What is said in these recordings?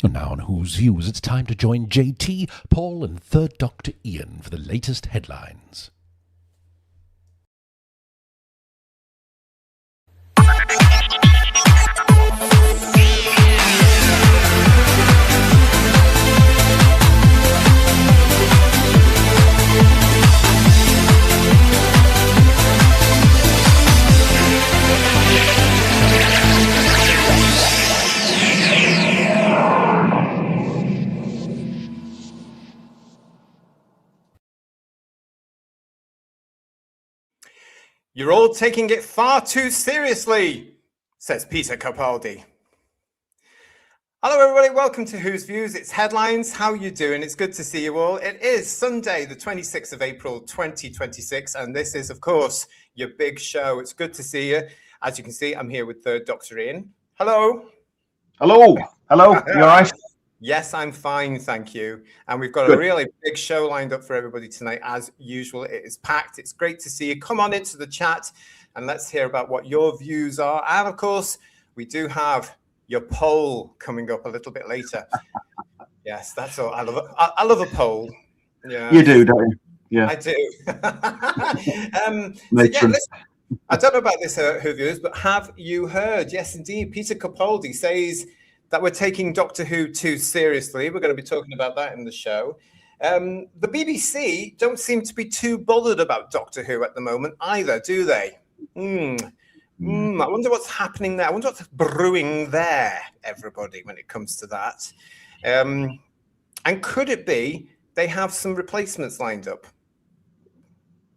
And now on Who's Views, it's time to join JT, Paul and Third Doctor Ian for the latest headlines. You're all taking it far too seriously, says Peter Capaldi. Hello everybody, welcome to Who's Views. It's Headlines. How you doing? It's good to see you all. It is Sunday, the 26th of April, 2026, and this is, of course, your big show. It's good to see you. As you can see, I'm here with Third Doctor Ian. Hello. Hello. Hello. You all right? Yes, I'm fine, thank you. And we've got a really big show lined up for everybody tonight. As usual, it is packed. It's great to see you. Come on into the chat and let's hear about what your views are. And of course, we do have your poll coming up a little bit later. Yes, that's all. I love a poll. Yeah. You do, don't you? Yeah. I do. Listen, I don't know about this, Who Views, but have you heard? Yes, indeed. Peter Capaldi says that we're taking Doctor Who too seriously. We're going to be talking about that in the show. The BBC don't seem to be too bothered about Doctor Who at the moment either, do they? I wonder what's happening there. I wonder what's brewing there, everybody, when it comes to that. And could it be they have some replacements lined up?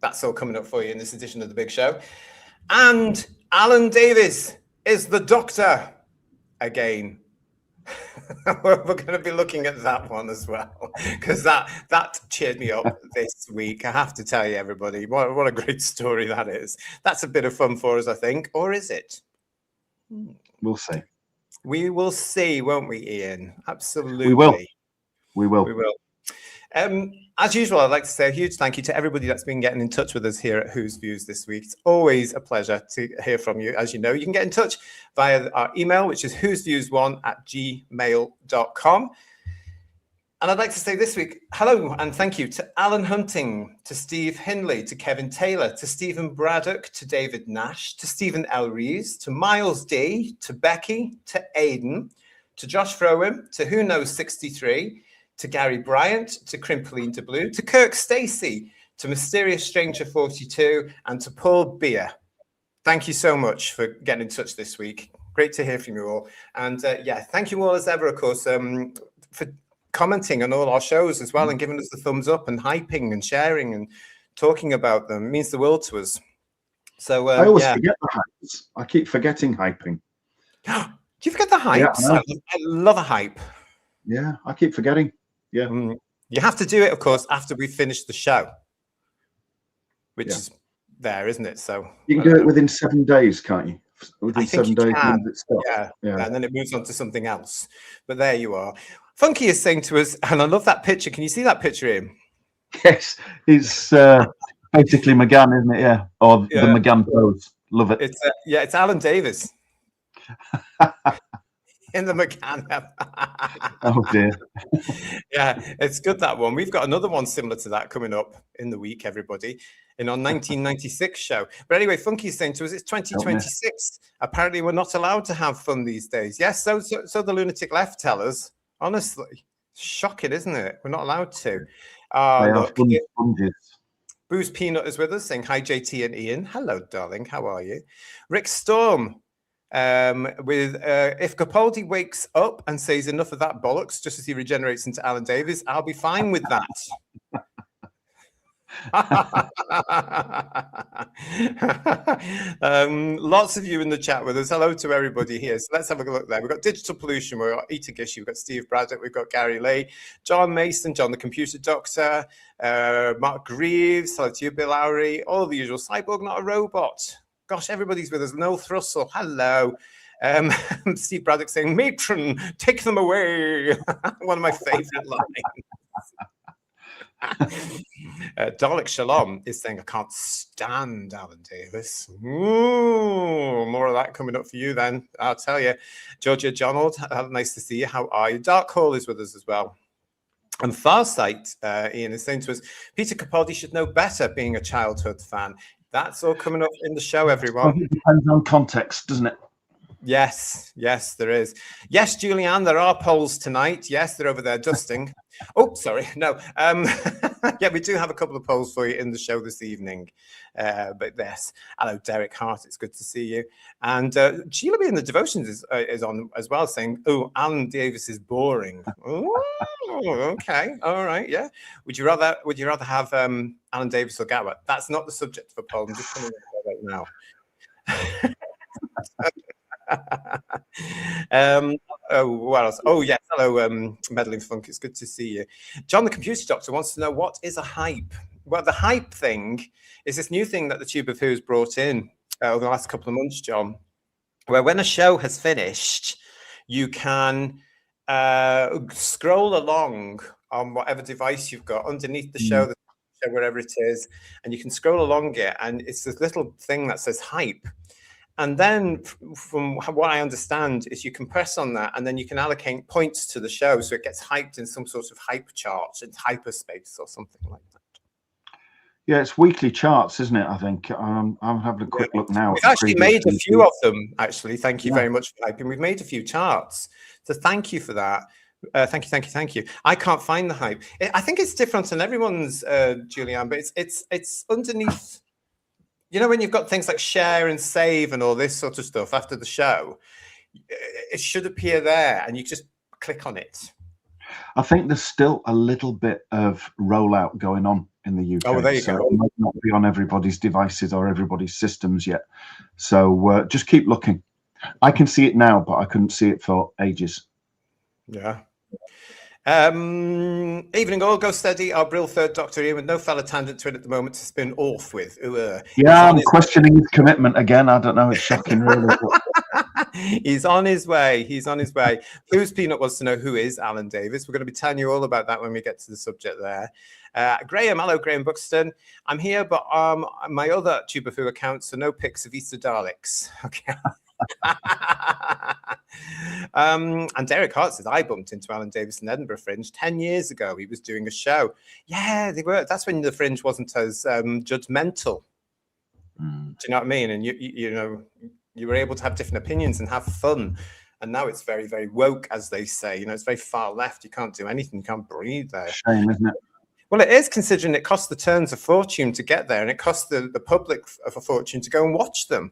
That's all coming up for you in this edition of The Big Show. And Alan Davies is the Doctor again. We're going to be looking at that one as well, because that cheered me up this week. I have to tell you, everybody, what a great story that is. That's a bit of fun for us, I think. Or is it? We'll see. We will see, won't we, Ian? Absolutely. We will. As usual, I'd like to say a huge thank you to everybody that's been getting in touch with us here at Who's Views this week. It's always a pleasure to hear from you. As you know, you can get in touch via our email, which is whosviews1@gmail.com. And I'd like to say this week, hello and thank you to Alan Hunting, to Steve Hindley, to Kevin Taylor, to Stephen Braddock, to David Nash, to Stephen L. Rees, to Miles D, to Becky, to Aidan, to Josh Frowham, to Who Knows 63, to Gary Bryant, to Crimpoline de Blue, to Kirk Stacey, to Mysterious Stranger 42, and to Paul Beer. Thank you so much for getting in touch this week. Great to hear from you all. And thank you all as ever, of course, for commenting on all our shows as well and giving us the thumbs up and hyping and sharing and talking about them. It means the world to us. So I always forget the hypes. I keep forgetting hyping. Do you forget the hypes? Yeah, I love a hype. Yeah, I keep forgetting. Yeah. You have to do it, of course, after we finish the show, which is there, isn't it? So you can do it within 7 days, can't you? Within 7 days. Yeah, and then it moves on to something else. But there you are. Funky is saying to us, and I love that picture. Can you see that picture, Ian? Yes, it's basically McGann, isn't it? Yeah, or the McGann pose. Love it. It's Alan Davies. In the McGann. Oh dear. Yeah, it's good, that one. We've got another one similar to that coming up in the week, everybody, in our 1996 show. But anyway, Funky's saying to us, it's 2026. Apparently, we're not allowed to have fun these days. Yes, so the lunatic left tell us. Honestly, shocking, isn't it? We're not allowed to. Look, Booze Peanut is with us, saying hi, JT and Ian. Hello, darling. How are you? Rick Storm. If Capaldi wakes up and says enough of that bollocks just as he regenerates into Alan Davies, I'll be fine with that. Lots of you in the chat with us. Hello to everybody here. So let's have a look there. We've got Digital Pollution, we've got Itagish, we've got Steve Braddock, we've got Gary Lee, John Mason, John the Computer Doctor, Mark Greaves, hello to you, Bill Lowry, all the usual. Cyborg Not a Robot. Gosh, everybody's with us. Noel Thrussell, hello. Steve Braddock saying, Matron, take them away. One of my favorite lines. Dalek Shalom is saying, I can't stand Alan Davies. Ooh, more of that coming up for you then, I'll tell you. Georgia Donald, nice to see you. How are you? Dark Hall is with us as well. And Farsight, Ian is saying to us, Peter Capaldi should know better being a childhood fan. That's all coming up in the show, everyone. Well, it depends on context, doesn't it? Yes, there is. Yes, Julianne, there are polls tonight. Yes, they're over there dusting. Oh, sorry, no. Yeah, we do have a couple of polls for you in the show this evening. But yes, hello, Derek Hart. It's good to see you. And Sheila B in the devotions is on as well, saying, "Oh, Alan Davies is boring." Oh, okay, all right, yeah. Would you rather have Alan Davies or Gower? That's not the subject of a poll. I'm just coming right now. What else? Oh yes, hello, Meddling Funk. It's good to see you. John, the computer doctor, wants to know what is a hype. Well, the hype thing is this new thing that the Tube of Who's brought in over the last couple of months, John, where when a show has finished, you can scroll along on whatever device you've got underneath the show, wherever it is, and you can scroll along it, and it's this little thing that says hype. And then from what I understand is you can press on that and then you can allocate points to the show. So it gets hyped in some sort of hype chart in hyperspace or something like that. Yeah, it's weekly charts, isn't it? I think. I'm having a quick look now. We've actually made a few of them, actually. Thank you very much for hyping. We've made a few charts. So thank you for that. Thank you. I can't find the hype. I think it's different on everyone's, Julianne, but it's underneath. You know, when you've got things like share and save and all this sort of stuff after the show, it should appear there and you just click on it. I think there's still a little bit of rollout going on in the UK. Oh, there you go. It might not be on everybody's devices or everybody's systems yet. So just keep looking. I can see it now, but I couldn't see it for ages. Yeah. Evening all, go steady. Our Brill third Doctor here with no fella tangent to it at the moment to spin off with. Yeah, I'm questioning his commitment again. I don't know. It's shocking, really. He's on his way. He's on his way. Who's Peanut wants to know who is Alan Davies. We're going to be telling you all about that when we get to the subject there. Graham, hello, Graham Buxton. I'm here, but my other Tube of Who account, so no pics of Easter Daleks. Okay. And Derek Hart says, I bumped into Alan Davies in Edinburgh Fringe 10 years ago. He was doing a show. Yeah, they were. That's when the Fringe wasn't as judgmental. Do you know what I mean? And you know, you were able to have different opinions and have fun. And now it's very, very woke, as they say. You know, it's very far left. You can't do anything. You can't breathe there. Shame, isn't it? Well, it is, considering it costs the turns a fortune to get there, and it costs the public a fortune to go and watch them.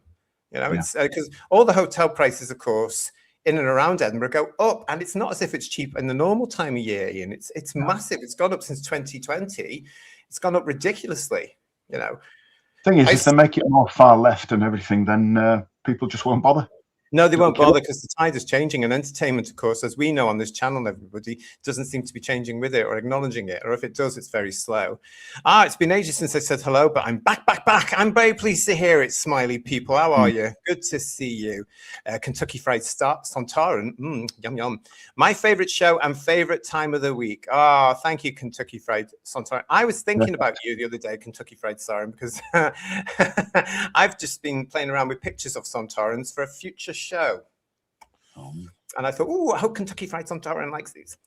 You know, it's because all the hotel prices, of course, in and around Edinburgh go up, and it's not as if it's cheap in the normal time of year, Ian. It's massive. It's gone up since 2020. It's gone up ridiculously, you know. Thing is, if they make it more far left and everything, then people just won't bother. No, they won't bother because the tide is changing, and entertainment, of course, as we know on this channel, everybody doesn't seem to be changing with it or acknowledging it, or if it does, it's very slow. It's been ages since I said hello, but I'm back. I'm very pleased to hear it, smiley people. How are you? Good to see you. Kentucky Fried Santorin, yum yum. My favorite show and favorite time of the week. Thank you, Kentucky Fried Santorin. I was thinking about you the other day, Kentucky Fried Santorin, because I've just been playing around with pictures of Santorins for a future show. And I thought, I hope Kentucky Fried Santorin likes these.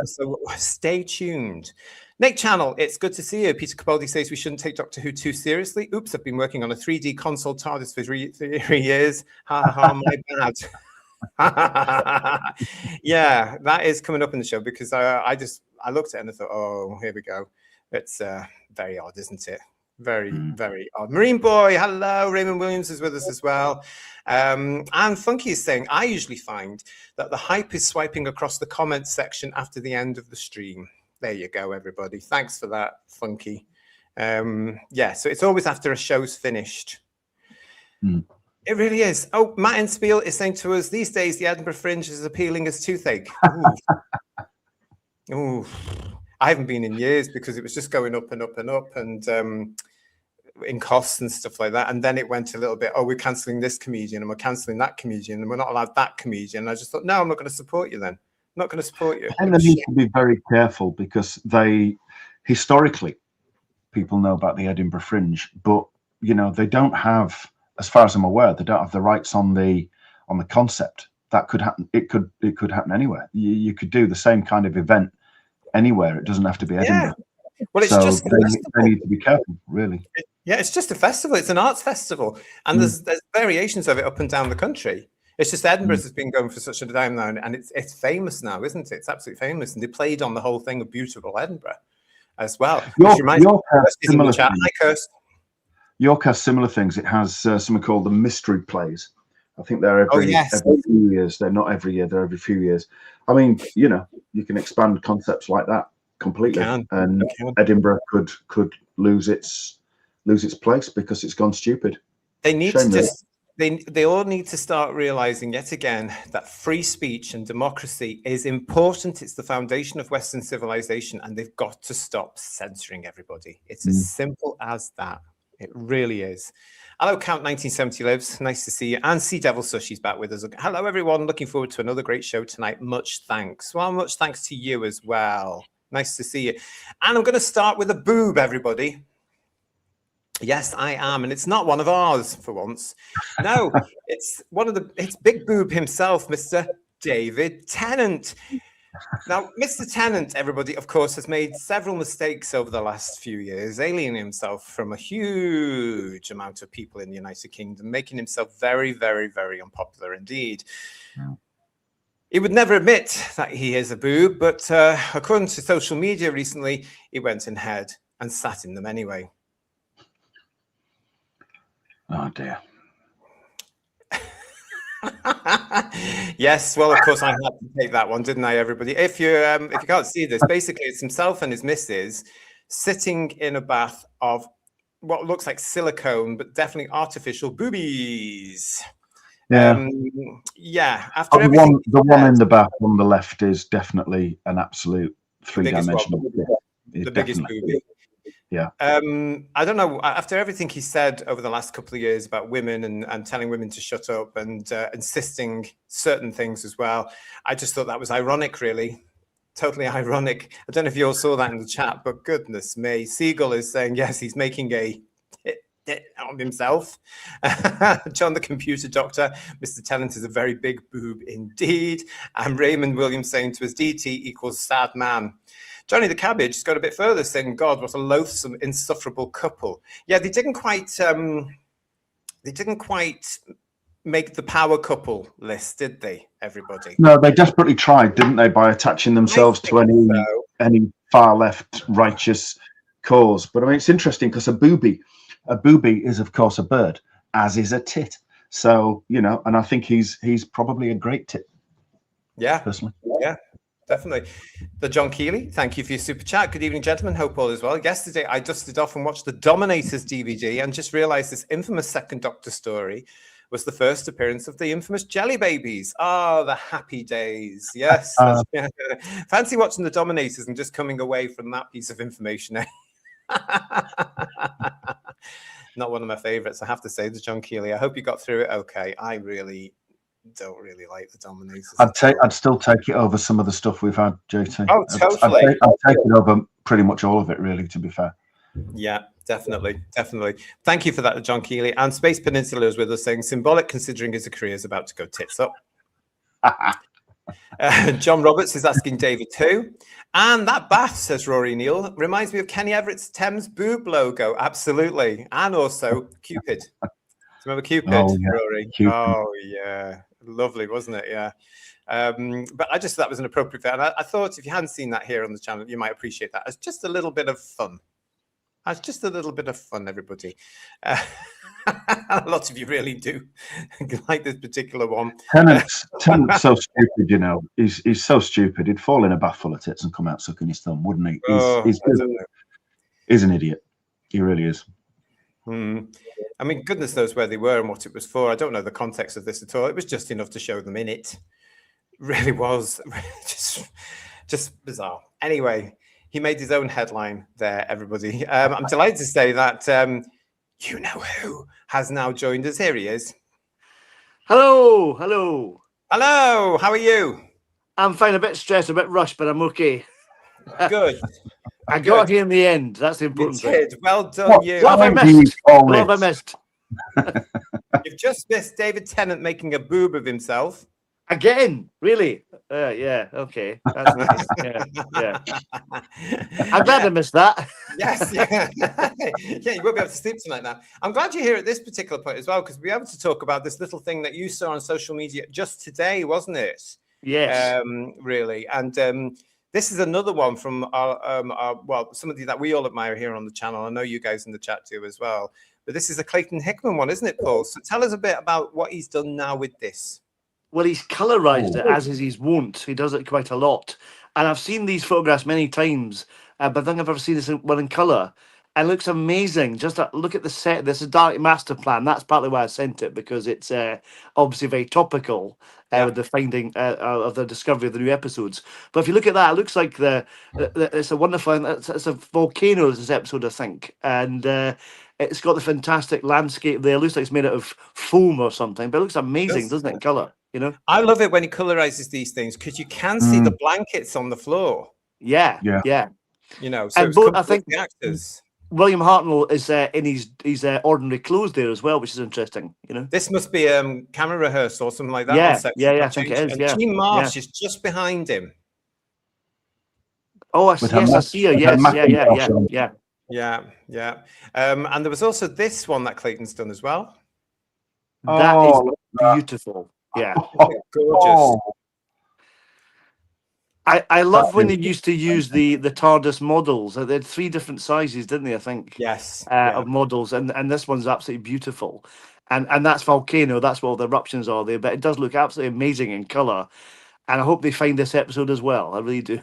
So stay tuned. Nick Channel, it's good to see you. Peter Capaldi says we shouldn't take Doctor Who too seriously. Oops, I've been working on a 3D console TARDIS for 3 years. My bad. Yeah, that is coming up in the show because I looked at it and I thought, oh, here we go. It's very odd, isn't it? Very, very odd. Marine Boy, hello. Raymond Williams is with us as well. And Funky is saying, I usually find that the hype is swiping across the comments section after the end of the stream. There you go, everybody. Thanks for that, Funky. Yeah, so it's always after a show's finished. It really is. Oh, Matt Inspiel is saying to us, these days the Edinburgh Fringe is as appealing as toothache. Ooh. I haven't been in years because it was just going up and up and up and in costs and stuff like that. And then it went a little bit, we're cancelling this comedian and we're cancelling that comedian and we're not allowed that comedian. And I just thought, no, I'm not going to support you then. not going to support you. And they need to be very careful because historically, people know about the Edinburgh Fringe, but they don't have, as far as I'm aware, they don't have the rights on the concept. That could happen. It could happen anywhere. You could do the same kind of event anywhere. It doesn't have to be Edinburgh. Well, it's just they need to be careful, really. It's just a festival. It's an arts festival, and there's variations of it up and down the country. It's just Edinburgh's has been going for such a time now, and it's famous now, isn't it? It's absolutely famous, and they played on the whole thing of beautiful Edinburgh as well. York has similar things. It has something called the mystery plays. I think they're every few years. They're not every year. They're every few years. I mean, you can expand concepts like that completely, and Edinburgh could lose its place because it's gone stupid. They need to they all need to start realizing yet again that free speech and democracy is important. It's the foundation of Western civilization, and they've got to stop censoring everybody. It's as simple as that. It really is. Hello, Count 1970 Lives. Nice to see you. And Sea Devil Sushi's back with us. Hello, everyone. Looking forward to another great show tonight. Much thanks. Well, much thanks to you as well. Nice to see you. And I'm going to start with a boob, everybody. Yes, I am. And it's not one of ours for once. No, it's Big Boob himself, Mr. David Tennant. Now, Mr. Tennant, everybody, of course, has made several mistakes over the last few years, alienating himself from a huge amount of people in the United Kingdom, making himself very, very, very unpopular indeed. Yeah. He would never admit that he is a boob, but according to social media recently, he went ahead and sat in them anyway. Oh, dear. Yes, well, of course, I had to take that one, didn't I, everybody? If you can't see this, basically, it's himself and his missus sitting in a bath of what looks like silicone, but definitely artificial boobies. Yeah. After the one in the bath on the left is definitely an absolute three-dimensional. The biggest boobie. Yeah. I don't know. After everything he said over the last couple of years about women and telling women to shut up and insisting certain things as well, I just thought that was ironic, really. Totally ironic. I don't know if you all saw that in the chat, but goodness me. Seagull is saying, yes, he's making a hit on himself. John the Computer Doctor, Mr. Tennant is a very big boob indeed. And Raymond Williams saying to us, DT equals sad man. Johnny the Cabbage has got a bit further, saying, God, what a loathsome, insufferable couple. Yeah, they didn't quite make the power couple list, did they, everybody? No, they desperately tried, didn't they, by attaching themselves to any far left righteous cause. But I mean, it's interesting because a booby is, of course, a bird, as is a tit. So, and I think he's probably a great tit. Yeah. Personally. Yeah. Definitely. The John Keeley, thank you for your super chat. Good evening, gentlemen. Hope all is well. Yesterday, I dusted off and watched the Dominators DVD and just realized this infamous Second Doctor story was the first appearance of the infamous Jelly Babies. Oh, the happy days. Yes. Fancy watching the Dominators and just coming away from that piece of information. Not one of my favorites, I have to say, the John Keeley. I hope you got through it okay. I really don't really like the Dominators. I'd still take it over some of the stuff we've had, JT. Oh, totally. I'd take it over pretty much all of it, really, to be fair. Yeah, definitely. Thank you for that, John Keeley. And Space Peninsula is with us saying, symbolic considering his career is about to go tits up. John Roberts is asking David too. And that bath, says Rory Neal, reminds me of Kenny Everett's Thames boob logo. Absolutely. And also Cupid. Remember Cupid, Rory? Cupid. Oh, yeah. Lovely, wasn't it? Yeah. But I just thought that was an appropriate fit. And I thought if you hadn't seen that here on the channel, you might appreciate that as just a little bit of fun. As just a little bit of fun, everybody. A lot of you really do like this particular one. Tennant's so stupid, He's so stupid. He'd fall in a bath full of tits and come out sucking his thumb, wouldn't he? He's an idiot. He really is. I mean, goodness knows where they were and what it was for. I don't know the context of this at all. It was just enough to show them in it. Really was just bizarre. Anyway, he made his own headline there, everybody. I'm delighted to say that you know who has now joined us. Here he is. Hello. How are you? I'm fine, a bit stressed, a bit rushed, but I'm okay. Good. I got here in the end. That's the You important thing. did. Well done, you. What have I How do you missed? call What have I it? missed? You've just missed David Tennant making a boob of himself. Again? Really? Yeah, okay. That's nice. Yeah. I'm glad I missed that. Yes, yeah. Yeah, you won't be able to sleep tonight now. I'm glad you're here at this particular point as well, because we'll be able to talk about this little thing that you saw on social media just today, wasn't it? Yes. Really. And this is another one from well, somebody that we all admire here on the channel. I know you guys in the chat do as well. But this is a Clayton Hickman one, isn't it, Paul? So tell us a bit about what he's done now with this. Well, he's colorized it as is his wont. He does it quite a lot. And I've seen these photographs many times, but I don't think I've ever seen this one in color. And it looks amazing. Just look at the set. This is Dark Master Plan. That's partly why I sent it, because it's obviously very topical with the finding of the discovery of the new episodes. But if you look at that, it looks like it's a wonderful. It's a volcano. This episode, I think, and it's got the fantastic landscape there. It looks like it's made out of foam or something, but it looks amazing, doesn't it, in color? You know, I love it when he colorizes these things because you can see the blankets on the floor. Yeah. You know, so and both, I think the actors. William Hartnell is in his ordinary clothes there as well, which is interesting. You know, this must be camera rehearsal or something like that. Yeah, I think it is. And Jean Marsh is just behind him. Oh, yes, I see her. Yes, yeah. And there was also this one that Clayton's done as well. That is beautiful. Yeah, gorgeous. I love when they used to use the TARDIS models. They had 3 different sizes, didn't they? I think. Yes. Of models, and this one's absolutely beautiful, and that's volcano. That's what all the eruptions are there. But it does look absolutely amazing in color, and I hope they find this episode as well. I really do.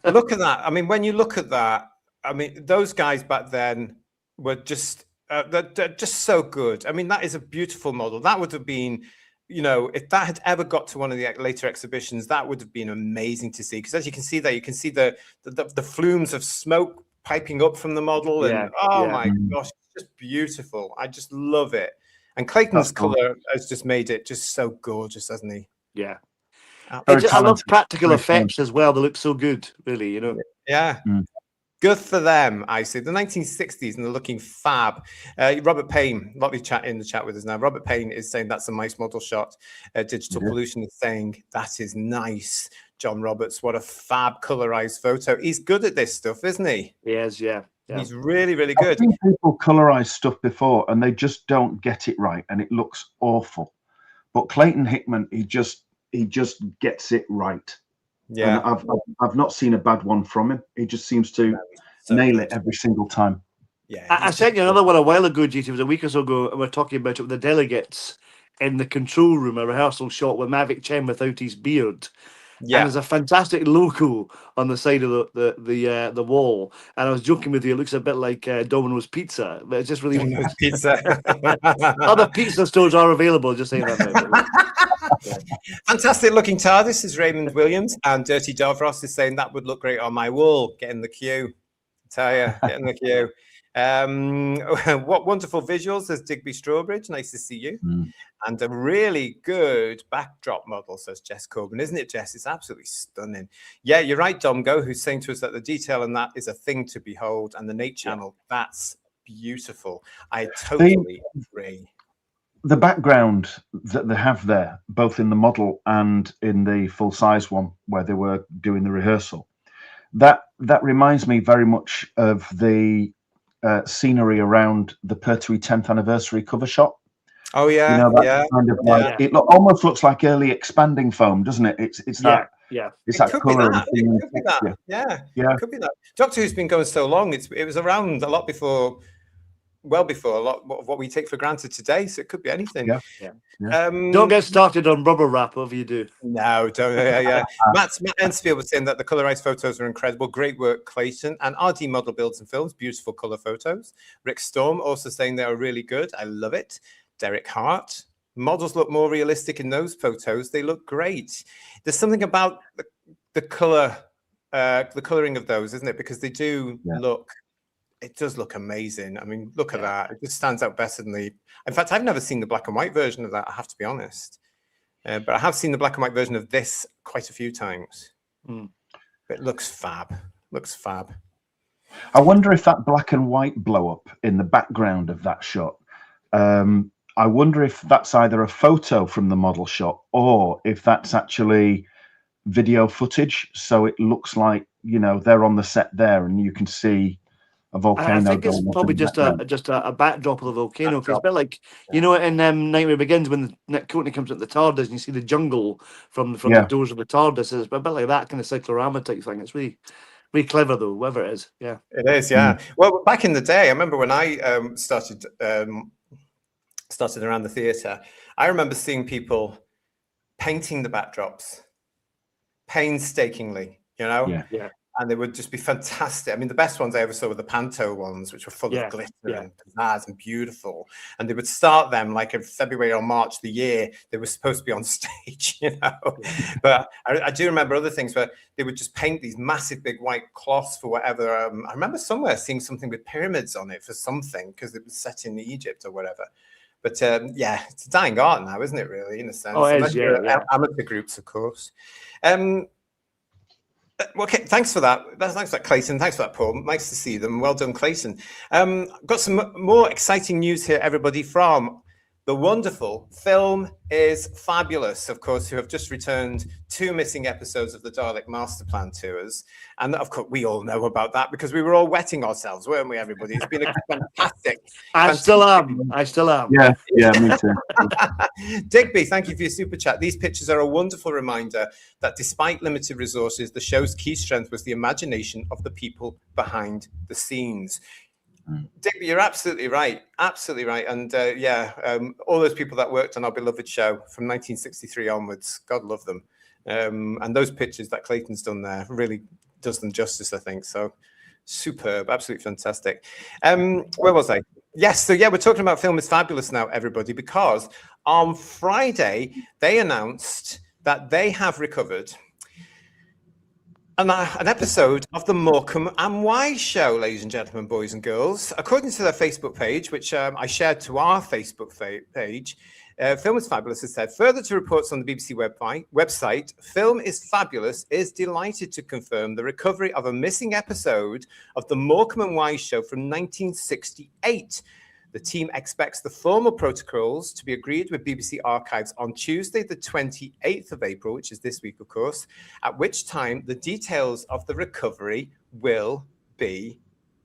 Look at that. I mean, when you look at that, I mean, those guys back then were just they're just so good. I mean, that is a beautiful model. That would have been, you know, if that had ever got to one of the later exhibitions, that would have been amazing to see. Because as you can see there, you can see the flumes of smoke piping up from the model, and my gosh, it's just beautiful. I just love it. And Clayton's color has just made it just so gorgeous, hasn't he? Yeah. I love practical effects as well. They look so good, really, you know. Yeah. Good for them, I say. The 1960s, and they're looking fab. Robert Payne, a lot of you chat in the chat with us now. Robert Payne is saying that's a nice model shot. Digital Pollution is saying that is nice. John Roberts, what a fab colorized photo. He's good at this stuff, isn't he? He is, yeah. He's really, really good. I've seen people colorize stuff before, and they just don't get it right, and it looks awful. But Clayton Hickman, he just gets it right. Yeah, and I've not seen a bad one from him. He just seems to nail it every single time. Yeah, I sent you another one a while ago, GT. It was a week or so ago, and we're talking about it with the delegates in the control room, a rehearsal shot with Mavic Chen without his beard. Yeah, and there's a fantastic logo on the side of the wall. And I was joking with you, it looks a bit like Domino's Pizza, but it's just really pizza. Other pizza stores are available. Just saying that. Fantastic looking TARDIS is Raymond Williams, and Dirty Davros is saying that would look great on my wall. Get in the queue. I tell you, get in the queue. What wonderful visuals. There's Digby Strawbridge. Nice to see you. And a really good backdrop model, says Jess Corbin. Isn't it, Jess? It's absolutely stunning. Yeah, you're right, Domgo, who's saying to us that the detail in that is a thing to behold. And the Nate channel, that's beautiful. I totally agree. The background that they have there, both in the model and in the full-size one where they were doing the rehearsal, that reminds me very much of the scenery around the Pertwee 10th anniversary cover shot. Oh yeah, you know, that kind of like it almost looks like early expanding foam, doesn't it? It's that it's that color. It could be that. Yeah, it could be that. Doctor Who's been going so long. It was around a lot before. Well before a lot of what we take for granted today, so it could be anything. Don't get started on rubber wrap, whatever you do. No, don't. Matt Ensfield was saying that the colorized photos are incredible. Great work, Clayton. And RD Model Builds and Films, beautiful color photos. Rick Storm also saying they are really good. I love it. Derek Hart, models look more realistic in those photos. They look great. There's something about the color, the coloring of those, isn't it? Because they do look. It does look amazing. I mean, look at that. It just stands out better than the... In fact, I've never seen the black and white version of that, I have to be honest. But I have seen the black and white version of this quite a few times. Mm. It looks fab. Looks fab. I wonder if that black and white blow up in the background of that shot, I wonder if that's either a photo from the model shot or if that's actually video footage. So it looks like, they're on the set there and you can see a volcano. I think it's probably just a backdrop of the volcano. Because it's a bit like, in Nightmare Begins when Nick Courtney comes into the TARDIS and you see the jungle from the doors of the TARDIS. It's a bit like that kind of cyclorama type thing. It's really clever though, whoever it is. Yeah, it is. Yeah. Well, back in the day, I remember when I started around the theatre. I remember seeing people painting the backdrops painstakingly. Yeah. And they would just be fantastic. I mean, the best ones I ever saw were the Panto ones, which were full of glitter and pizzazz and beautiful. And they would start them like in February or March the year they were supposed to be on stage, But I do remember other things where they would just paint these massive big white cloths for whatever. I remember somewhere seeing something with pyramids on it for something because it was set in Egypt or whatever. But it's a dying art now, isn't it? Really, in a sense. Oh, it is, amateur groups, of course. Okay, thanks for that. Thanks for that, Clayton. Thanks for that, Paul. Nice to see them. Well done, Clayton. Got some more exciting news here, everybody, from the wonderful Film is Fabulous, of course, who have just returned 2 missing episodes of the Dalek Master Plan to us. And of course, we all know about that because we were all wetting ourselves, weren't we, everybody? It's been a fantastic. I still am. Yeah, me too. Digby, thank you for your super chat. These pictures are a wonderful reminder that despite limited resources, the show's key strength was the imagination of the people behind the scenes. Digby, you're absolutely right. Absolutely right. And all those people that worked on our beloved show from 1963 onwards, God love them. And those pictures that Clayton's done there really does them justice, I think. So superb, absolutely fantastic. Where was I? Yes, so we're talking about Film is Fabulous now, everybody, because on Friday, they announced that they have recovered an episode of the Morecambe and Wise Show, ladies and gentlemen, boys and girls. According to their Facebook page, which I shared to our Facebook page, Film is Fabulous has said, further to reports on the BBC website, Film is Fabulous is delighted to confirm the recovery of a missing episode of the Morecambe and Wise Show from 1968. The team expects the formal protocols to be agreed with BBC Archives on Tuesday, the 28th of April, which is this week, of course, at which time the details of the recovery will be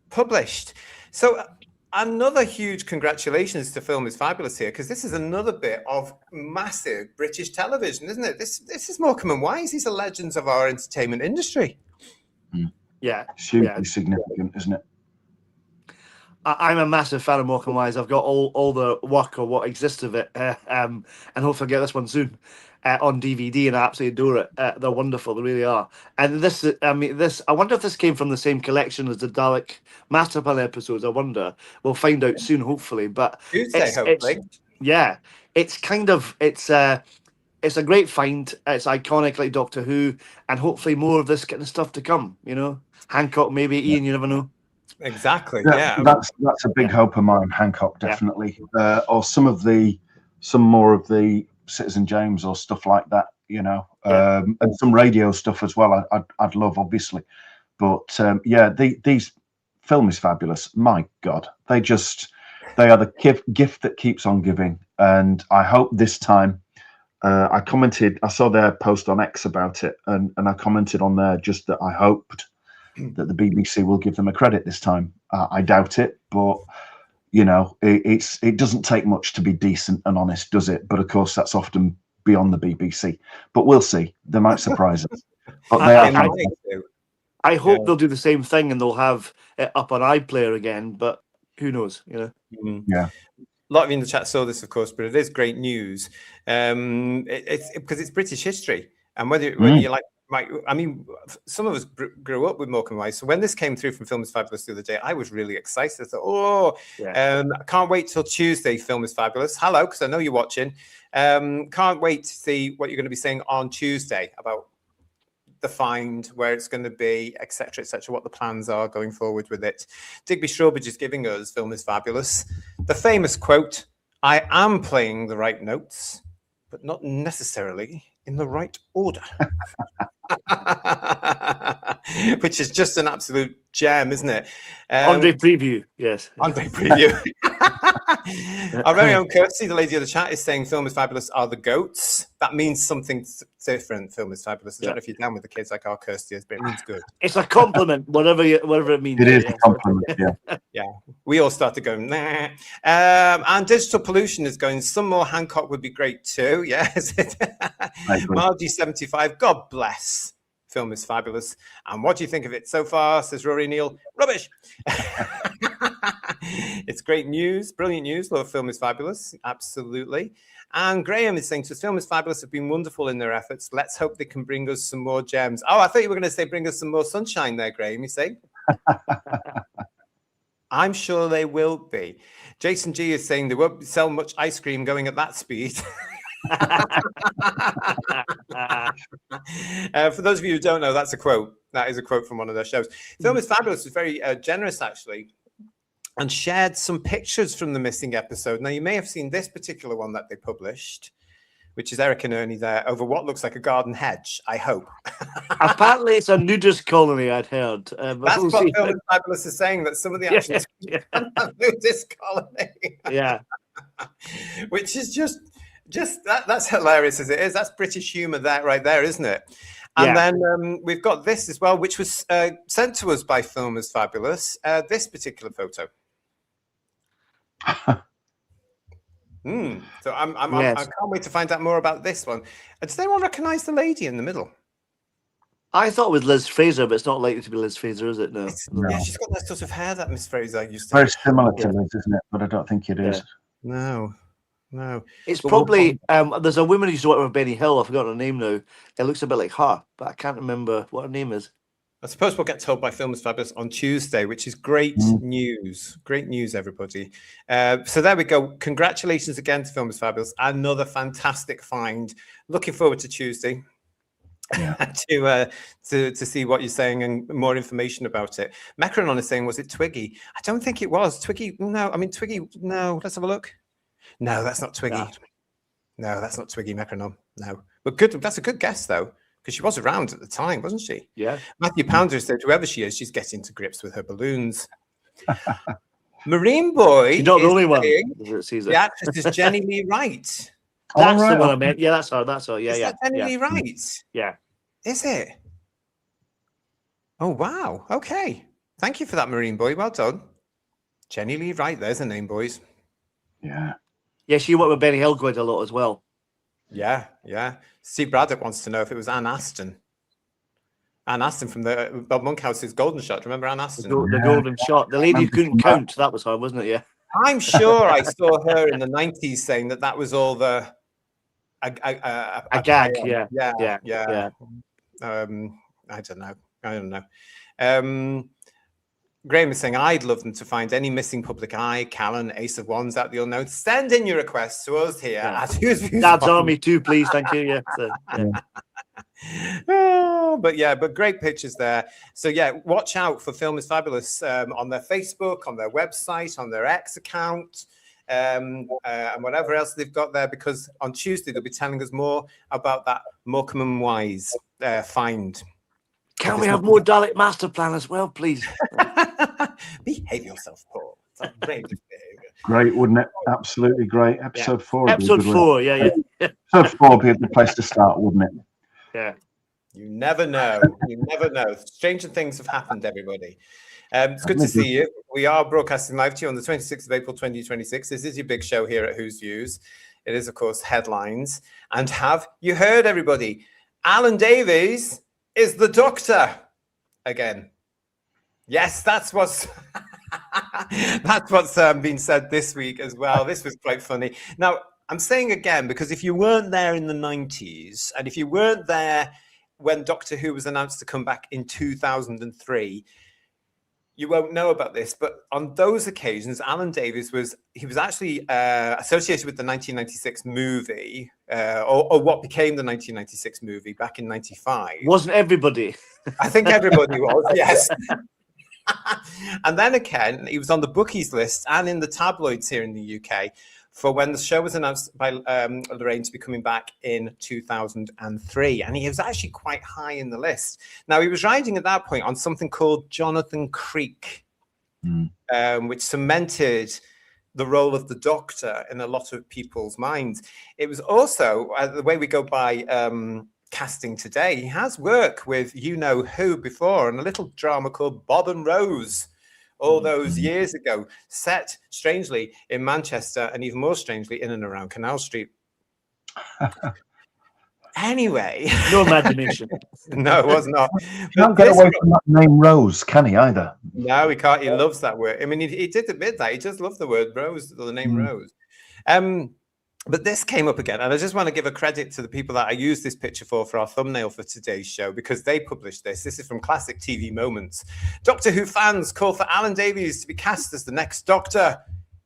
published. So another huge congratulations to Film is Fabulous here, because this is another bit of massive British television, isn't it? This is Morecambe and Wise. These are legends of our entertainment industry. Yeah. Hugely significant, isn't it? I'm a massive fan of Morecambe Wise. I've got all the work or what exists of it, and hopefully I'll get this one soon on DVD, and I absolutely adore it. They're wonderful, they really are. And I wonder if this came from the same collection as the Dalek Master Plan episodes. I wonder. We'll find out soon, hopefully. But Tuesday, hopefully. It's kind of it's a great find. It's iconic, like Doctor Who, and hopefully more of this kind of stuff to come. Hancock, maybe Ian. You never know. Exactly. That's a big hope of mine. Hancock, definitely, or some more of the Citizen James or stuff like that, and some radio stuff as well. I'd love, obviously, but these Film is Fabulous. My God, they are the gift that keeps on giving, and I hope this time. I saw their post on X about it, and I commented on there just that I hoped that the BBC will give them a credit this time. I doubt it, but it doesn't take much to be decent and honest, does it? But of course, that's often beyond the BBC. But we'll see. They might surprise us. But I hope they'll do the same thing and they'll have it up on iPlayer again. But who knows? Yeah. A lot of you in the chat saw this, of course, but it is great news. It's because it's British history, and whether you like. Right. I mean, some of us grew up with Morecambe Wise. So when this came through from Film is Fabulous the other day, I was really excited. I thought, I can't wait till Tuesday, Film is Fabulous. Hello, because I know you're watching. Can't wait to see what you're going to be saying on Tuesday about the find, where it's going to be, etc., what the plans are going forward with it. Digby Strawbridge is giving us Film is Fabulous. The famous quote, I am playing the right notes, but not necessarily in the right order. Which is just an absolute gem, isn't it? Andre Preview, yes. Andre Preview. Our very own Kirsty, the lady of the chat, is saying Film is Fabulous are the goats. That means something different, Film is Fabulous. I don't know if you're down with the kids like our Kirsty is, but it means good. It's a compliment, whatever it means. It is a compliment, yeah. Yeah, we all started going, nah. And Digital Pollution is going, some more Hancock would be great too. Yes. Margie 75, God bless. Film is Fabulous. And what do you think of it so far? Says Rory Neal. Rubbish. It's great news, brilliant news. Love Film is Fabulous. Absolutely. And Graham is saying, so Film is Fabulous have been wonderful in their efforts. Let's hope they can bring us some more gems. Oh, I thought you were going to say bring us some more sunshine there, Graham, you say? I'm sure they will be. Jason G is saying they won't sell much ice cream going at that speed. For those of you who don't know, that's a quote. That is a quote from one of their shows. Film is Fabulous was very generous, actually, and shared some pictures from the missing episode. Now, you may have seen this particular one that they published, which is Eric and Ernie there, over what looks like a garden hedge, I hope. Apparently, it's a nudist colony, I'd heard. That's what Film is Fabulous is saying, that some of the action is a nudist colony. Yeah. Which is just that's hilarious as it is. That's British humor right there, isn't it? And then we've got this as well, which was sent to us by Film is Fabulous. This particular photo. So I can't wait to find out more about this one. Does anyone recognise the lady in the middle? I thought it was Liz Fraser, but it's not likely to be Liz Fraser, is it? No. Yeah, she's got that sort of hair that Miss Fraser used to. Very similar to Liz, isn't it? But I don't think it is. No. It's probably there's a woman who used to work with Benny Hill. I forgot her name now. It looks a bit like her, but I can't remember what her name is. I suppose we'll get told by Film is Fabulous on Tuesday, which is great news. Great news, everybody. So there we go. Congratulations again to Film is Fabulous. Another fantastic find. Looking forward to Tuesday. to see what you're saying and more information about it. Macronon is saying, was it Twiggy? I don't think it was. Twiggy, no. I mean, Twiggy, no. Let's have a look. No, that's not Twiggy. No, that's not Twiggy Macronon. No. But good. That's a good guess, though, because she was around at the time, wasn't she? Yeah. Matthew Pounder said, whoever she is, she's getting to grips with her balloons. Marine Boy. You're not the only one. The actress is Jenny Lee Wright. That's the one I meant. Yeah, that's her. Yeah, is that Jenny Lee Wright? Yeah. Is it? Oh, wow. Okay. Thank you for that, Marine Boy. Well done. Jenny Lee Wright. There's a name, boys. Yeah. Yeah, she worked with Benny Hill quite a lot as well. Yeah. Steve Braddock wants to know if it was Anne Aston. Anne Aston from the Bob Monkhouse's Golden Shot. Do you remember Anne Aston? The Golden Shot. The lady who couldn't count. That was her, wasn't it? Yeah. I'm sure I saw her in the 90s saying that was all a gag. Yeah. I don't know. Graham is saying, I'd love them to find any missing public eye, Callan, Ace of Wands out the unknown. Send in your requests to us here. Dad's Army too, please. Thank you. Yeah. But great pictures there. So watch out for Film is Fabulous on their Facebook, on their website, on their X account, and whatever else they've got there, because on Tuesday they'll be telling us more about that Morecambe and Wise find. Can we have more Dalek Master Plan as well, please? Behave yourself, Paul. It's great behavior. Great, wouldn't it? Absolutely great. Episode 4. Episode 4, yeah. Episode 4 would be a good place to start, wouldn't it? Yeah. You never know. Stranger things have happened, everybody. It's good to see you. We are broadcasting live to you on the 26th of April, 2026. This is your big show here at Who's Views. It is, of course, Headlines. And have you heard, everybody? Alan Davies is the Doctor again. Yes, that's what's been said this week as well. This was quite funny. Now, I'm saying again, because if you weren't there in the 90s, and if you weren't there when Doctor Who was announced to come back in 2003, you won't know about this. But on those occasions, Alan Davies was actually associated with the 1996 movie, or what became the 1996 movie back in 95. Wasn't everybody? I think everybody was, yes. And then again, he was on the bookies list and in the tabloids here in the UK for when the show was announced by Lorraine to be coming back in 2003. And he was actually quite high in the list. Now, he was riding at that point on something called Jonathan Creek, which cemented the role of the Doctor in a lot of people's minds. It was also, the way we go by casting today, he has worked with you-know-who before in a little drama called Bob and Rose, all those years ago, set strangely in Manchester and even more strangely in and around Canal Street. Anyway. No imagination. No, it was not. He can't get away from that name Rose, can he, either? No, he can't. He loves that word. I mean, he did admit that. He just loved the word Rose, the name Rose. But this came up again, and I just want to give a credit to the people that I used this picture for our thumbnail for today's show, because they published this. This is from Classic TV Moments. Doctor Who fans call for Alan Davies to be cast as the next Doctor.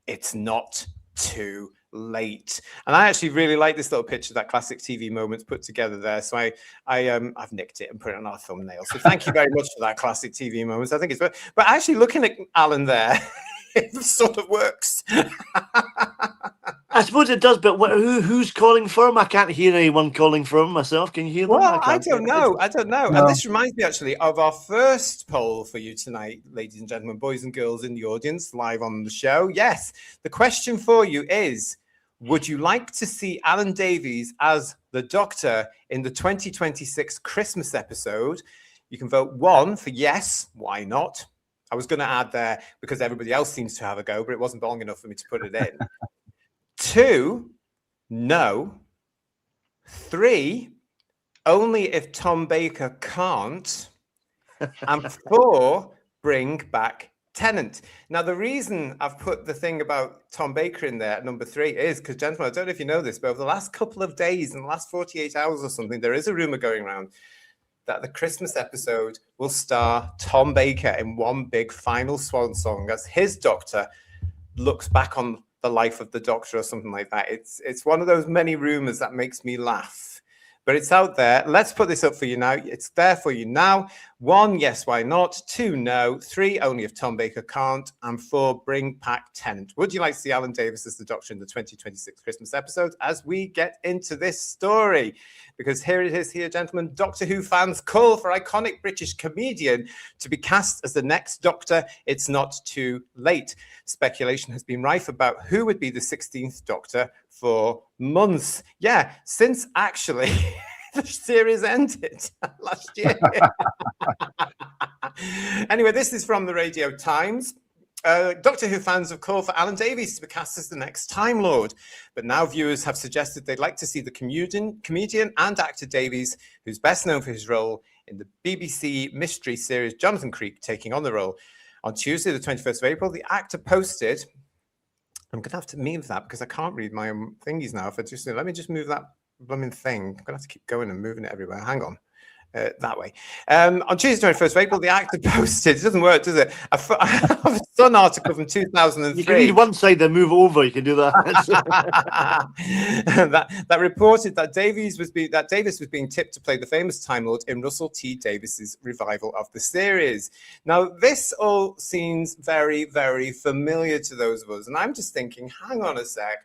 It's not too late. And I actually really like this little picture that Classic TV Moments put together there. So I've nicked it and put it on our thumbnail. So thank you very much for that, Classic TV Moments. I think it's, but actually looking at Alan there, it sort of works. I suppose it does, but who's calling for him? I can't hear anyone calling for him myself. Can you hear them? Well, I don't know. No. And this reminds me actually of our first poll for you tonight, ladies and gentlemen, boys and girls in the audience, live on the show. Yes, the question for you is, would you like to see Alan Davies as the Doctor in the 2026 Christmas episode? You can vote 1 for yes, why not? I was going to add there because everybody else seems to have a go, but it wasn't long enough for me to put it in. 2, no. 3, only if Tom Baker can't. And 4, bring back Tennant. Now, the reason I've put the thing about Tom Baker in there at number 3 is because, gentlemen, I don't know if you know this, but over the last couple of days, in the last 48 hours or something, there is a rumor going around that the Christmas episode will star Tom Baker in one big final swan song as his Doctor looks back on the life of the Doctor or something like that. It's one of those many rumors that makes me laugh, but it's out there. Let's put this up for you now. It's there for you now. 1, yes, why not? 2, no. 3, only if Tom Baker can't. And 4, bring back Tennant. Would you like to see Alan Davies as the Doctor in the 2026 Christmas episode as we get into this story? Because here it is here, gentlemen. Doctor Who fans call for iconic British comedian to be cast as the next Doctor. It's not too late. Speculation has been rife about who would be the 16th Doctor for months. Yeah, since actually the series ended last year. Anyway, this is from the Radio Times. Doctor Who fans have called for Alan Davies to be cast as the next Time Lord, but now viewers have suggested they'd like to see the comedian and actor Davies, who's best known for his role in the BBC mystery series Jonathan Creek, taking on the role. On Tuesday, the 21st of April, the actor posted, I'm going to have to move that because I can't read my own thingies now. Let me just move that blooming thing. I'm going to have to keep going and moving it everywhere. Hang on. That way. On Tuesday, 21st of April, the actor posted, it doesn't work, does it? A Sun article from 2003. You can read one side, then move over. You can do that. that reported that Davies was being tipped to play the famous Time Lord in Russell T Davies's revival of the series. Now, this all seems very, very familiar to those of us, and I'm just thinking, hang on a sec.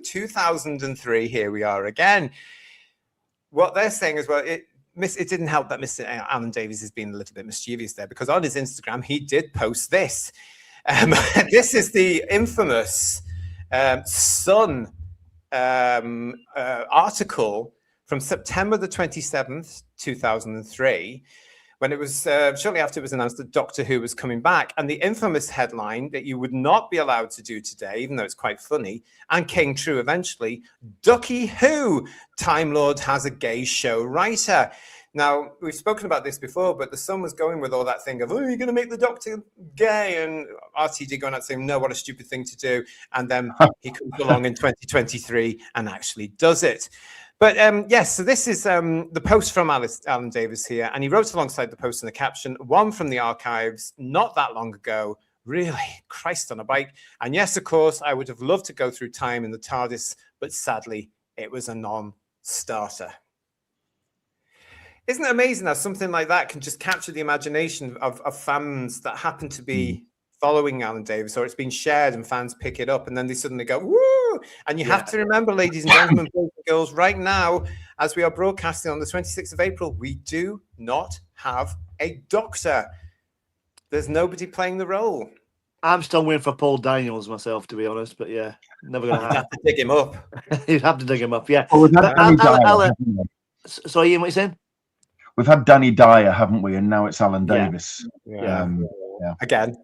2003, here we are again. What they're saying is, well, it didn't help that Mr. Alan Davies has been a little bit mischievous there, because on his Instagram, he did post this. This is the infamous Sun article from September the 27th, 2003, when it was shortly after it was announced that Doctor Who was coming back. And the infamous headline that you would not be allowed to do today, even though it's quite funny, and came true eventually, Ducky Who, Time Lord has a gay show writer. Now, we've spoken about this before, but the Sun was going with all that thing of, oh, you're going to make the Doctor gay, and RTD going out saying, no, what a stupid thing to do. And then he comes along in 2023 and actually does it. But yes, so this is the post from Alan Davies here, and he wrote alongside the post in the caption, one from the archives not that long ago, really, Christ on a bike. And yes, of course, I would have loved to go through time in the TARDIS, but sadly, it was a non-starter. Isn't it amazing how something like that can just capture the imagination of fans that happen to be following Alan Davies, or it's been shared and fans pick it up, and then they suddenly go, woo! And you have to remember, ladies and gentlemen, boys and girls, right now, as we are broadcasting on the 26th of April, we do not have a Doctor. There's nobody playing the role. I'm still waiting for Paul Daniels myself, to be honest, but yeah, never going to happen. Have to dig him up. You'd have to dig him up, yeah. Well, we've had Danny Dyer, haven't we? Sorry, Ian, what are you saying? We've had Danny Dyer, haven't we? And now it's Alan Davies. Yeah. Again.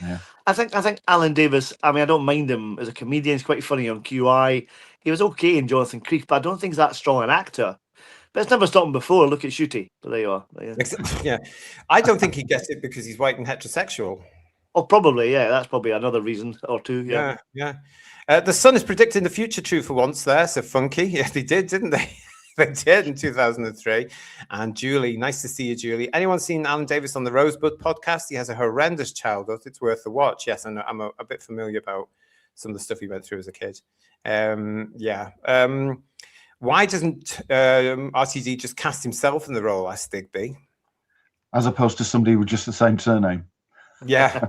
Yeah. I think Alan Davies, I mean, I don't mind him as a comedian. He's quite funny on QI. He was okay in Jonathan Creek, but I don't think he's that strong an actor. But it's never stopped him before. Look at Shooty. But there you are. Yeah. I don't think he gets it because he's white and heterosexual. Oh, probably, yeah. That's probably another reason or two. Yeah. The Sun is predicting the future true for once there. So funky. Yeah, they did, didn't they? They did in 2003. And Julie, nice to see you, Julie. Anyone seen Alan Davies on the Rosebud podcast? He has a horrendous childhood. It's worth a watch. Yes, I'm a bit familiar about some of the stuff he went through as a kid. Why doesn't RTD just cast himself in the role as Digby? As opposed to somebody with just the same surname. Yeah.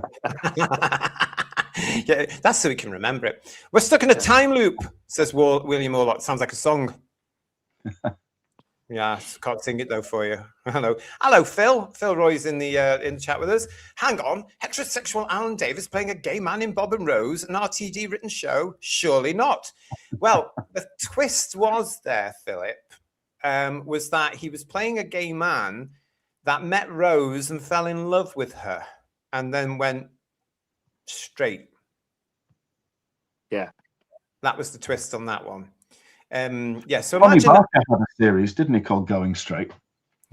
Yeah, that's so we can remember it. We're stuck in a time loop, says William Orlock. Sounds like a song. Yeah, can't sing it though for you. Hello, Phil. Phil Roy's in the chat with us. Hang on, heterosexual Alan Davies playing a gay man in Bob and Rose, an RTD written show? Surely not. Well, the twist was there, Philip, was that he was playing a gay man that met Rose and fell in love with her, and then went straight. Yeah, that was the twist on that one. So Tommy imagine Barker had a series, didn't he, called Going Straight?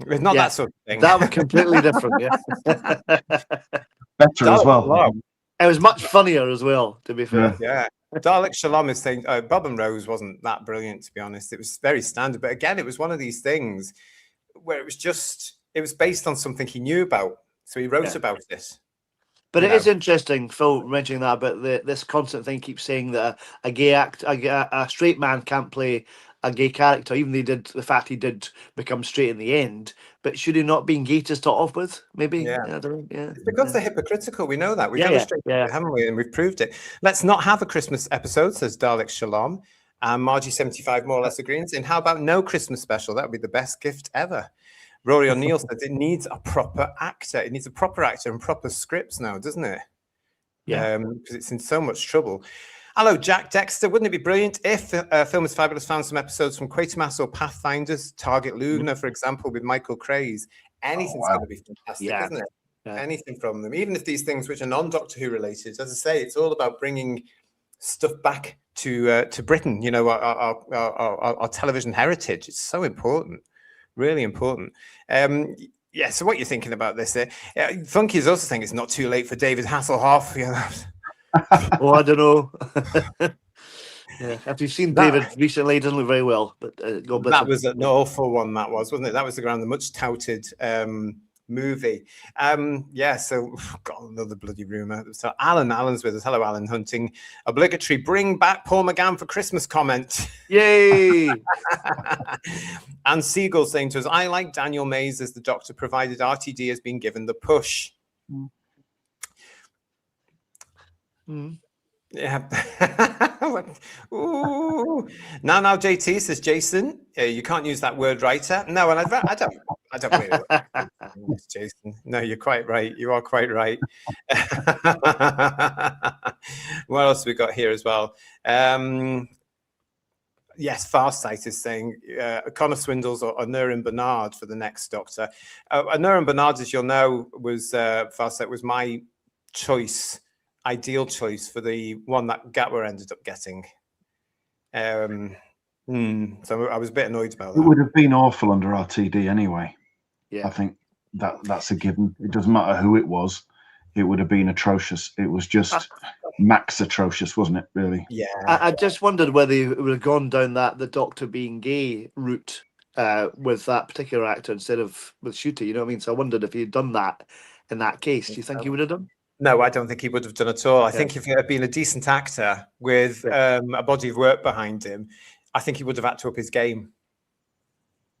it's not that sort of thing. that was completely different. Yeah, Better as well. It was much funnier as well, to be fair. Yeah. Dalek Shalom is saying Bob and Rose wasn't that brilliant, to be honest. It was very standard, but again, it was one of these things where it was based on something he knew about, so he wrote about it. But it is interesting, Phil mentioning that, but this constant thing keeps saying that a straight man can't play a gay character, even the fact he did become straight in the end. But should he not be gay to start off with? Maybe. Yeah. I don't know. It's because they're hypocritical. We know that. We've demonstrated it, haven't we? And we've proved it. Let's not have a Christmas episode, says Dalek Shalom. Margie75 more or less agrees. And how about no Christmas special? That would be the best gift ever. Rory O'Neill says it needs a proper actor. It needs a proper actor and proper scripts now, doesn't it? Yeah. Because it's in so much trouble. Hello, Jack Dexter. Wouldn't it be brilliant if Film is Fabulous found some episodes from Quatermass or Pathfinders, Target Lugner, for example, with Michael Craze? Anything's going to be fantastic, isn't it? Yeah. Anything from them. Even if these things which are non-Doctor Who related, as I say, it's all about bringing stuff back to Britain, you know, our television heritage. It's so important. Really important. So what you're thinking about this? Funky is also saying it's not too late for David Hasselhoff. You know? Oh, I don't know. After you've seen David recently, he doesn't look very well. But God bless him. Was an awful one. That was, wasn't it? That was around the much touted movie. So got another bloody rumor. So Alan's with us. Hello, Alan Hunting. Obligatory bring back Paul McGann for Christmas comment. Yay! And Siegel saying to us, I like Daniel Mays as the Doctor, provided RTD has been given the push. Yeah. Ooh. Now JT says, Jason, you can't use that word writer. No, and I don't really. Jason, no, you're quite right. You are quite right. What else have we got here as well? Yes, Farsight is saying Connor Swindles or Nurin Bernard for the next Doctor. Nurin Bernard, as you'll know, was Farsight was my choice. Ideal choice for the one that Gatwa ended up getting. So I was a bit annoyed about that. It would have been awful under RTD anyway. Yeah, I think that's a given. It doesn't matter who it was. It would have been atrocious. It was just max atrocious, wasn't it, really? Yeah. I just wondered whether it would have gone down the Doctor being gay route with that particular actor instead of with Shooter, you know what I mean? So I wondered if he'd done that in that case. Do you think he would have done? No, I don't think he would have done at all. I think if he had been a decent actor with a body of work behind him, I think he would have had to up his game.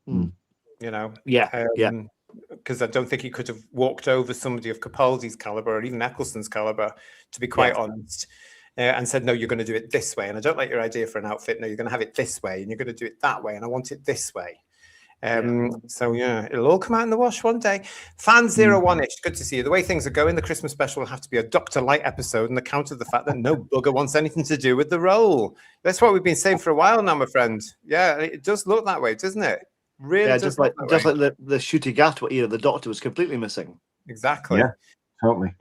You know? because I don't think he could have walked over somebody of Capaldi's caliber or even Eccleston's caliber, to be quite honest, and said, no, you're going to do it this way. And I don't like your idea for an outfit. No, you're going to have it this way, and you're going to do it that way. And I want it this way. So yeah, it'll all come out in the wash one day. Fan 01ish, good to see you. The way things are going, the Christmas special will have to be a Dr. Light episode on account of the fact that no bugger wants anything to do with the role. That's what we've been saying for a while now, my friend. Yeah, it does look that way, doesn't it? Really, yeah, just like the shooty Gatwa era, the Doctor was completely missing. Exactly. Yeah, totally.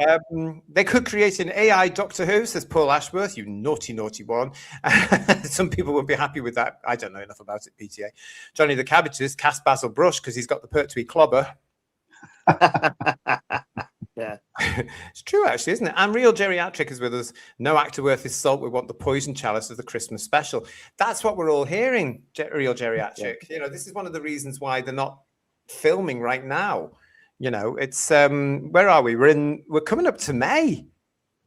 They could create an AI Doctor Who, says Paul Ashworth. You naughty, naughty one. Some people would be happy with that. I don't know enough about it, PTA. Johnny the Cabbages cast Basil Brush because he's got the Pertwee clobber. Yeah. It's true, actually, isn't it? And Real Geriatric is with us. No actor worth his salt. We want the poison chalice of the Christmas special. That's what we're all hearing, Real Geriatric. You know, this is one of the reasons why they're not filming right now. You know, it's where are we? We're coming up to May.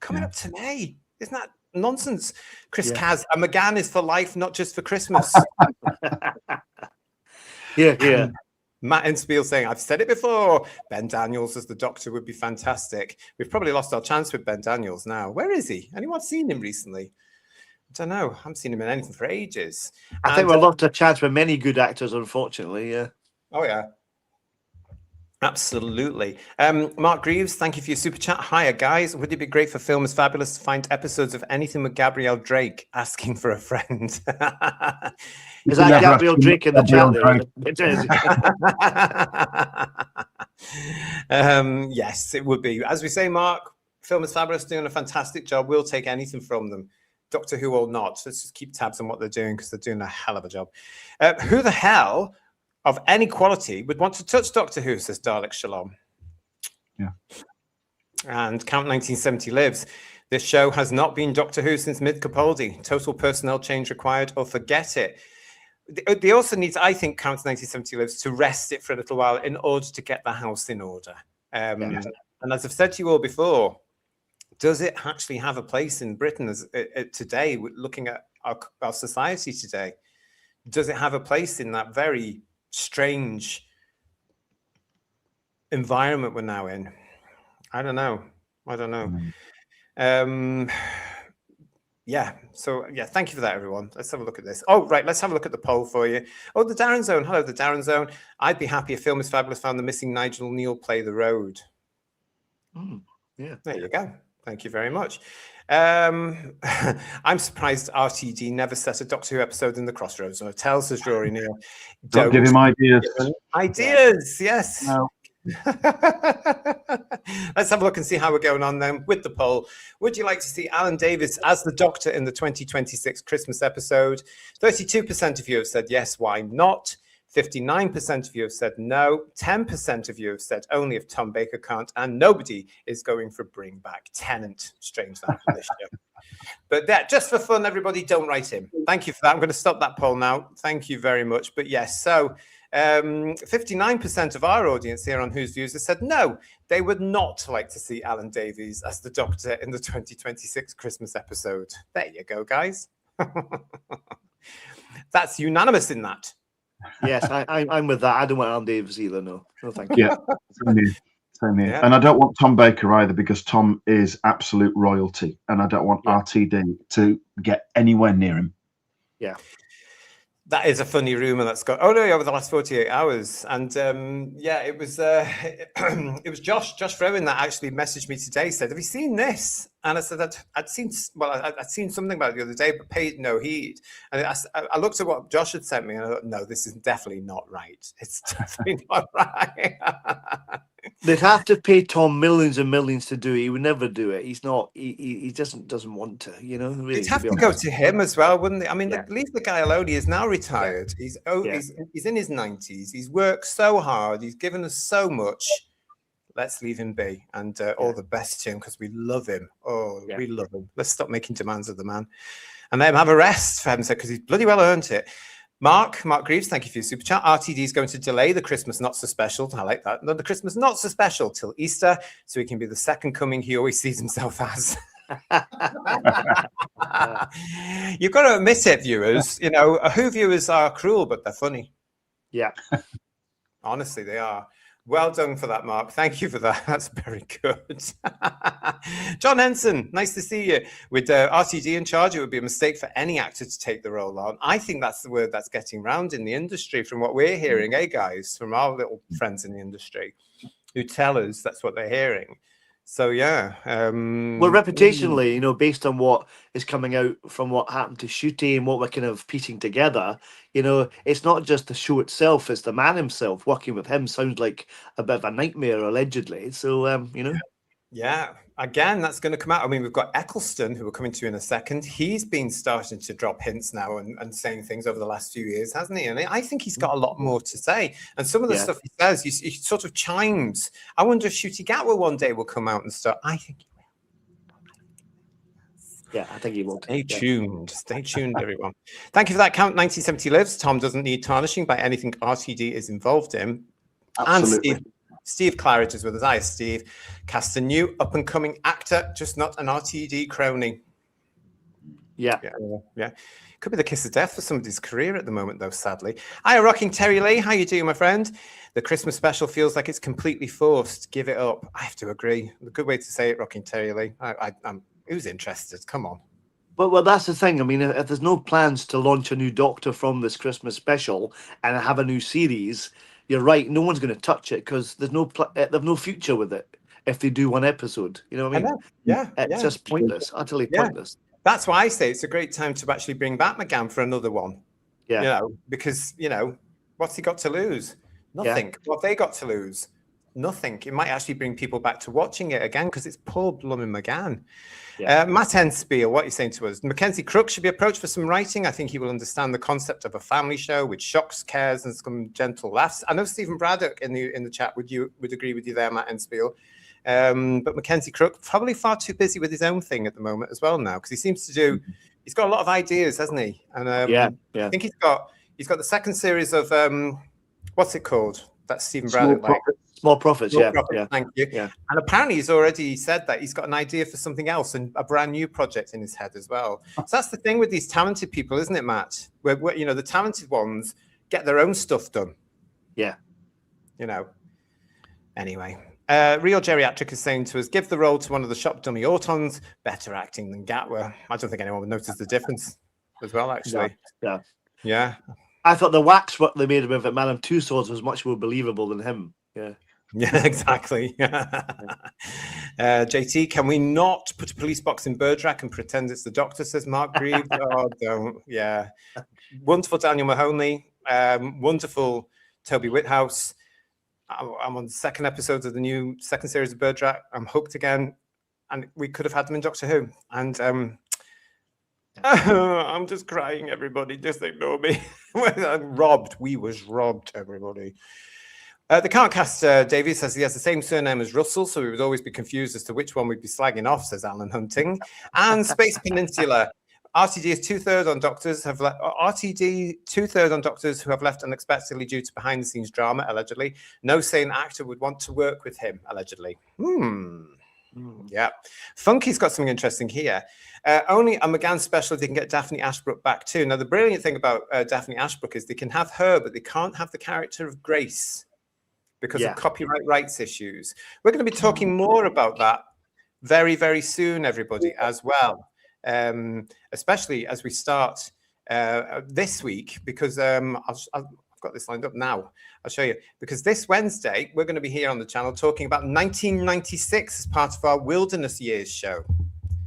Up to May. Isn't that nonsense? Chris Kaz, a McGann is for life, not just for Christmas. Yeah. Matt Inspiel saying, I've said it before. Ben Daniels as the Doctor would be fantastic. We've probably lost our chance with Ben Daniels now. Where is he? Anyone seen him recently? I don't know. I haven't seen him in anything for ages. I think we've lost a chance with many good actors, unfortunately. Yeah. Oh, yeah. Absolutely. Mark Greaves, thank you for your super chat. Hiya, guys. Would it be great for Film is Fabulous to find episodes of anything with Gabrielle Drake asking for a friend? Is that Gabrielle Drake in the chat there? Yes, it would be. As we say, Mark, Film is Fabulous, doing a fantastic job. We'll take anything from them. Doctor Who or not. Let's just keep tabs on what they're doing because they're doing a hell of a job. Who the hell of any quality would want to touch Doctor Who, says Dalek Shalom. Yeah. And Count 1970 lives. This show has not been Doctor Who since mid-Capaldi. Total personnel change required or forget it. They also need, I think, Count 1970 lives to rest it for a little while in order to get the house in order. And as I've said to you all before, does it actually have a place in Britain as today, looking at our society today? Does it have a place in that very strange environment we're now in? I don't know. Yeah. So yeah, thank you for that, everyone. Let's have a look at this. Oh, right. Let's have a look at the poll for you. Oh, the Darren Zone. Hello, the Darren Zone. I'd be happy if Film is Fabulous found the missing Nigel Neal play the road. Yeah. There you go. Thank you very much. I'm surprised RTD never set a Doctor Who episode in the Crossroads Hotel, says Rory Neal. Don't give him ideas. Ideas, yes. No. Let's have a look and see how we're going on then with the poll. Would you like to see Alan Davies as the Doctor in the 2026 Christmas episode? 32% of you have said yes, why not? 59% of you have said no. 10% of you have said only if Tom Baker can't, and nobody is going for bring back Tennant. Strange that for this show. But that, just for fun, everybody, don't write him. Thank you for that. I'm going to stop that poll now. Thank you very much. But yes, so 59% of our audience here on Who's Views has said no, they would not like to see Alan Davies as the Doctor in the 2026 Christmas episode. There you go, guys. That's unanimous in that. Yes, I'm with that. I don't want Alan Davies either. No, thank you. Yeah, same here. And I don't want Tom Baker either because Tom is absolute royalty, and I don't want RTD to get anywhere near him. Yeah. That is a funny rumor that's got over the last 48 hours. And it was Josh Frowen that actually messaged me today, said, have you seen this? And I said that I'd seen something about it the other day, but paid no heed. And I looked at what Josh had sent me and I thought, no, this is definitely not right. It's definitely not right. They'd have to pay Tom millions and millions to do it. He would never do it. He's not. He doesn't want to. You know, really, they'd have to go to him as well, wouldn't they? I mean, leave the guy alone. He is now retired. He's in his 90s. He's worked so hard. He's given us so much. Let's leave him be. And all the best to him because we love him. We love him. Let's stop making demands of the man, and let him have a rest for heaven's sake because he's bloody well earned it. Mark Greaves, thank you for your super chat. RTD is going to delay the Christmas Not So Special. I like that. No, the Christmas Not So Special till Easter, so he can be the second coming he always sees himself as. You've got to admit it, viewers. You know, Who viewers are cruel, but they're funny. Yeah. Honestly, they are. Well done for that, Mark. Thank you for that. That's very good. John Henson, nice to see you. With RTD in charge, it would be a mistake for any actor to take the role on. I think that's the word that's getting round in the industry from what we're hearing, guys, from our little friends in the industry who tell us that's what they're hearing. So, yeah. Well, reputationally, you know, based on what is coming out from what happened to Shooty and what we're kind of piecing together, you know, it's not just the show itself, it's the man himself. Working with him sounds like a bit of a nightmare, allegedly. So, you know. Yeah, again, that's going to come out. I mean, we've got Eccleston, who we're coming to in a second. He's been starting to drop hints now and saying things over the last few years, hasn't he? And I think he's got a lot more to say. And some of the stuff he says, he sort of chimes. I wonder if Shooty Gatwa one day will come out and start. I think he will. Yeah, I think he will. Stay tuned. Stay tuned, everyone. Thank you for that count. 1970 lives. Tom doesn't need tarnishing by anything RTD is involved in. Absolutely. And Steve Claridge is with us. Hi, Steve. Cast a new up-and-coming actor, just not an RTD crony. Yeah. Could be the kiss of death for somebody's career at the moment, though, sadly. Hi, Rocking Terry Lee. How you doing, my friend? The Christmas special feels like it's completely forced. Give it up. I have to agree. A good way to say it, Rocking Terry Lee. Who's interested? Come on. Well, that's the thing. I mean, if there's no plans to launch a new Doctor from this Christmas special and have a new series, you're right. No one's going to touch it because there's they've no future with it. If they do one episode, you know what I mean? It's just pointless, utterly pointless. That's why I say it's a great time to actually bring back McGann for another one. Yeah, you know, because what's he got to lose? Nothing. What have they got to lose? Nothing. It might actually bring people back to watching it again because it's Paul Blum McGann. Matt Enspiel, what are you saying to us? Mackenzie Crook should be approached for some writing. I think he will understand the concept of a family show with shocks, cares, and some gentle laughs. I know Stephen Braddock in the chat would agree with you there, Matt Enspiel. But Mackenzie Crook probably far too busy with his own thing at the moment as well now because he seems to do. He's got a lot of ideas, hasn't he? And I think he's got the second series of what's it called? That's Stephen Braddock. Small Profits, Thank you. Yeah. And apparently he's already said that he's got an idea for something else and a brand new project in his head as well. So that's the thing with these talented people, isn't it, Matt? Where the talented ones get their own stuff done. Yeah. Anyway. Real Geriatric is saying to us, give the role to one of the shop dummy Autons, better acting than Gatwa. I don't think anyone would notice the difference as well, actually. Yeah. I thought the waxwork they made with Madame Tussauds was much more believable than him. Yeah, exactly. JT, can we not put a police box in Bergerac and pretend it's the Doctor, says Mark Grieve? Oh, don't. Yeah. Wonderful Daniel Mahoney. Wonderful Toby Whithouse. I'm on the second episode of the new second series of Bergerac. I'm hooked again. And we could have had them in Doctor Who. And I'm just crying, everybody. Just ignore me. We was robbed, everybody. The Can't Cast Davies says he has the same surname as Russell, so we would always be confused as to which one we'd be slagging off, says Alan Hunting. And Space Peninsula. RTD is two-thirds on doctors who have left unexpectedly due to behind-the-scenes drama, allegedly. No sane actor would want to work with him, allegedly. Yeah. Funky's got something interesting here. Only a McGann special they can get Daphne Ashbrook back too. Now, the brilliant thing about Daphne Ashbrook is they can have her, but they can't have the character of Grace because of copyright rights issues. We're going to be talking more about that very, very soon, everybody, as well. Especially as we start this week, because I've got this lined up now. I'll show you. Because this Wednesday, we're going to be here on the channel talking about 1996 as part of our Wilderness Years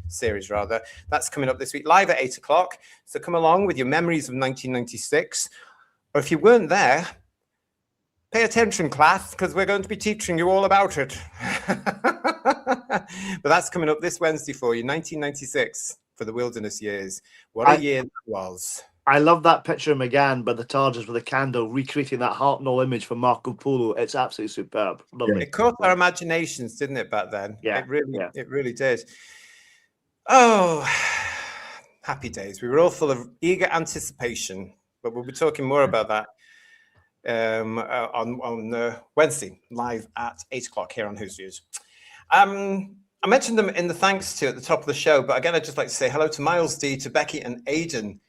series, rather. That's coming up this week, live at 8 o'clock. So come along with your memories of 1996. Or if you weren't there, pay attention, class, because we're going to be teaching you all about it. But that's coming up this Wednesday for you, 1996, for the Wilderness Years. What a year that was. I love that picture of McGann by the TARDIS with a candle, recreating that Hartnell image from Marco Polo. It's absolutely superb. Lovely. It caught our imaginations, didn't it, back then? Yeah. It really did. Oh, happy days. We were all full of eager anticipation, but we'll be talking more about that on Wednesday, live at 8 o'clock here on Who's Views. I mentioned them in the thanks to at the top of the show, but again, I'd just like to say hello to Miles D, to Becky and Aidan.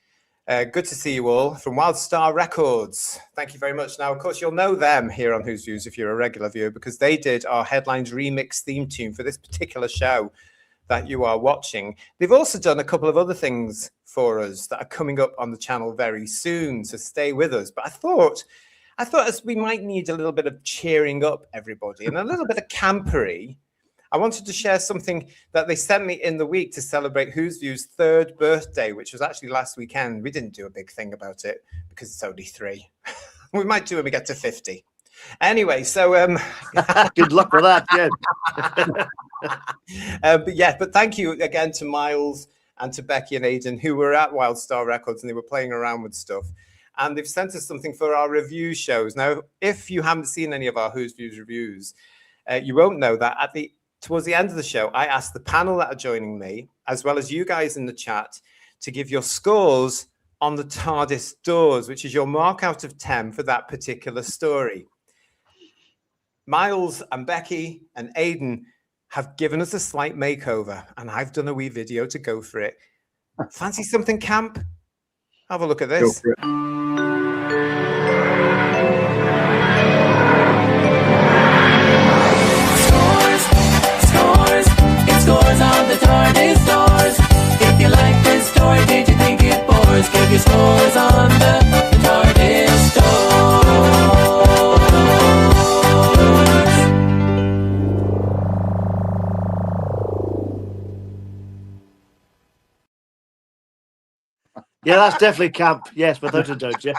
Good to see you all from Wild Star Records. Thank you very much. Now, of course, you'll know them here on Who's Views if you're a regular viewer, because they did our Headlines Remix theme tune for this particular show that you are watching. They've also done a couple of other things for us that are coming up on the channel very soon, so stay with us. But I thought as we might need a little bit of cheering up everybody and a little bit of campery, I wanted to share something that they sent me in the week to celebrate Who's View's 3rd birthday, which was actually last weekend. We didn't do a big thing about it because it's only 3. We might do when we get to 50. Anyway, so good luck with that. Yeah. but thank you again to Miles and to Becky and Aidan, who were at Wild Star Records and they were playing around with stuff. And they've sent us something for our review shows. Now, if you haven't seen any of our Who's Views reviews, you won't know that towards the end of the show, I asked the panel that are joining me, as well as you guys in the chat, to give your scores on the TARDIS doors, which is your mark out of 10 for that particular story. Miles and Becky and Aidan have given us a slight makeover, and I've done a wee video to go for it. Fancy something camp? Have a look at this. Scores on the TARDIS doors. If you like this story, did you think it bores? Give your scores on the TARDIS doors. Yeah, that's definitely camp. Yes, without a doubt. Yeah.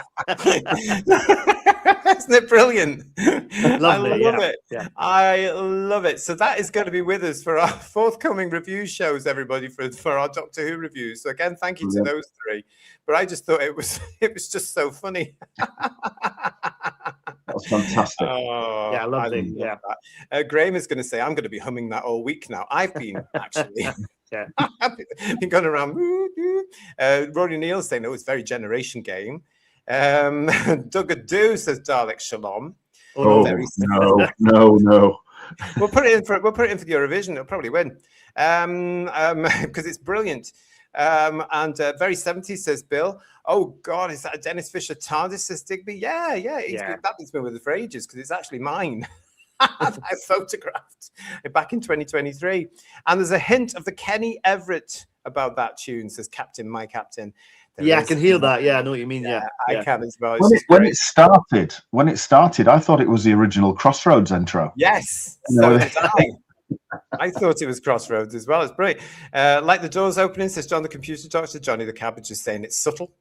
Isn't it brilliant? Lovely, I love it. Yeah. I love it. So that is going to be with us for our forthcoming review shows, everybody, for our Doctor Who reviews. So again, thank you to those 3. But I just thought it was just so funny. That's fantastic. Oh, yeah, lovely. Yeah. Graham is going to say, I'm going to be humming that all week now. I've been actually. Yeah. Been going around. Rory Neal saying it was very generation game. Doug Adu says Dalek Shalom. Oh no. We'll put it in for the Eurovision. It'll probably win because it's brilliant. And very 70s says Bill. Oh God, is that a Dennis Fisher TARDIS? Says Digby. Yeah. That's been with us for ages because it's actually mine. That I photographed back in 2023. And there's a hint of the Kenny Everett about that tune, says Captain, my Captain. I can hear that. Yeah, I know what you mean. Yeah, I can as well. When it started, I thought it was the original Crossroads intro. Yes, so did I. I thought it was Crossroads as well. It's brilliant. Like the doors opening, says John the Computer Doctor. Johnny the Cabbage is saying it's subtle.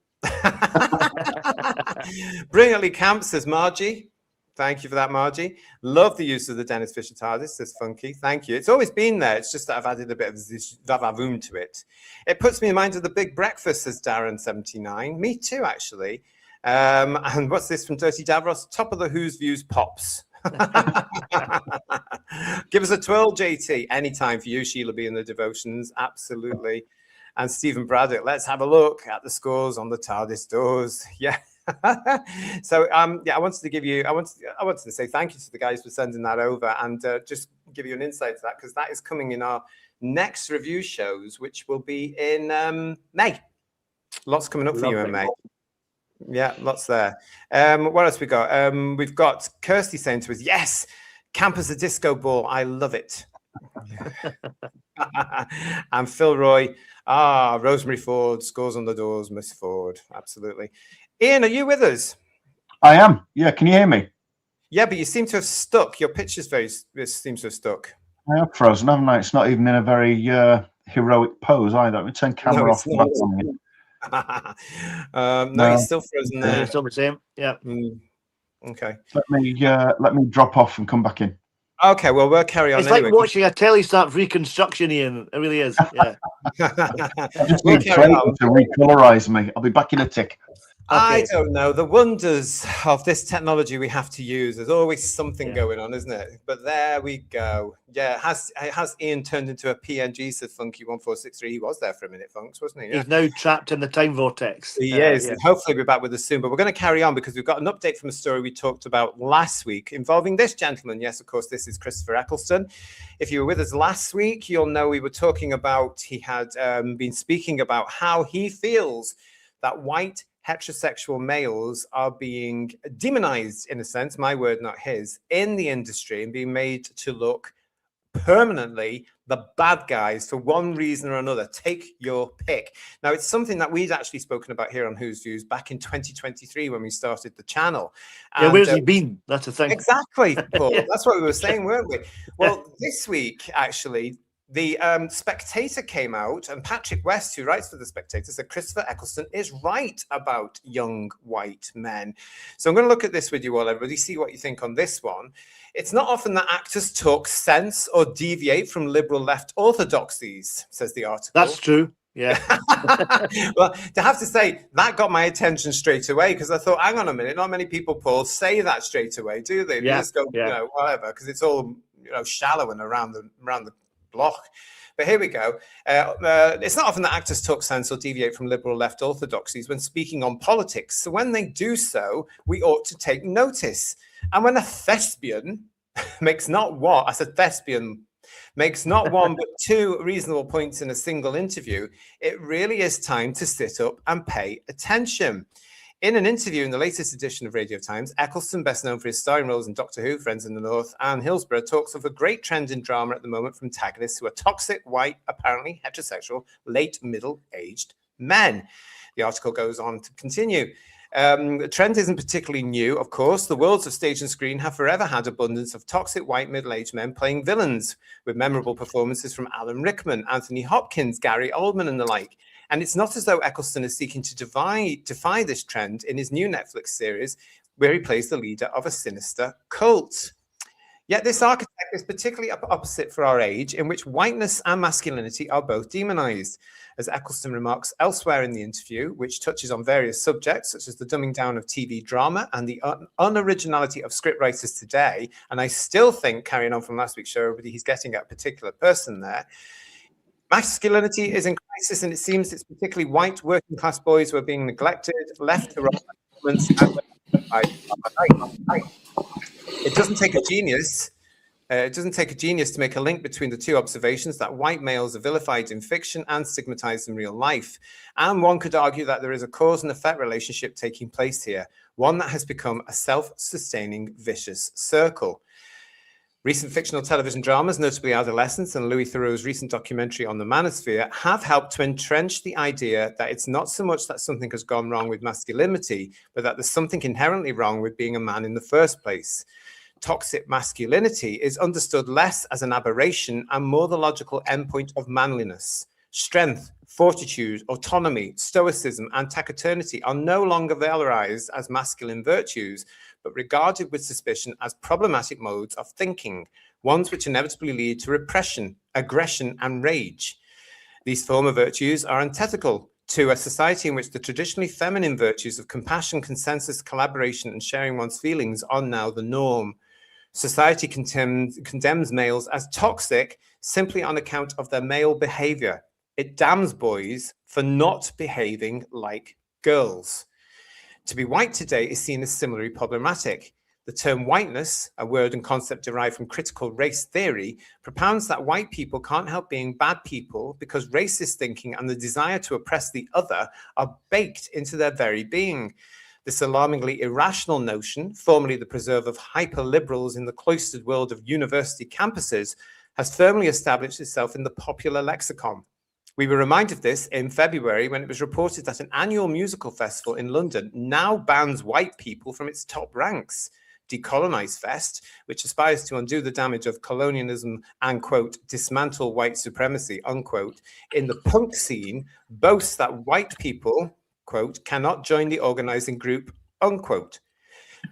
Brilliantly camp, says Margie. Thank you for that, Margie. Love the use of the Dennis Fisher TARDIS, says Funky. Thank you. It's always been there. It's just that I've added a bit of vavavoom to it. It puts me in mind of the Big Breakfast, says Darren79. Me too, actually. And what's this from Dirty Davros? Top of the Who's Views Pops. Give us a twirl, JT. Anytime for you, Sheila B in the devotions. Absolutely. And Stephen Braddock, let's have a look at the scores on the TARDIS doors. Yeah. So I wanted to say thank you to the guys for sending that over and just give you an insight to that, because that is coming in our next review shows, which will be in May. Lots coming up for you in May. Yeah, lots there. What else we got? We've got Kirsty saying to us, yes, camp as a disco ball. I love it. And Phil Roy, Rosemary Ford, scores on the doors, Miss Ford. Absolutely. Ian, are you with us? I am. Yeah, can you hear me? Yeah, but you seem to have stuck. Your picture seems to have stuck. I have frozen, haven't I? It's not even in a very heroic pose either. Let me turn camera off. No, you're still frozen there. You're still the same. Yeah. Okay. Let me drop off and come back in. Okay, well, we'll carry on. It's like watching a telestat reconstruction, Ian. It really is. Yeah. I just need to recolorize me. I'll be back in a tick. Okay. I don't know. The wonders of this technology we have to use. There's always something going on, isn't it? But there we go. Yeah, has Ian turned into a PNG, said Funky1463. He was there for a minute, Funks, wasn't he? Yeah. He's now trapped in the time vortex. He is. Yeah. Hopefully we'll be back with us soon. But we're going to carry on because we've got an update from a story we talked about last week involving this gentleman. Yes, of course, this is Christopher Eccleston. If you were with us last week, you'll know we were talking about, he had been speaking about how he feels that white heterosexual males are being demonized, in a sense, my word, not his, in the industry, and being made to look permanently the bad guys for one reason or another. Take your pick. Now, it's something that we'd actually spoken about here on Who's Views back in 2023 when we started the channel. Yeah, where's he been? That's the thing. Exactly, Paul. Yeah. That's what we were saying, weren't we? Well, this week, actually, the Spectator came out, and Patrick West, who writes for the Spectator, said Christopher Eccleston is right about young white men. So I'm going to look at this with you all, everybody, see what you think on this one. It's not often that actors talk sense or deviate from liberal left orthodoxies, says the article. That's true. Yeah. Well, to have to say, that got my attention straight away, because I thought, hang on a minute, not many people, Paul, say that straight away, do they? They just go, you know, whatever, because it's all, you know, shallow and around the block. But here we go. It's not often that actors talk sense or deviate from liberal left orthodoxies when speaking on politics. So when they do so, we ought to take notice. And when a thespian makes not one, I said thespian, makes not one but two reasonable points in a single interview, it really is time to sit up and pay attention. In an interview in the latest edition of Radio Times, Eccleston, best known for his starring roles in Doctor Who, Friends in the North, and Hillsborough, talks of a great trend in drama at the moment from protagonists who are toxic, white, apparently heterosexual, late middle-aged men. The article goes on to continue. The trend isn't particularly new, of course. The worlds of stage and screen have forever had abundance of toxic white middle-aged men playing villains, with memorable performances from Alan Rickman, Anthony Hopkins, Gary Oldman, and the like. And it's not as though Eccleston is seeking to defy this trend in his new Netflix series, where he plays the leader of a sinister cult. Yet this archetype is particularly opposite for our age, in which whiteness and masculinity are both demonized. As Eccleston remarks elsewhere in the interview, which touches on various subjects, such as the dumbing down of TV drama and the unoriginality of scriptwriters today, and I still think, carrying on from last week's show, everybody, he's getting at a particular person there. Masculinity is in crisis, and it seems it's particularly white working class boys who are being neglected, left to right. It doesn't take a genius. It doesn't take a genius to make a link between the two observations that white males are vilified in fiction and stigmatized in real life. And one could argue that there is a cause and effect relationship taking place here, one that has become a self-sustaining vicious circle. Recent fictional television dramas, notably Adolescence and Louis Theroux's recent documentary on the manosphere, have helped to entrench the idea that it's not so much that something has gone wrong with masculinity, but that there's something inherently wrong with being a man in the first place. Toxic masculinity is understood less as an aberration and more the logical endpoint of manliness. Strength, fortitude, autonomy, stoicism, and taciturnity are no longer valorized as masculine virtues, but regarded with suspicion as problematic modes of thinking, ones which inevitably lead to repression, aggression, and rage. These former virtues are antithetical to a society in which the traditionally feminine virtues of compassion, consensus, collaboration, and sharing one's feelings are now the norm. Society condemns males as toxic simply on account of their male behavior. It damns boys for not behaving like girls. To be white today is seen as similarly problematic. The term whiteness, a word and concept derived from critical race theory, propounds that white people can't help being bad people because racist thinking and the desire to oppress the other are baked into their very being. This alarmingly irrational notion, formerly the preserve of hyper-liberals in the cloistered world of university campuses, has firmly established itself in the popular lexicon. We were reminded of this in February when it was reported that an annual musical festival in London now bans white people from its top ranks. Decolonize Fest, which aspires to undo the damage of colonialism and, quote, dismantle white supremacy, unquote, in the punk scene, boasts that white people, quote, cannot join the organizing group, unquote.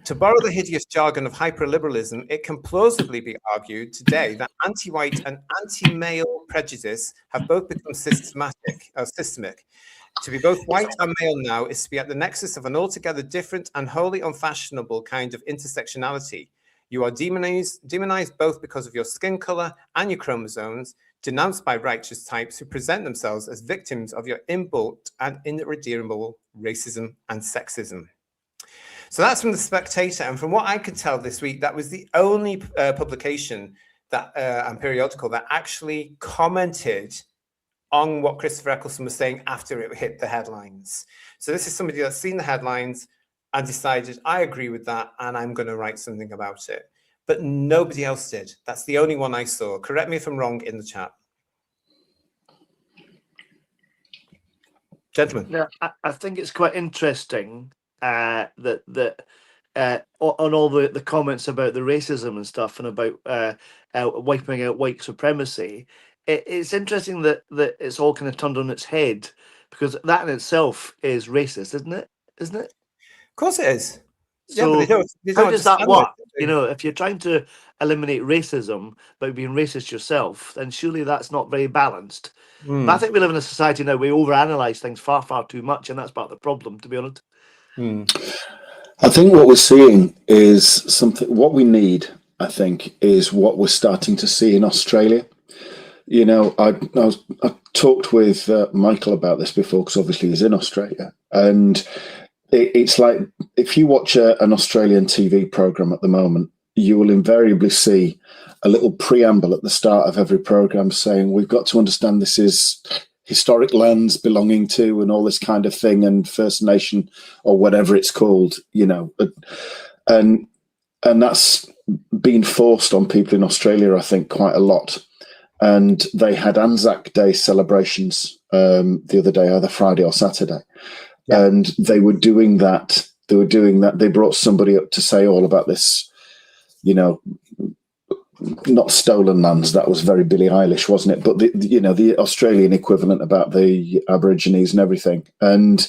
To borrow the hideous jargon of hyperliberalism, it can plausibly be argued today that anti-white and anti-male prejudice have both become systemic. To be both white and male now is to be at the nexus of an altogether different and wholly unfashionable kind of intersectionality. You are demonized both because of your skin color and your chromosomes, denounced by righteous types who present themselves as victims of your inbuilt and irredeemable racism and sexism. So that's from The Spectator. And from what I could tell this week, that was the only publication that and periodical that actually commented on what Christopher Eccleston was saying after it hit the headlines. So this is somebody that's seen the headlines and decided, I agree with that, and I'm going to write something about it. But nobody else did. That's the only one I saw. Correct me if I'm wrong in the chat. Gentlemen. Yeah, I think it's quite interesting that on all the comments about the racism and stuff and about wiping out white supremacy, it's interesting that it's all kind of turned on its head, because that in itself is racist, isn't it? Isn't it? Of course it is. So yeah, but they how don't does that understand work? it. You know, if you're trying to eliminate racism by being racist yourself, then surely that's not very balanced. But I think we live in a society now where we overanalyze things far, far too much, and that's part of the problem, to be honest. I think what we're seeing is something. What we need, I think, is what we're starting to see in Australia. You know, I talked with Michael about this before, because obviously he's in Australia, and it's like if you watch an Australian TV program at the moment, you will invariably see a little preamble at the start of every program saying, we've got to understand this is historic lands belonging to and all this kind of thing, and First Nation or whatever it's called, you know, and that's been forced on people in Australia, I think, quite a lot. And they had Anzac Day celebrations the other day, either Friday or Saturday. Yeah. And they were doing that. They brought somebody up to say all about this, you know, not stolen lands. That was very Billie Eilish, wasn't it? But the Australian equivalent about the Aborigines and everything. And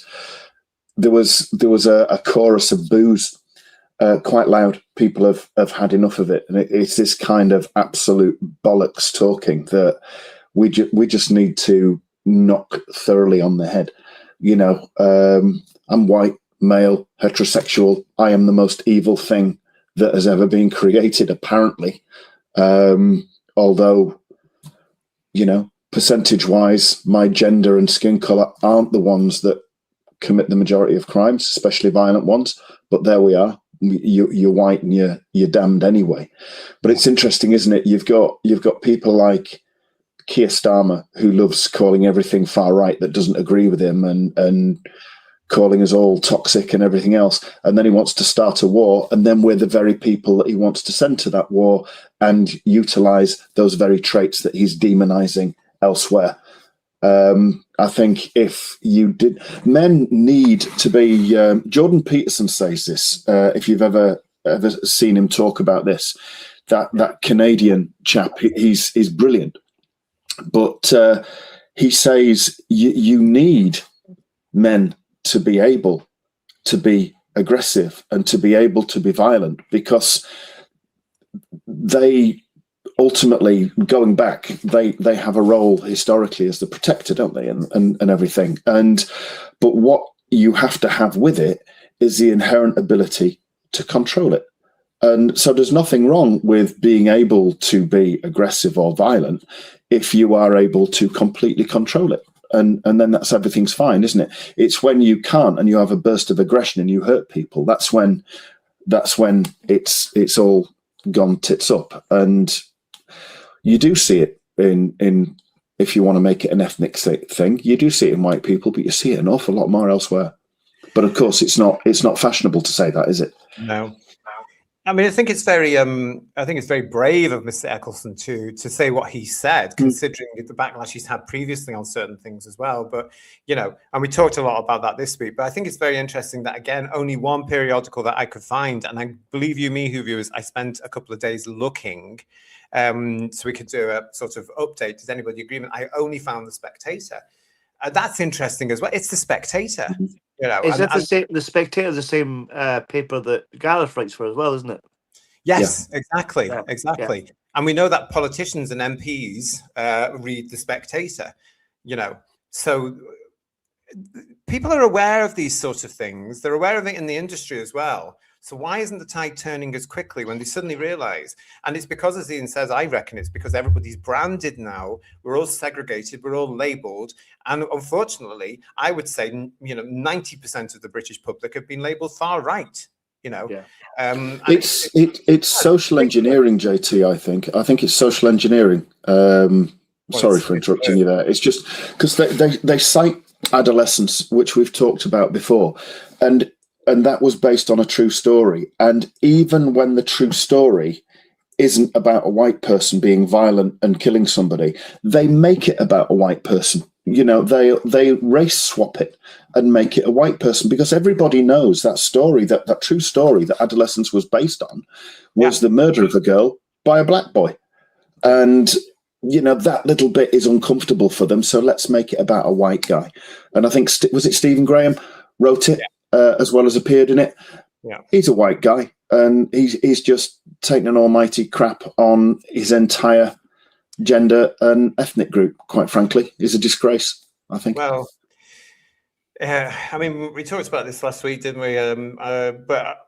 there was a chorus of boos, quite loud. People have had enough of it, and it's this kind of absolute bollocks talking that we just need to knock thoroughly on the head. You know, I'm white, male, heterosexual. I am the most evil thing that has ever been created, apparently. Although, you know, percentage-wise, my gender and skin colour aren't the ones that commit the majority of crimes, especially violent ones. But there we are. You're white and you're damned anyway. But it's interesting, isn't it? You've got people like Keir Starmer, who loves calling everything far right that doesn't agree with him, and calling us all toxic and everything else. And then he wants to start a war, and then we're the very people that he wants to send to that war and utilize those very traits that he's demonizing elsewhere. I think if you did, men need to be. Jordan Peterson says this. If you've ever seen him talk about this, that Canadian chap, he's brilliant. But he says you need men to be able to be aggressive and to be able to be violent, because they ultimately, going back, they have a role historically as the protector, don't they, and everything. But what you have to have with it is the inherent ability to control it. And so there's nothing wrong with being able to be aggressive or violent if you are able to completely control it. And then everything's fine, isn't it? It's when you can't and you have a burst of aggression and you hurt people. That's when it's all gone tits up. And you do see it in if you want to make it an ethnic thing, you do see it in white people, but you see it an awful lot more elsewhere. But of course, it's not fashionable to say that, is it? No. I mean, I think it's very brave of Mr. Eccleston to say what he said, considering the backlash he's had previously on certain things as well. But, you know, and we talked a lot about that this week, but I think it's very interesting that, again, only one periodical that I could find, and I believe you me, who viewers, I spent a couple of days looking, so we could do a sort of update. Does anybody agree? I only found The Spectator. That's interesting as well. It's The Spectator. You know, is that the Spectator is the same paper that Gareth writes for as well, isn't it? Yes, yeah. Exactly. Yeah. And we know that politicians and MPs read The Spectator, you know. So people are aware of these sort of things. They're aware of it in the industry as well. So why isn't the tide turning as quickly when they suddenly realize? And it's because, as Ian says, I reckon it's because everybody's branded now. We're all segregated. We're all labelled. And unfortunately, I would say, you know, 90% of the British public have been labelled far right. You know, yeah. It's social engineering, JT. I think it's social engineering. Sorry for interrupting you there. It's just because they cite adolescence, which we've talked about before, and that was based on a true story. And even when the true story isn't about a white person being violent and killing somebody, they make it about a white person. You know, they race swap it and make it a white person, because everybody knows that story, that true story that adolescence was based on was the murder of a girl by a black boy. And, you know, that little bit is uncomfortable for them. So let's make it about a white guy. And I think, was it Stephen Graham wrote it as well as appeared in it? Yeah. He's a white guy, and he's just taken an almighty crap on his entire gender and ethnic group. Quite frankly, is a disgrace, I think. Well, I mean, we talked about this last week, didn't we? But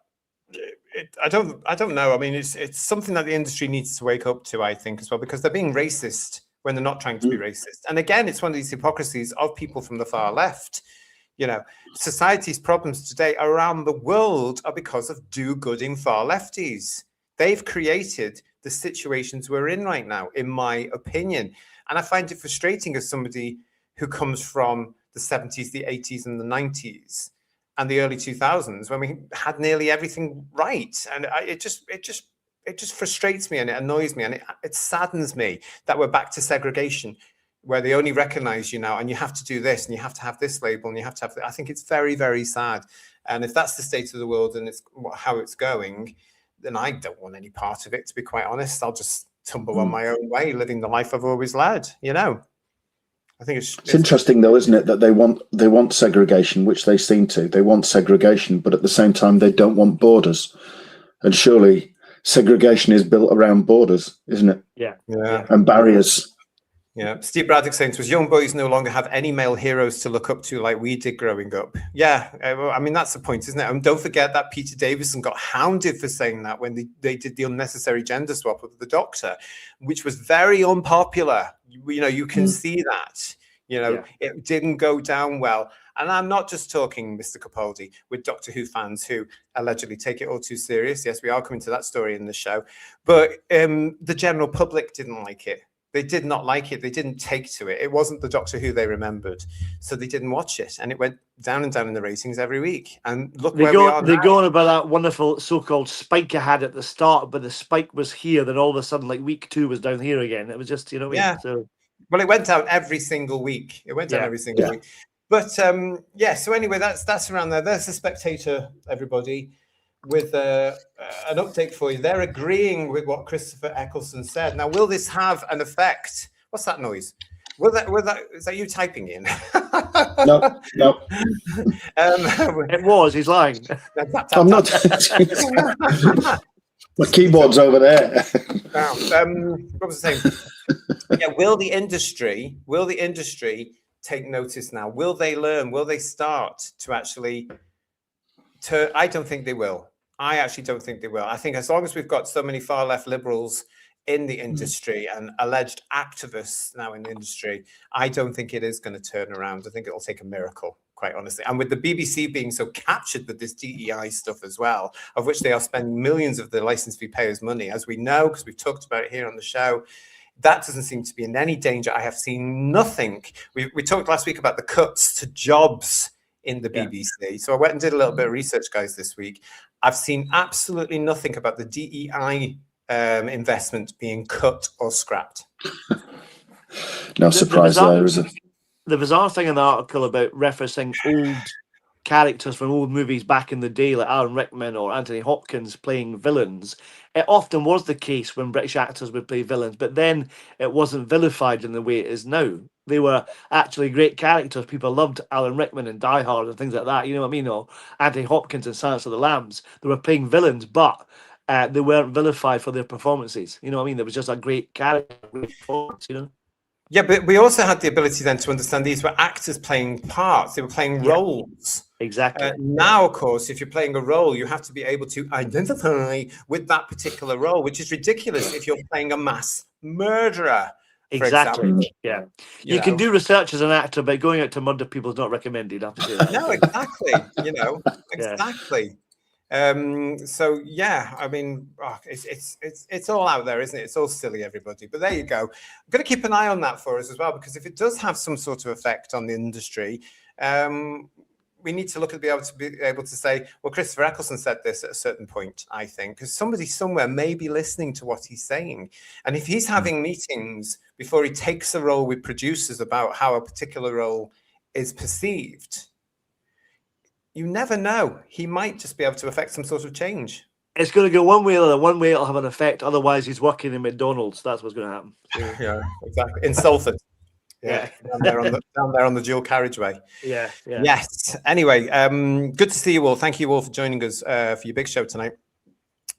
I don't know. I mean, it's something that the industry needs to wake up to, I think, as well, because they're being racist when they're not trying to be racist. And again, it's one of these hypocrisies of people from the far left. You know, society's problems today around the world are because of do-gooding far lefties. They've created the situations we're in right now, in my opinion. And I find it frustrating as somebody who comes from the 70s, the 80s, and the 90s, and the early 2000s, when we had nearly everything right. And it just frustrates me, and it annoys me, and it saddens me that we're back to segregation, where they only recognize you now, and you have to do this, and you have to have this label, and you have to have that. I think it's very, very sad. And if that's the state of the world and it's how it's going, then I don't want any part of it, to be quite honest. I'll just tumble on my own way, living the life I've always led, you know. I think it's interesting, though, isn't it, that they want segregation, which they seem to. They want segregation, but at the same time, they don't want borders. And surely segregation is built around borders, isn't it? Yeah. And barriers. Yeah, Steve Braddock saying to us, young boys no longer have any male heroes to look up to like we did growing up. Yeah, I mean, that's the point, isn't it? And don't forget that Peter Davison got hounded for saying that when they did the unnecessary gender swap with the Doctor, which was very unpopular. You know, you can see that. You know, it didn't go down well. And I'm not just talking, Mr. Capaldi, with Doctor Who fans who allegedly take it all too serious. Yes, we are coming to that story in the show. But the general public didn't like it. They did not like it. They didn't take to it. It wasn't the Doctor Who they remembered. So they didn't watch it. And it went down and down in the ratings every week. And look where we are now. They go on about that wonderful so-called spike I had at the start, but the spike was here. Then all of a sudden, like week 2 was down here again. It was just, you know what I mean? So, well, it went down every single week. It went down every single week. But so anyway, that's around there. There's the Spectator, everybody, with an update for you. They're agreeing with what Christopher Eccleston said. Now, will this have an effect? What's that noise? Is that you typing in? No. it was. He's lying. I'm not. My keyboard's over there. What was I saying? Yeah, will the industry take notice now? Will they learn? Will they start to actually turn? I don't think they will. I actually don't think they will. I think as long as we've got so many far left liberals in the industry and alleged activists now in the industry, I don't think it is going to turn around. I think it'll take a miracle, quite honestly. And with the BBC being so captured with this DEI stuff as well, of which they are spending millions of the license fee payers' money, as we know, because we've talked about it here on the show, that doesn't seem to be in any danger. I have seen nothing. We talked last week about the cuts to jobs in the BBC. So I went and did a little bit of research, guys, this week. I've seen absolutely nothing about the DEI investment being cut or scrapped. No surprise there, is it? The bizarre thing in the article about referencing old characters from old movies back in the day, like Alan Rickman or Anthony Hopkins playing villains, it often was the case when British actors would play villains, but then it wasn't vilified in the way it is now. They were actually great characters. People loved Alan Rickman and Die Hard and things like that, you know what I mean? Or Anthony Hopkins and Silence of the Lambs. They were playing villains, but they weren't vilified for their performances. You know what I mean? There was just a great character, great performance, you know? Yeah, but we also had the ability then to understand these were actors playing parts. They were playing roles. Exactly. Now, of course, if you're playing a role, you have to be able to identify with that particular role, which is ridiculous if you're playing a mass murderer. Exactly. Yeah. You can do research as an actor, but going out to murder people is not recommended. I have to say that. No, exactly. You know, exactly. So yeah, I mean, it's all out there, isn't it? It's all silly, everybody. But there you go. I'm going to keep an eye on that for us as well, because if it does have some sort of effect on the industry, we need to be able to say, well, Christopher Eccleston said this at a certain point, I think, because somebody somewhere may be listening to what he's saying. And if he's having meetings before he takes a role with producers about how a particular role is perceived, you never know. He might just be able to affect some sort of change. It's going to go one way or the other. One way it'll have an effect. Otherwise, he's working in McDonald's. That's what's going to happen. Yeah, exactly. In Salford. Yeah. down there on the dual carriageway. Yeah. Yes. Anyway, good to see you all. Thank you all for joining us for your big show tonight.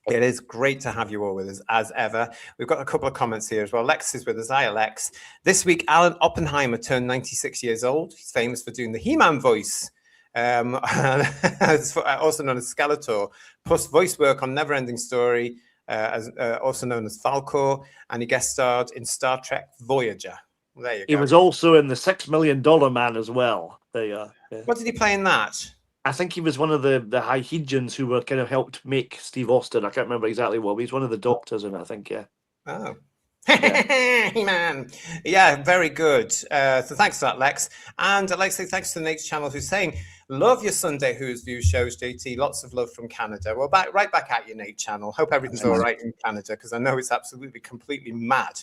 It is great to have you all with us, as ever. We've got a couple of comments here as well. Lex is with us. Hi, Lex. This week, Alan Oppenheimer turned 96 years old. He's famous for doing the He-Man voice. Also known as Skeletor, plus voice work on Neverending Story, also known as Falcor, and he guest starred in Star Trek Voyager. There you go. He was also in the $6 Million Man as well. There you are. Yeah. What did he play in that? I think he was one of the Hygians who were kind of helped make Steve Austin. I can't remember exactly what, but he's one of the doctors in it, I think, yeah. Oh. Man. Yeah, very good. So thanks for that, Lex. And I'd like to say thanks to Nate's channel, who's saying, love your Sunday Who's View shows, JT. Lots of love from Canada. Well, right back at you, Nate channel. Hope everything's all right in Canada, because I know it's absolutely, completely mad.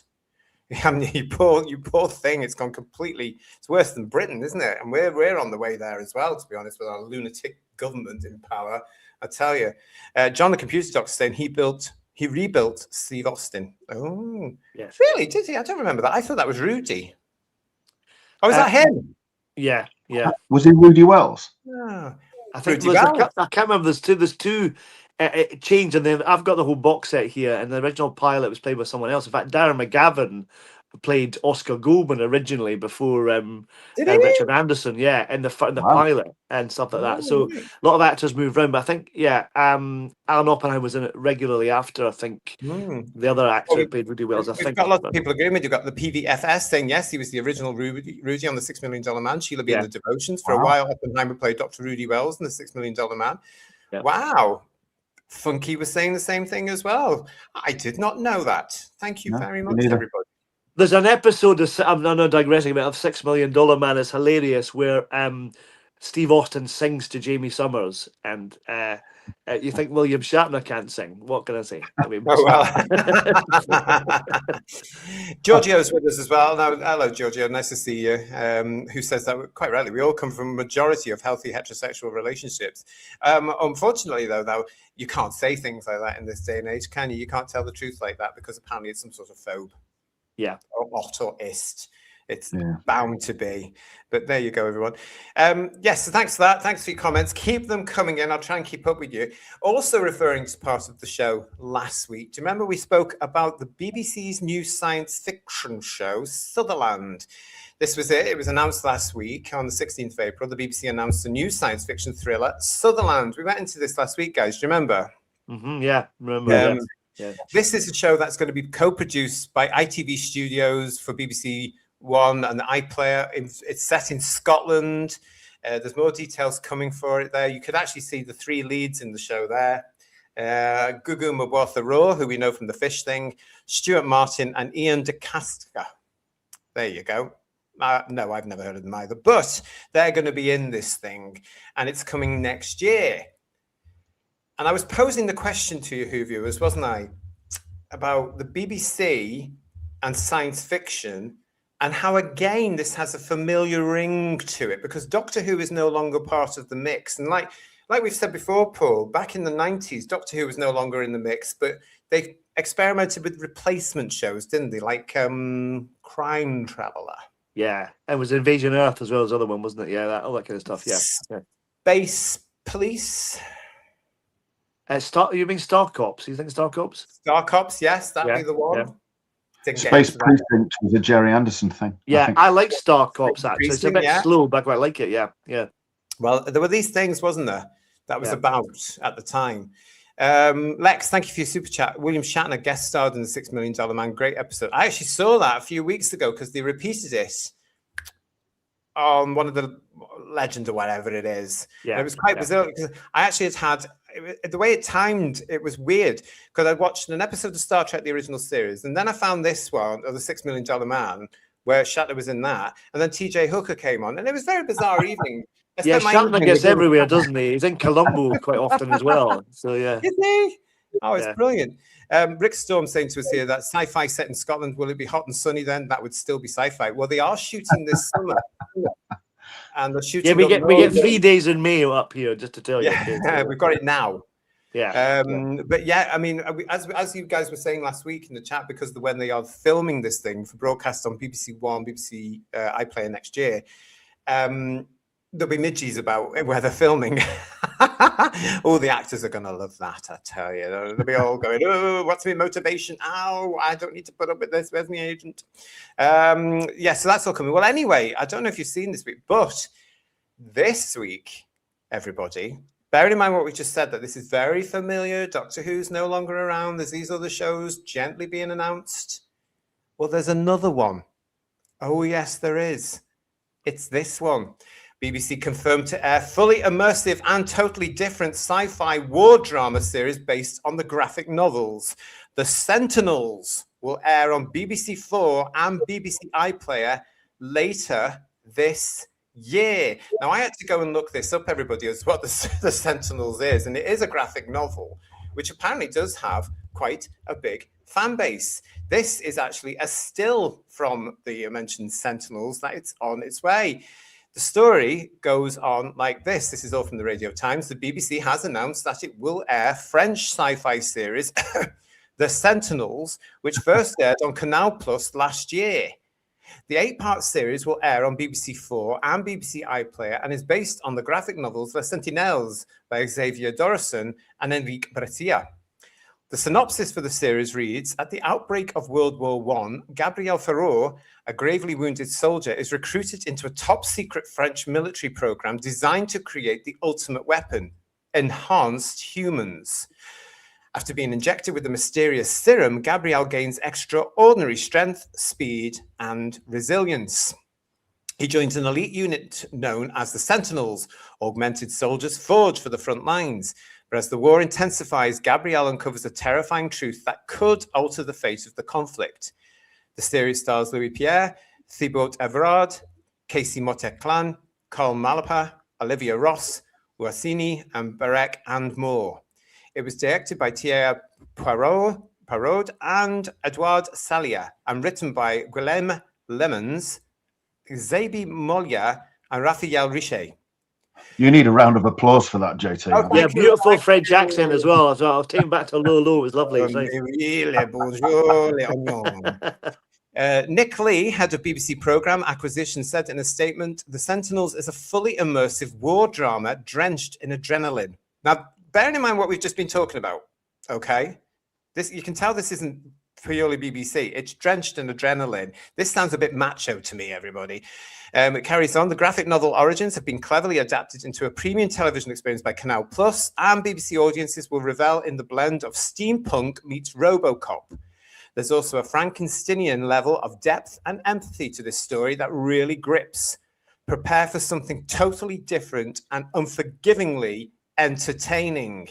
I mean, you poor thing. It's gone completely. It's worse than Britain, isn't it? And we're on the way there as well, to be honest, with our lunatic government in power. I tell you, John the computer doctor saying he rebuilt Steve Austin. Oh, yes. Really? Did he? I don't remember that. I thought that was Rudy. Oh, is that him? Yeah. Was it Rudy Wells? Oh. I think Rudy Wells. I can't remember. There's two change, and then I've got the whole box set here, and the original pilot was played by someone else. In fact, Darren McGavin played Oscar Goldman originally before Richard Anderson, in the pilot and stuff like that. So a lot of actors move around, but I think Alan Oppenheimer was in it regularly after. I think the other actor who played Rudy Wells. We've got lots of people agreeing with you. You've got the PVFS saying yes, he was the original Rudy on the $6 Million Man. Sheila B in the Devotions. For a while, Oppenheimer played Dr. Rudy Wells in the $6 Million Man. Yeah. Wow. Funky was saying the same thing as well. I did not know that. Thank you very much, everybody. There's an episode I'm not digressing about of $6 Million Man. It's hilarious where Steve Austin sings to Jamie Summers, and you think William Shatner can't sing. What can I say? I mean, Giorgio's with us as well. Now, hello, Giorgio. Nice to see you. Who says that quite rightly, we all come from a majority of healthy heterosexual relationships. Unfortunately, though, you can't say things like that in this day and age, can you? You can't tell the truth like that, because apparently it's some sort of phobe. Yeah. Or ist. It's bound to be. But there you go, everyone. Yes, so thanks for that. Thanks for your comments. Keep them coming in. I'll try and keep up with you. Also referring to part of the show last week, do you remember we spoke about the BBC's new science fiction show, Sutherland? This was it. It was announced last week on the 16th of April. The BBC announced a new science fiction thriller, Sutherland. We went into this last week, guys. Do you remember? Yeah, remember. Yeah. This is a show that's going to be co-produced by ITV Studios for BBC One and the iPlayer. It's set in Scotland. There's more details coming for it there. You could actually see the three leads in the show there. Gugu Mbatha-Raw, who we know from The Fish Thing, Stuart Martin, and Ian DeCasca. There you go. No, I've never heard of them either. But they're going to be in this thing, and it's coming next year. And I was posing the question to you, Who viewers, wasn't I, about the BBC and science fiction, and how, again, this has a familiar ring to it, because Doctor Who is no longer part of the mix. And like we've said before, Paul, back in the 90s, Doctor Who was no longer in the mix, but they experimented with replacement shows, didn't they? Like Crime Traveller. Yeah, it was Invasion Earth as well as the other one, wasn't it? Yeah, all that kind of stuff, yeah. Space Police. You mean Star Cops? You think Star Cops? Star Cops, yes, that'd be the one. Yeah. Space Precinct was a Jerry Anderson thing. Yeah, I like Star Cops, actually. It's a bit slow, but I quite like it, yeah. Well, there were these things, wasn't there, that was about at the time. Lex, thank you for your super chat. William Shatner guest starred in the $6 Million Man. Great episode. I actually saw that a few weeks ago because they repeated it on one of the Legend or whatever it is. Yeah, and it was quite bizarre because I actually had the way it timed, it was weird because I watched an episode of Star Trek, the original series, and then I found this one of the $6 Million Man, where Shatner was in that, and then TJ Hooker came on, and it was a very bizarre evening. Yeah, Shatner gets everywhere, doesn't he? He's in Colombo quite often as well. So yeah, is he? Oh, it's Yeah. brilliant. Rick Storm saying to us here that sci-fi set in Scotland, will it be hot and sunny then? That would still be sci-fi. Well, they are shooting this summer. And they're shooting. Yeah, we get 3 days in May up here, just to tell you. Yeah, we've got it now. Yeah. But yeah, I mean, as you guys were saying last week in the chat, because when they are filming this thing for broadcast on BBC One, BBC iPlayer next year, there'll be midges about where they're filming. All the actors are going to love that, I tell you. They'll be all going, oh, what's my motivation? Ow, I don't need to put up with this. Where's my agent? Yeah, so that's all coming. Well, anyway, I don't know if you've seen this week, but this week, everybody, bearing in mind what we just said, that this is very familiar. Doctor Who's no longer around. There's these other shows gently being announced. Well, there's another one. Oh, yes, there is. It's this one. BBC confirmed to air fully immersive and totally different sci-fi war drama series based on the graphic novels. The Sentinels will air on BBC 4 and BBC iPlayer later this year. Now, I had to go and look this up, everybody, as what the Sentinels is, and it is a graphic novel, which apparently does have quite a big fan base. This is actually a still from the mentioned Sentinels that it's on its way. The story goes on like this. This is all from the Radio Times. The BBC has announced that it will air French sci-fi series, The Sentinels, which first aired on Canal Plus last year. The 8-part series will air on BBC 4 and BBC iPlayer and is based on the graphic novels Les Sentinelles by Xavier Dorison and Enrique Bretilla. The synopsis for the series reads, at the outbreak of World War I, Gabriel Ferraud, a gravely wounded soldier, is recruited into a top-secret French military program designed to create the ultimate weapon, enhanced humans. After being injected with the mysterious serum, Gabriel gains extraordinary strength, speed, and resilience. He joins an elite unit known as the Sentinels, augmented soldiers forged for the front lines. But as the war intensifies, Gabriel uncovers a terrifying truth that could alter the fate of the conflict. The series stars Louis Pierre, Thibaut Everard, Casey Motet-Clan, Carl Malapa, Olivia Ross, Ouassini, and Barek and more. It was directed by Thierry Parod and Edouard Salia, and written by Guillaume Lemons, Zabi Molia, and Raphael Richer. You need a round of applause for that, JT. Oh, Yeah, beautiful French accent as well. So I'll take him back to Lolo. It was lovely. It was nice. Nick Lee, head of BBC Programme Acquisition, said in a statement, The Sentinels is a fully immersive war drama drenched in adrenaline. Now, bearing in mind what we've just been talking about, okay? You can tell this isn't purely BBC. It's drenched in adrenaline. This sounds a bit macho to me, everybody. It carries on. The graphic novel origins have been cleverly adapted into a premium television experience by Canal Plus, and BBC audiences will revel in the blend of steampunk meets RoboCop. There's also a Frankensteinian level of depth and empathy to this story that really grips. Prepare for something totally different and unforgivingly entertaining.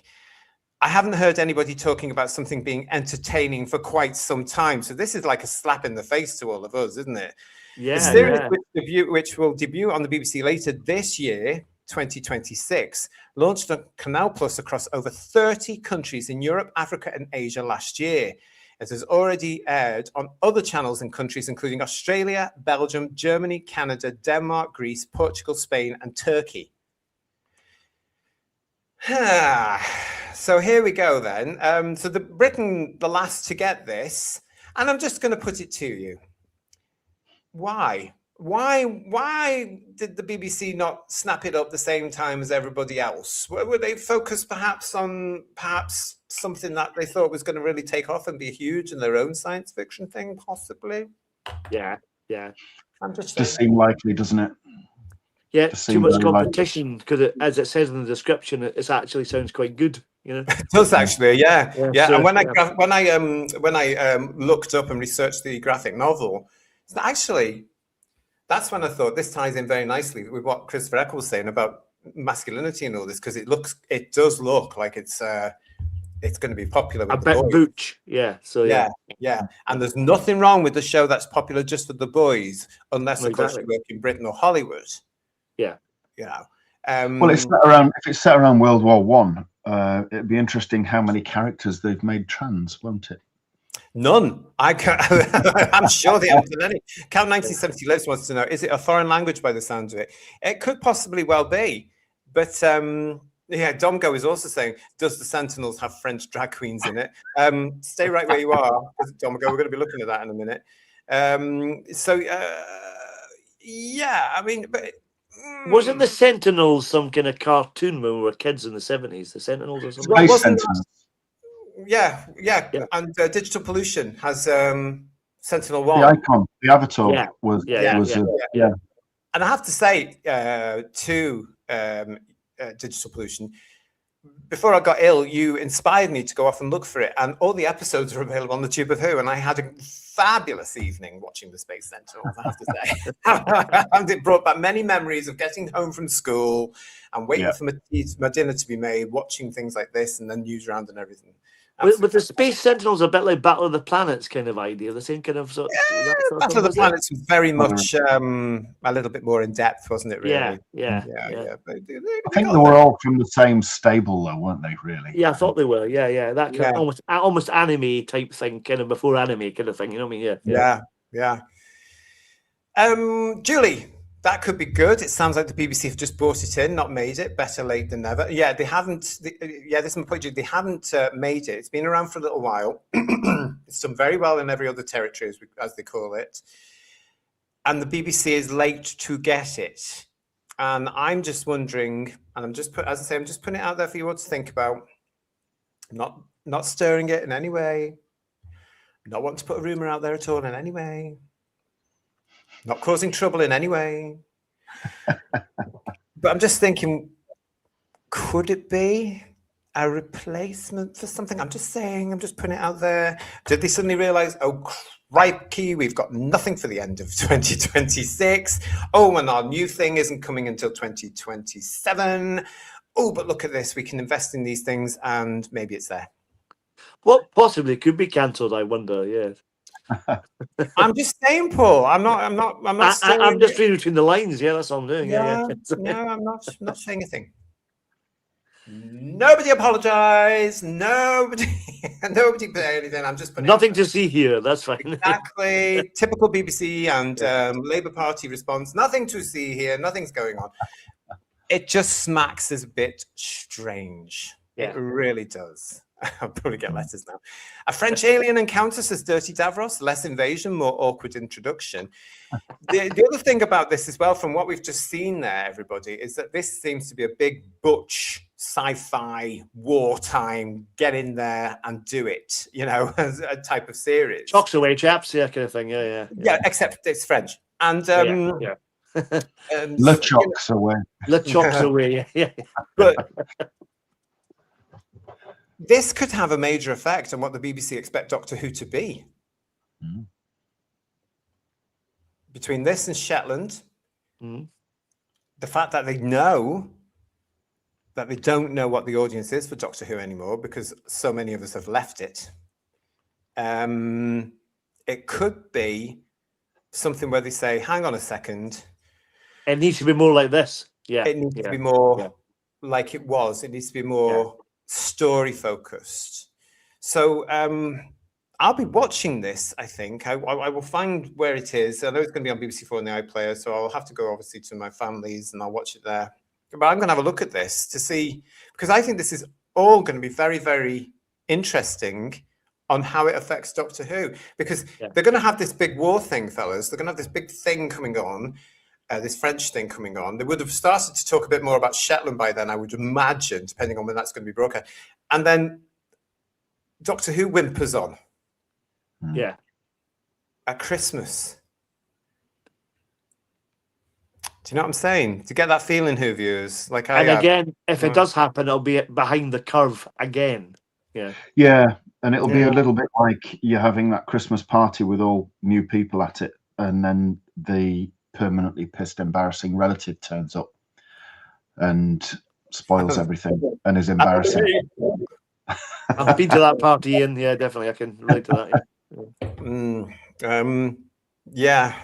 I haven't heard anybody talking about something being entertaining for quite some time. So this is like a slap in the face to all of us, isn't it? Yeah. The series, which will debut on the BBC later this year, 2026, launched on Canal Plus across over 30 countries in Europe, Africa, and Asia last year. It has already aired on other channels in countries including Australia, Belgium, Germany, Canada, Denmark, Greece, Portugal, Spain, and Turkey. So here we go then. So Britain, the last to get this, and I'm just going to put it to you. Why did the BBC not snap it up the same time as everybody else? Were they focused perhaps on something that they thought was going to really take off and be huge in their own science fiction thing, possibly? Yeah. I'm just Does seem likely, doesn't it? Yeah, Does too seem much very competition because, as it says in the description, it actually sounds quite good. You know, it does actually, yeah. So, and when I looked up and researched the graphic novel, actually, that's when I thought this ties in very nicely with what Christopher Eccleston was saying about masculinity and all this, because it does look like it's going to be popular with A the bit boys. butch, yeah. So Yeah. And there's nothing wrong with the show that's popular just for the boys, unless of course you work in Britain or Hollywood. Yeah. You know. Well, it's set around. If it's set around World War One, it'd be interesting how many characters they've made trans, won't it? None. I'm sure they haven't done any. Count 1970 Lives wants to know: is it a foreign language by the sound of it? It could possibly well be, but yeah. Domgo is also saying, does the Sentinels have French drag queens in it? Stay right where you are, Domgo. We're going to be looking at that in a minute. Yeah. I mean, but. Wasn't the Sentinels some kind of cartoon when we were kids in the 70s? The Sentinels or something? Space Sentinels. Yeah. And Digital Pollution has Sentinel The 1. icon, the avatar was. And I have to say to Digital Pollution, before I got ill, you inspired me to go off and look for it, and all the episodes are available on the Tube of Who, and I had a fabulous evening watching the Space Sentinels, I have to say. And it brought back many memories of getting home from school and waiting for my dinner to be made, watching things like this, and then news round and everything. With the Space Sentinels, a bit like Battle of the Planets kind of idea, the same kind of sort. Battle of the Planets was very much a little bit more in depth, wasn't it? Really? Yeah. But I think they were all from the same stable, though, weren't they? Really? Yeah, I thought they were. Yeah. That kind of almost anime type thing, kind of before anime kind of thing. You know what I mean? Yeah. Julie. That could be good. It sounds like the BBC have just brought it in, not made it. Better late than never. Yeah, they haven't. This is my point. They haven't made it. It's been around for a little while. It's done very well in every other territory, as they call it. And the BBC is late to get it. And I'm just wondering, and I'm just putting it out there for you all to think about. Not stirring it in any way. Not wanting to put a rumor out there at all in any way. Not causing trouble in any way. But I'm just thinking, could it be a replacement for something? I'm just saying, I'm just putting it out there. Did they suddenly realize, oh, crikey, we've got nothing for the end of 2026. Oh, and our new thing isn't coming until 2027. Oh, but look at this. We can invest in these things and maybe it's there. Well, possibly could be cancelled, I wonder, yeah. I'm just saying, Paul. I'm just reading between the lines. Yeah, that's what I'm doing. Yeah. No, I'm not saying a thing. Nobody apologise. Nobody put anything. I'm just putting nothing to see here. That's fine. Exactly. Typical BBC and Labour Party response. Nothing to see here. Nothing's going on. It just smacks as a bit strange. Yeah. It really does. I'll probably get letters now. A French alien encounter, says Dirty Davros. Less invasion, more awkward introduction. The other thing about this as well, from what we've just seen there, everybody, is that this seems to be a big butch sci-fi wartime, get in there and do it, as a type of series. Chocks away, chaps, yeah, kind of thing. Yeah, except it's French. And Le chocks away. Le chocks away, yeah. But this could have a major effect on what the BBC expect Doctor Who to be. Mm. Between this and Shetland, the fact that they know that they don't know what the audience is for Doctor Who anymore because so many of us have left it. It could be something where they say, hang on a second. It needs to be more like this. Yeah. It needs to be more like it was. It needs to be more story focused. So I'll be watching this, I think. I will find where it is. I know it's going to be on BBC4 and the iPlayer, so I'll have to go obviously to my family's and I'll watch it there. But I'm going to have a look at this to see, because I think this is all going to be very, very interesting on how it affects Doctor Who, because they're going to have this big war thing, fellas. They're going to have this big thing coming on, this French thing coming on. They would have started to talk a bit more about Shetland by then, I would imagine, depending on when that's going to be broadcast. And then Doctor Who whimpers on. Yeah. At Christmas. Do you know what I'm saying? Do you get that feeling, Who viewers? Like, again, if it does happen, it'll be behind the curve again. Yeah. Yeah, and it'll be a little bit like you're having that Christmas party with all new people at it, and then the permanently pissed, embarrassing relative turns up. and spoils everything and is embarrassing. I've been to that party, Ian. Yeah, definitely. I can relate to that. Yeah.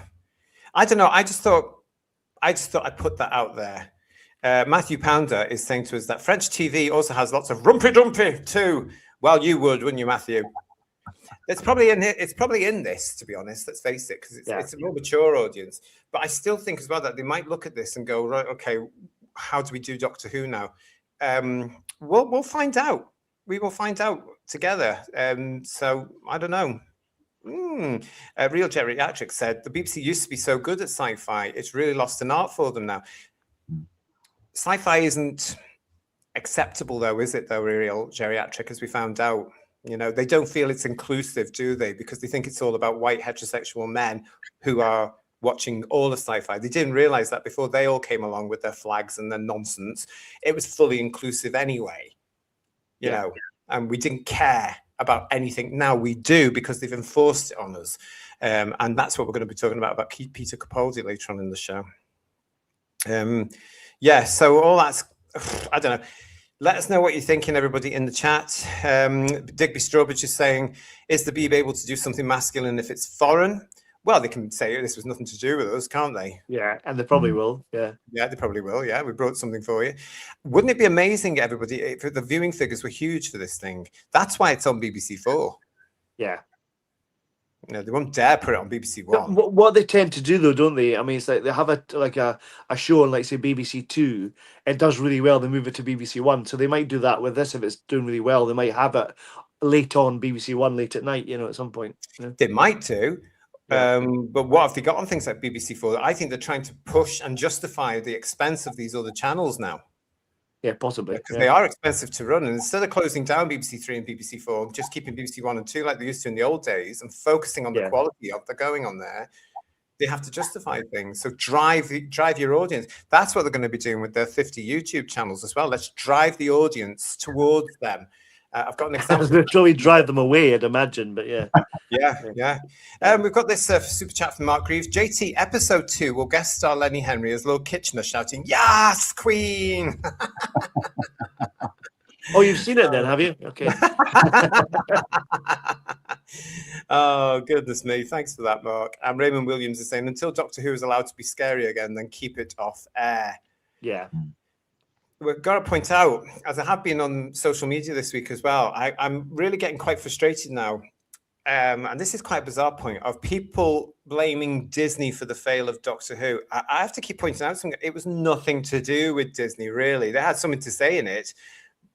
I don't know. I just thought I'd put that out there. Matthew Pounder is saying to us that French TV also has lots of rumpy dumpy too. Well, you would, wouldn't you, Matthew? It's probably in here. It's probably in this, to be honest. Let's face it, because it's a more mature audience. But I still think as well that they might look at this and go, right, okay, how do we do Doctor Who now? We'll find out. We will find out together. So I don't know. Real Geriatric said the BBC used to be so good at sci-fi. It's really lost an art for them now. Sci-fi isn't acceptable, though, is it? Though, Real Geriatric, as we found out. They don't feel it's inclusive, do they? Because they think it's all about white heterosexual men who are watching all of sci-fi. They didn't realize that before they all came along with their flags and their nonsense. It was fully inclusive anyway, you know, and we didn't care about anything. Now we do, because they've enforced it on us. And that's what we're going to be talking about Peter Capaldi later on in the show. So all that's, I don't know. Let us know what you're thinking, everybody, in the chat. Digby Strawbridge is saying, is the Beeb able to do something masculine if it's foreign? Well, they can say this was nothing to do with us, can't they? Yeah, and they probably will. Yeah. Yeah, they probably will. Yeah, we brought something for you. Wouldn't it be amazing, everybody, if the viewing figures were huge for this thing? That's why it's on BBC 4. Yeah. They won't dare put it on BBC One. What they tend to do, though, don't they? I mean, it's like they have a show on, like, say, BBC Two. It does really well. They move it to BBC One, so they might do that with this if it's doing really well. They might have it late on BBC One, late at night. At some point. They might do. Yeah. But what have they got on things like BBC 4? I think they're trying to push and justify the expense of these other channels now. Yeah, possibly. Because they are expensive to run. And instead of closing down BBC 3 and BBC 4, just keeping BBC 1 and 2 like they used to in the old days and focusing on the quality of the going on there, they have to justify things. So drive your audience. That's what they're going to be doing with their 50 YouTube channels as well. Let's drive the audience towards them. I've got an example. They'll probably drive them away, I'd imagine, but yeah. Yeah. We've got this super chat from Mark Greaves. JT, episode 2 will guest star Lenny Henry as Lord Kitchener shouting, "Yes, Queen!" Oh, you've seen it then, have you? Okay. Oh, goodness me. Thanks for that, Mark. And Raymond Williams is saying, until Doctor Who is allowed to be scary again, then keep it off air. Yeah. We've got to point out, as I have been on social media this week as well, I'm really getting quite frustrated now. And this is quite a bizarre point of people blaming Disney for the fail of Doctor Who. I have to keep pointing out something. It was nothing to do with Disney, really. They had something to say in it,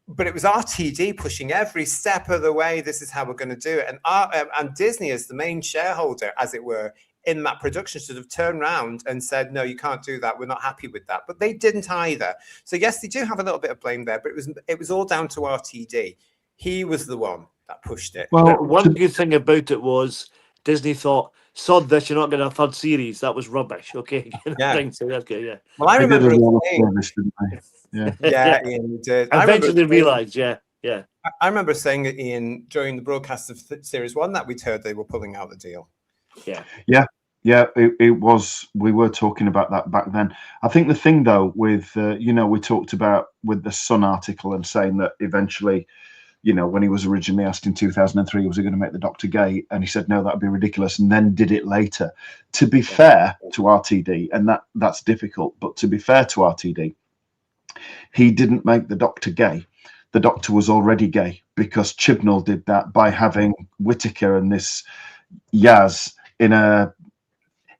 but it was RTD pushing every step of the way. This is how we're going to do it. And Disney, as the main shareholder, as it were, in that production, should have turned around and said, no, you can't do that. We're not happy with that. But they didn't either. So yes, they do have a little bit of blame there, but it was all down to RTD. He was the one that pushed it. Well, one good thing about it was Disney thought, sod this, you're not getting a third series. That was rubbish. Okay. Okay, Well, I remember Ian did. Eventually they realised, I remember saying it, Ian, during the broadcast of Series 1 that we'd heard they were pulling out the deal. It was. We were talking about that back then. I think the thing, though, with we talked about with the Sun article and saying that eventually, when he was originally asked in 2003, was he going to make the Doctor gay, and he said no, that'd be ridiculous, and then did it later. To be fair to RTD, and that's difficult, but to be fair to RTD, he didn't make the Doctor gay. The Doctor was already gay because Chibnall did that by having Whittaker and this Yaz in a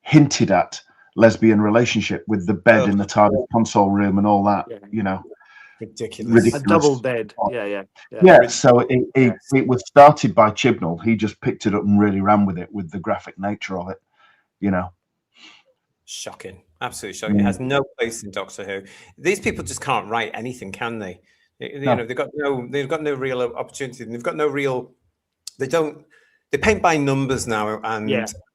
hinted at lesbian relationship with the bed in the TARDIS console room and all that, ridiculous. A double bed. So it was started by Chibnall. He just picked it up and really ran with it, with the graphic nature of it. Shocking, absolutely shocking. It has no place in Doctor Who. These people just can't write anything, can they? They've got no real opportunity. They've got no real. They paint by numbers now, and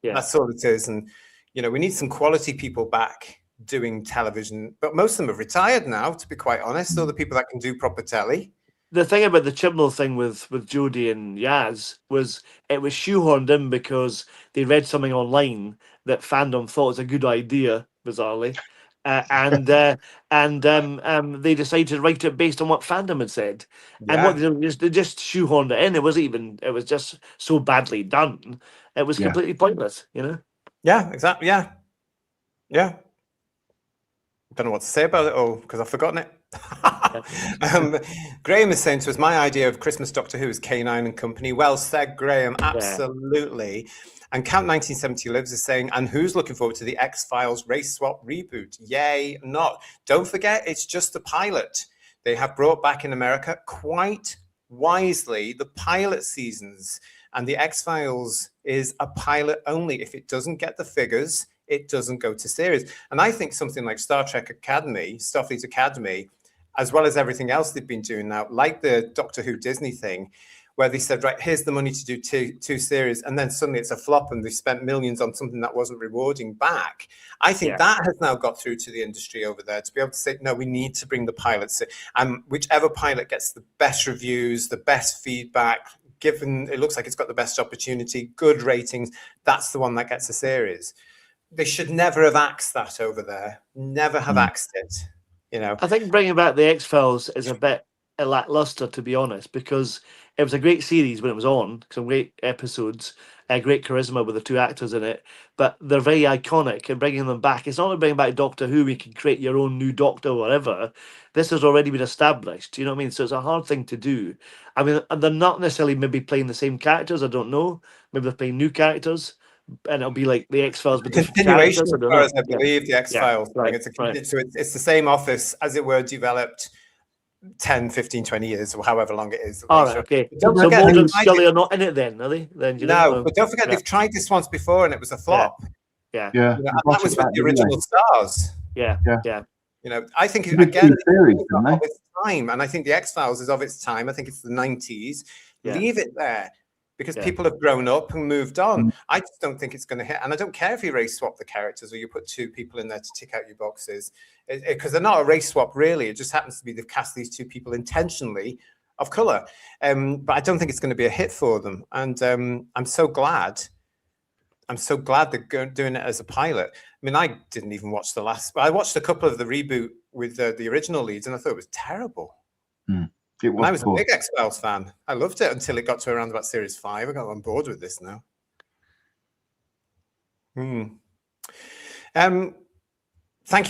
that's all it is. And we need some quality people back doing television, but most of them have retired now, to be quite honest. All the people that can do proper telly. The thing about the Chibnall thing with Jodie and Yaz was it was shoehorned in because they read something online that fandom thought was a good idea, bizarrely, They decided to write it based on what fandom had said. And what they just shoehorned it in. It was just so badly done. It was completely pointless, you know? Yeah, exactly. Yeah. Don't know what to say about it because I've forgotten it. Graham is saying to us, my idea of Christmas Doctor Who is K9 and Company. Well said, Graham. Absolutely. And Count 1970 Lives is saying, and who's looking forward to the X-Files race swap reboot? Yay, not. Don't forget, it's just the pilot. They have brought back in America quite wisely the pilot seasons. And the X-Files is a pilot only. If it doesn't get the figures, it doesn't go to series. And I think something like Starfleet Academy, as well as everything else they've been doing now, like the Doctor Who Disney thing, where they said, right, here's the money to do two series, and then suddenly it's a flop and they spent millions on something that wasn't rewarding back. I think that has now got through to the industry over there to be able to say, no, we need to bring the pilots in. And whichever pilot gets the best reviews, the best feedback, given it looks like it's got the best opportunity, good ratings, that's the one that gets a series. They should never have axed that over there. Never have axed it. You know, I think bringing back the X-Files is a bit lackluster, to be honest, because it was a great series when it was on, some great episodes, great charisma with the two actors in it, but they're very iconic, and bringing them back, it's not like bringing back Doctor Who, you can create your own new Doctor or whatever. This has already been established, you know what I mean? So it's a hard thing to do. I mean, they're not necessarily maybe playing the same characters, I don't know. Maybe they're playing new characters, and it'll be like the X-Files, but continuation, as far as I believe, the X-Files. Right, So it's the same office, as it were, developed 10, 15, 20 years, or however long it is. All right, okay. So Mulder and Scully are not in it then, are they? Then but don't forget, they've tried this once before and it was a flop. Yeah. You know, and that was with the original stars. Yeah. You know, I think, again, it's of its time, and I think the X-Files is of its time. I think it's the 90s. Leave it there. Because people have grown up and moved on. I just don't think it's going to hit. And I don't care if you race swap the characters or you put two people in there to tick out your boxes. Because they're not a race swap, really. It just happens to be they've cast these two people intentionally of colour. But I don't think it's going to be a hit for them. And I'm so glad. They're doing it as a pilot. I mean, I didn't even watch the last. I watched a couple of the reboot with the original leads, and I thought it was terrible. I was a big X-Files fan. I loved it until it got to around about series 5. I got on board with this now. Thank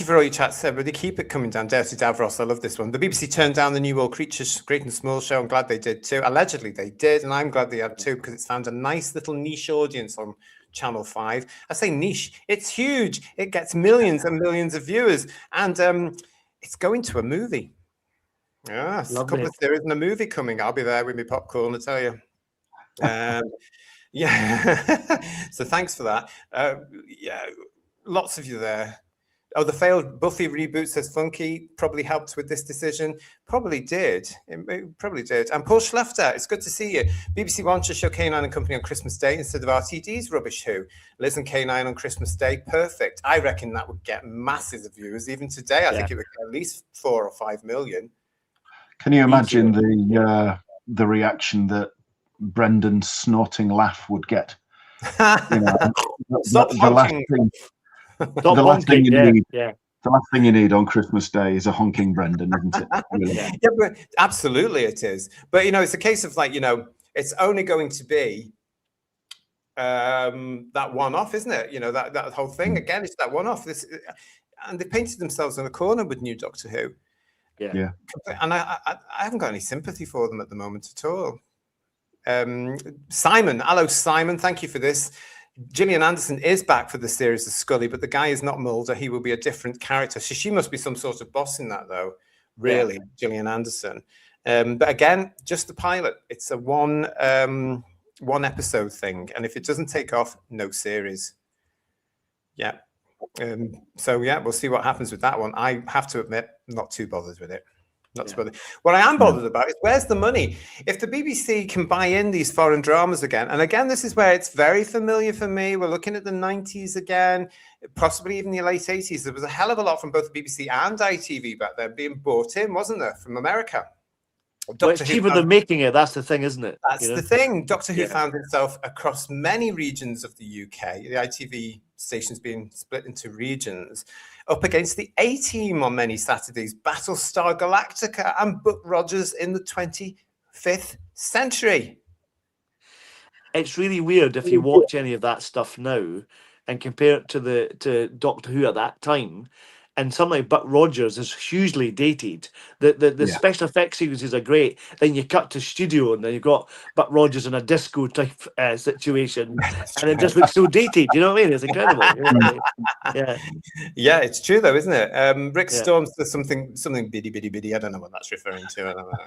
you for all your chats, everybody. Keep it coming down. Dirty Davros, I love this one. The BBC turned down the New World Creatures Great and Small show. I'm glad they did too. Allegedly they did, and I'm glad they had too, because it's found a nice little niche audience on Channel 5. I say niche, it's huge. It gets millions and millions of viewers, and it's going to a movie. Yes, a couple of series and a movie coming. I'll be there with my popcorn, I tell you. So thanks for that. Lots of you there. Oh, the failed Buffy reboot, says Funky, probably helped with this decision. Probably did. It probably did. And Paul Schlefter, it's good to see you. BBC One should show K9 and Company on Christmas Day instead of RTD's Rubbish Who. Liz and K9 on Christmas Day, perfect. I reckon that would get masses of viewers. Even today, I think it would get at least 4 or 5 million. Can you imagine the reaction that Brendan's snorting laugh would get? You know, the last thing you need on Christmas Day is a honking Brendan, isn't it? Really? Yeah, but absolutely it is. But you know, it's a case of like, you know, it's only going to be that one-off, isn't it? You know, that whole thing again. It's that one-off. And they painted themselves in a corner with new Doctor Who. Yeah. And I haven't got any sympathy for them at the moment at all. Simon, hello Simon, thank you for this. Gillian Anderson is back for the series of Scully, but the guy is not Mulder. He will be a different character. So she must be some sort of boss in that, though. Really, Gillian Anderson. But again, just the pilot. It's a one episode thing, and if it doesn't take off, no series. Yeah. So yeah, we'll see what happens with that one. I have to admit, not too bothered with it. Not too bothered. What I am bothered about is where's the money? If the BBC can buy in these foreign dramas again, and again, this is where it's very familiar for me. We're looking at the 90s again, possibly even the late 80s. There was a hell of a lot from both the BBC and ITV back then being bought in, wasn't there, from America? Well, it's cheaper than making it. That's the thing, isn't it? That's the thing. Doctor Who found himself across many regions of the UK. The ITV stations being split into regions, up against the A-Team on many Saturdays, Battlestar Galactica, and Buck Rogers in the 25th century. It's really weird if you watch any of that stuff now and compare it to Doctor Who at that time. And something like Buck Rogers is hugely dated. The special effects sequences are great. Then you cut to studio, and then you've got Buck Rogers in a disco type situation, and it just looks so dated. You know what I mean? It's incredible. Yeah, it's true though, isn't it? Rick Storms does something biddy. I don't know what that's referring to. I don't know.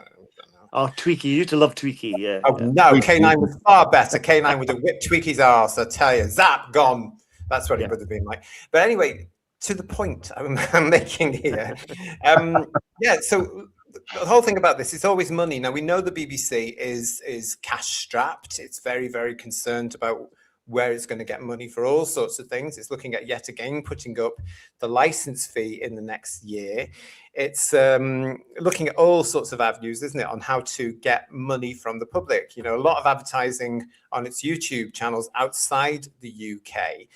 Oh, Tweaky. You used to love Tweaky, No, K9 was far better. K9 would have whipped Tweaky's arse, I tell you. Zap, gone. That's what it would have been like. But anyway, to the point I'm making here. So the whole thing about this is always money. Now, we know the BBC is cash strapped. It's very, very concerned about where it's going to get money for all sorts of things. It's looking at yet again putting up the license fee in the next year. It's looking at all sorts of avenues, isn't it, on how to get money from the public. You know, a lot of advertising on its YouTube channels outside the UK.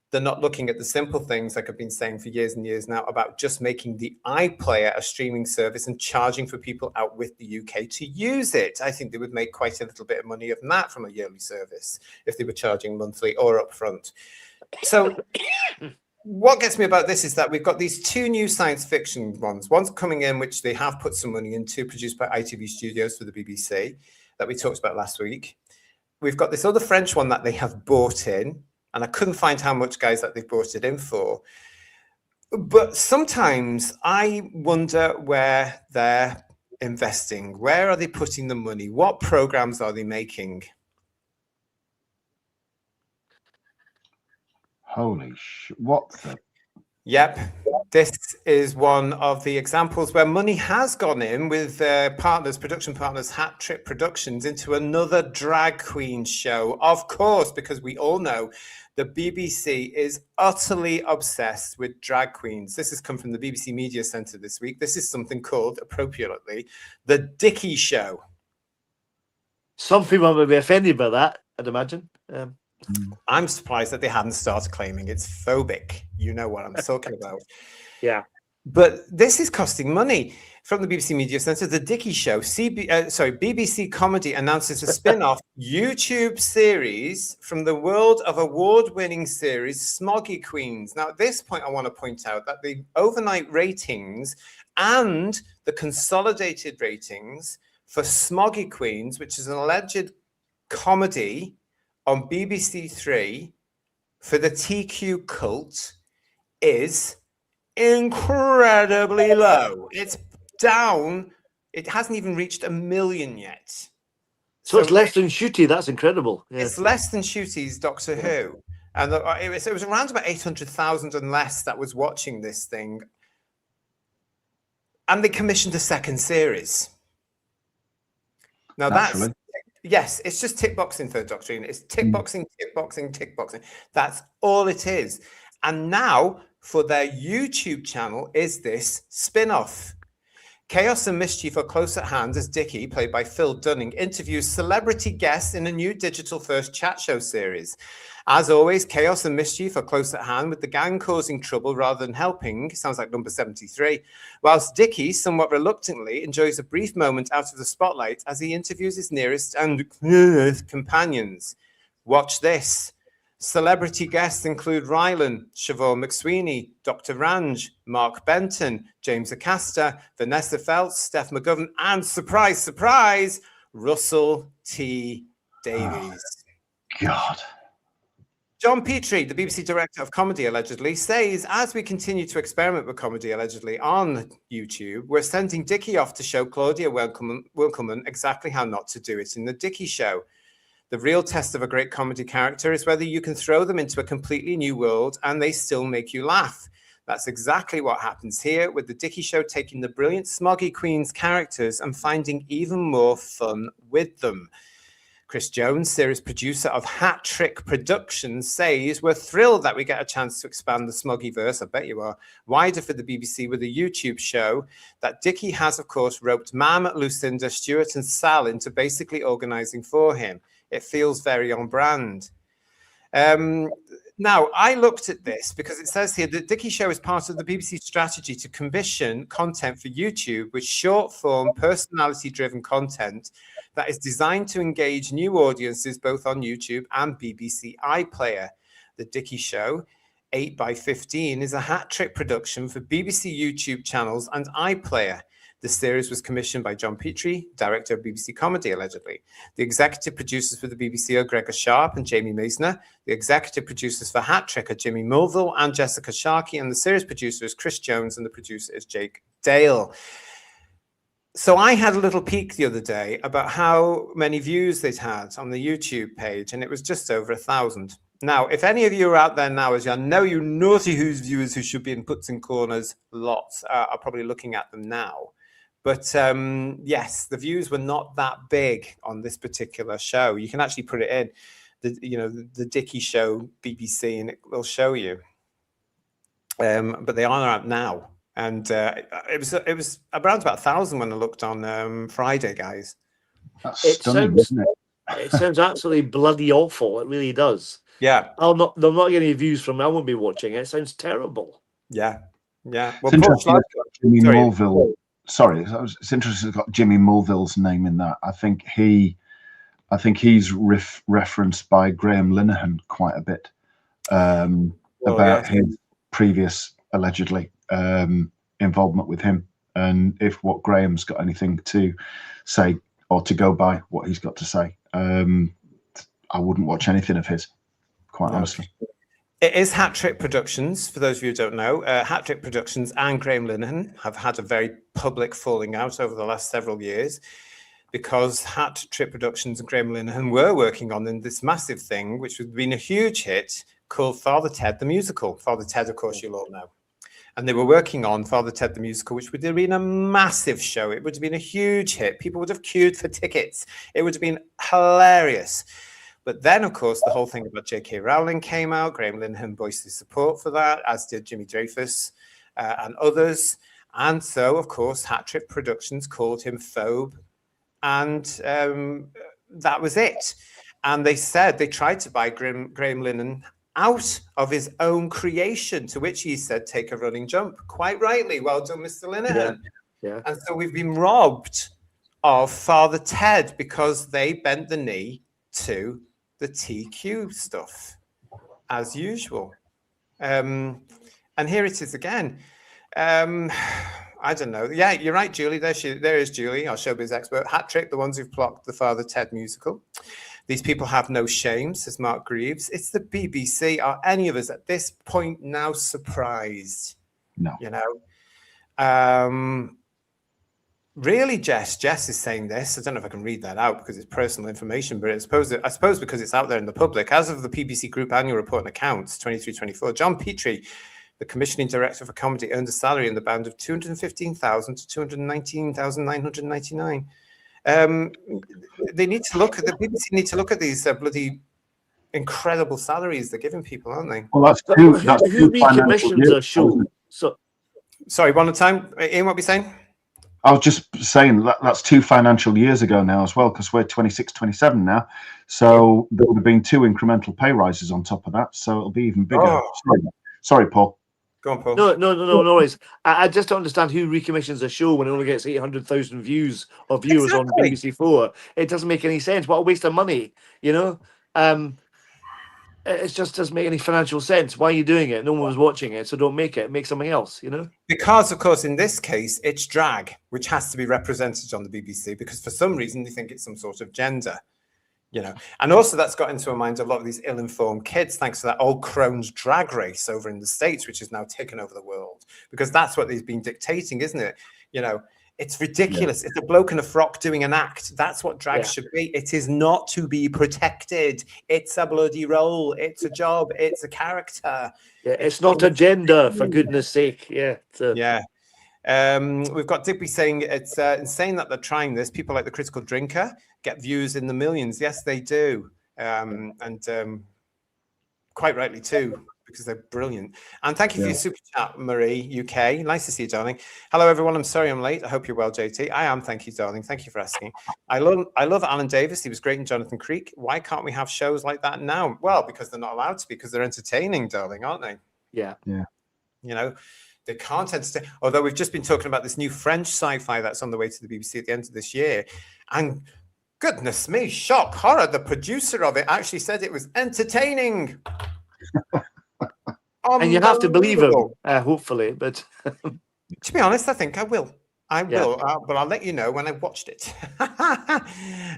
They're not looking at the simple things, like I've been saying for years and years now, about just making the iPlayer a streaming service and charging for people out with the UK to use it. I think they would make quite a little bit of money from that from a yearly service if they were charging monthly or upfront. So what gets me about this is that we've got these two new science fiction ones. One's coming in, which they have put some money into, produced by ITV Studios for the BBC, that we talked about last week. We've got this other French one that they have bought in, and I couldn't find how much, guys, that they've brought it in for. But sometimes I wonder where they're investing. Where are they putting the money? What programs are they making? Holy shit. What the? Yep. This is one of the examples where money has gone in with production partners, Hat Trick Productions, into another drag queen show. Of course, because we all know the BBC is utterly obsessed with drag queens. This has come from the BBC Media Centre this week. This is something called, appropriately, The Dickie Show. Some people might be offended by that, I'd imagine. I'm surprised that they hadn't started claiming it's phobic. You know what I'm talking about. Yeah. But this is costing money. From the BBC Media Centre, The Dickie Show, BBC Comedy announces a spin-off YouTube series from the world of award-winning series Smoggy Queens. Now, at this point, I want to point out that the overnight ratings and the consolidated ratings for Smoggy Queens, which is an alleged comedy on BBC Three for the TQ cult, is incredibly low. It's down. It hasn't even reached 1 million yet. So it's less than Shooty. That's incredible. Yeah. It's less than Shooty's Doctor Who. And it was around about 800,000 and less that was watching this thing. And they commissioned a second series. Now Naturally. yes, it's just tick boxing, Third Doctrine. It's tick boxing. That's all it is. And now for their YouTube channel is this spin-off. Chaos and Mischief are close at hand as Dickie, played by Phil Dunning, interviews celebrity guests in a new digital-first chat show series. As always, Chaos and Mischief are close at hand, with the gang causing trouble rather than helping. Sounds like number 73. Whilst Dickie, somewhat reluctantly, enjoys a brief moment out of the spotlight as he interviews his nearest and companions. Watch this. Celebrity guests include Rylan, Siobhan McSweeney, Dr. Range, Mark Benton, James Acaster, Vanessa Feltz, Steph McGovern, and surprise, surprise, Russell T. Davies. God. John Petrie, the BBC director of comedy, allegedly, says, as we continue to experiment with comedy, allegedly, on YouTube, we're sending Dickie off to show Claudia Winkleman exactly how not to do it in The Dickie Show. The real test of a great comedy character is whether you can throw them into a completely new world and they still make you laugh. That's exactly what happens here, with The Dickie Show taking the brilliant Smoggy Queens characters and finding even more fun with them. Chris Jones, series producer of Hat Trick Productions, says, we're thrilled that we get a chance to expand the Smoggyverse, I bet you are, wider for the BBC with a YouTube show that Dickie has, of course, roped Mam, Lucinda, Stuart and Sal into basically organising for him. It feels very on brand. Now, I looked at this because it says here that Dickie Show is part of the BBC strategy to commission content for YouTube with short-form, personality-driven content that is designed to engage new audiences both on YouTube and BBC iPlayer. The Dickie Show, 8x15, is a hat-trick production for BBC YouTube channels and iPlayer. The series was commissioned by John Petrie, director of BBC Comedy, allegedly. The executive producers for the BBC are Gregor Sharp and Jamie Meisner. The executive producers for Hat Trick are Jimmy Mulville and Jessica Sharkey, and the series producer is Chris Jones, and the producer is Jake Dale. So I had a little peek the other day about how many views they'd had on the YouTube page, and it was just over 1,000. Now, if any of you are out there now, as I know you naughty Who's viewers who should be in puts and corners, lots are probably looking at them now. But yes, the views were not that big on this particular show. You can actually put it in, the Dickie Show BBC, and it will show you. But they are out now, and it was around about 1,000 when I looked on Friday, guys. That's It stunning, sounds, isn't it? it sounds absolutely bloody awful. It really does. Yeah, They're not getting any views from. I won't be watching it. It sounds terrible. yeah. Well, It's interesting that Jimmy sorry. Mulville. Sorry, it's interesting. It's got Jimmy Mulville's name in that. I think he's referenced by Graham Linehan quite a bit about his previous allegedly involvement with him, and if what Graham's got anything to say or to go by what he's got to say. I wouldn't watch anything of his, quite honestly. It is Hat Trick Productions, for those of you who don't know. Hat Trick Productions and Graham Linehan have had a very public falling out over the last several years because Hat Trick Productions and Graham Linehan were working on this massive thing, which would have been a huge hit, called Father Ted the Musical. Father Ted, of course, you'll all know. And they were working on Father Ted the Musical, which would have been a massive show. It would have been a huge hit. People would have queued for tickets. It would have been hilarious. But then, of course, the whole thing about J.K. Rowling came out. Graham Linehan voiced his support for that, as did Jimmy Dreyfus and others. And so, of course, Hat Trick Productions called him phobe. And that was it. And they said they tried to buy Graham Linehan out of his own creation, to which he said, take a running jump. Quite rightly. Well done, Mr. Linehan. Yeah. And so we've been robbed of Father Ted because they bent the knee to the TQ stuff, as usual. And here it is again. I don't know. Yeah, you're right, Julie. There is Julie, our showbiz expert. Hat Trick, the ones who've blocked the Father Ted musical. These people have no shame, says Mark Greaves. It's the BBC. Are any of us at this point now surprised? No. You know? Really, Jess is saying this. I don't know if I can read that out because it's personal information, but I suppose because it's out there in the public. As of the BBC Group Annual Report and Accounts, 23-24, John Petrie, the commissioning director for comedy, earned a salary in the band of $215,000 to $219,999. They need to look at the BBC. Need to look at these bloody incredible salaries they're giving people, aren't they? Well, that's Who two financial recommissions years, a show? isn't it? So, Sorry, one more time. Ian, what were you saying? I was just saying that's 2 financial years ago now as well, because we're 26, 27 now. So there would have been 2 incremental pay rises on top of that. So it'll be even bigger. Oh. Sorry, Paul. Go on, Paul. no worries. I just don't understand who recommissions a show when it only gets 800,000 views or viewers on BBC 4. It doesn't make any sense. What a waste of money, you know? It just doesn't make any financial sense. Why are you doing it? No one was watching it, so don't make it. Make something else, you know? Because, of course, in this case, it's drag, which has to be represented on the BBC because for some reason they think it's some sort of gender, you know. And also that's got into the minds of a lot of these ill-informed kids, thanks to that old Crohn's drag race over in the States, which has now taken over the world, because that's what they've been dictating, isn't it? You know, it's ridiculous. Yeah. It's a bloke in a frock doing an act. That's what drag should be. It is not to be protected. It's a bloody role. It's a job. It's a character. Yeah, it's not a gender, for goodness sake. Yeah. Yeah. We've got Digby saying it's insane that they're trying this. People like the Critical Drinker get views in the millions. Yes, they do. And quite rightly too. because they're brilliant. And thank you for your super chat, Marie, UK. Nice to see you, darling. Hello, everyone. I'm sorry I'm late. I hope you're well, JT. I am. Thank you, darling. Thank you for asking. I love Alan Davis. He was great in Jonathan Creek. Why can't we have shows like that now? Well, because they're not allowed to be, because they're entertaining, darling, aren't they? Yeah. You know, they can't entertain. Although we've just been talking about this new French sci-fi that's on the way to the BBC at the end of this year. And goodness me, shock, horror. The producer of it actually said it was entertaining. And you have to believe him, hopefully. But to be honest, I think I will. Will, but I'll let you know when I've watched it.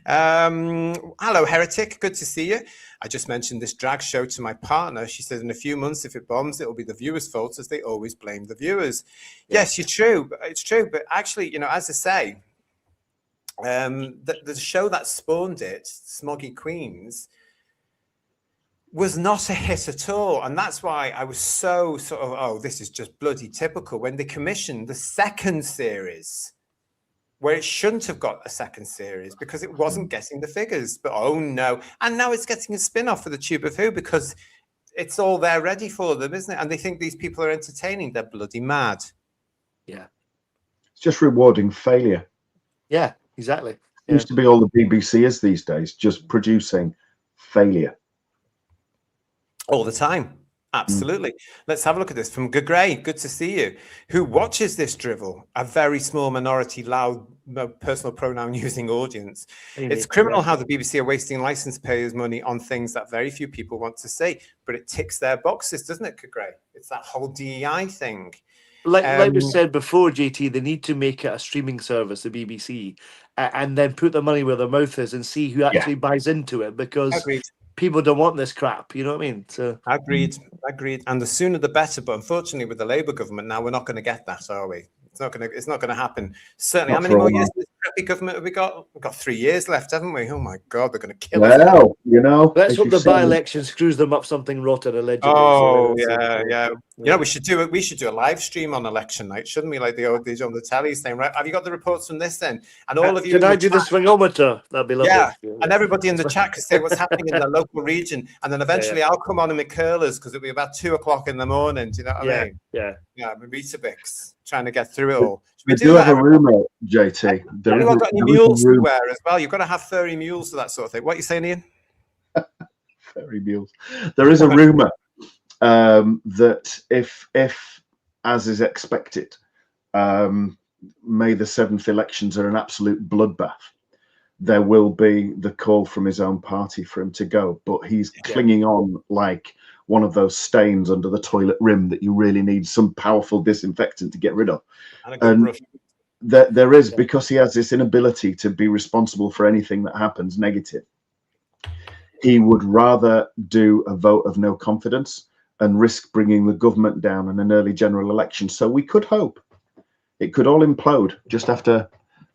Hello, Heretic. Good to see you. I just mentioned this drag show to my partner. She said in a few months, if it bombs, it'll be the viewers' fault, as they always blame the viewers. Yes, you're true. It's true. But actually, you know, as I say, the show that spawned it, Smoggy Queens, was not a hit at all. And that's why I was so sort of, oh, this is just bloody typical. When they commissioned the second series, where it shouldn't have got a second series because it wasn't getting the figures. But oh no. And now it's getting a spin-off for the Tube of Who because it's all there ready for them, isn't it? And they think these people are entertaining. They're bloody mad. Yeah. It's just rewarding failure. Yeah, exactly. It used to be all the BBC is these days, just producing failure. All the time. Absolutely. Let's have a look at this from Gray. Good to see you. Who watches this drivel? A very small minority, loud, personal pronoun using audience. It's criminal how the BBC are wasting license payers' money on things that very few people want to see, but it ticks their boxes, doesn't it, Gray? It's that whole DEI thing. Like we said before, JT, they need to make it a streaming service, the BBC, and then put the money where their mouth is and see who actually buys into it, because people don't want this crap. You know what I mean? So agreed. And the sooner the better. But unfortunately, with the Labour government now, we're not going to get that, are we? It's not going to happen. Certainly. How many more years does this crappy government have we got? We've got 3 years left, haven't we? Oh my God, they're going to kill us. Well, you know, let's hope the by-election screws them up something rotten allegedly. Oh yeah. You know, we should do a live stream on election night, shouldn't we? Like the old days on the telly saying, right, have you got the reports from this then? And all of you, can I do the swingometer? That'd be lovely. Yeah, and everybody in the chat could say what's happening in their local region, and then eventually I'll come on in my curlers because it'll be about 2 o'clock in the morning. Do you know what I mean? Yeah, my Weetabix, trying to get through it all. We do have a rumour, JT. Anyone got any mules to wear as well? You've got to have furry mules for that sort of thing. What are you saying, Ian? Furry mules. There is a rumour that if, as is expected, May the 7th elections are an absolute bloodbath, there will be the call from his own party for him to go. But he's clinging on like one of those stains under the toilet rim that you really need some powerful disinfectant to get rid of. And there is, because he has this inability to be responsible for anything that happens negative, he would rather do a vote of no confidence and risk bringing the government down in an early general election. So we could hope it could all implode just after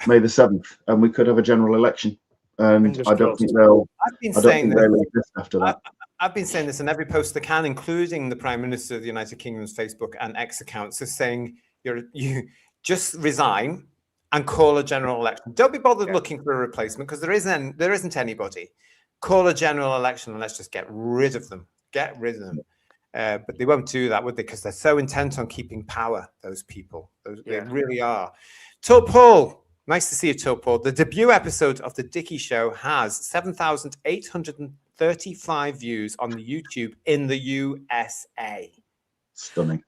May the 7th, and we could have a general election. And I don't think they'll exist after that. I've been saying this in every post I can, including the Prime Minister of the United Kingdom's Facebook and X accounts, is saying you just resign and call a general election. Don't be bothered looking for a replacement, because there isn't anybody. Call a general election and let's just get rid of them. But they won't do that, would they? Because they're so intent on keeping power, those people. They really are. Till Paul, nice to see you, Till Paul. The debut episode of The Dickie Show has 7,835 views on the YouTube in the USA. Stunning.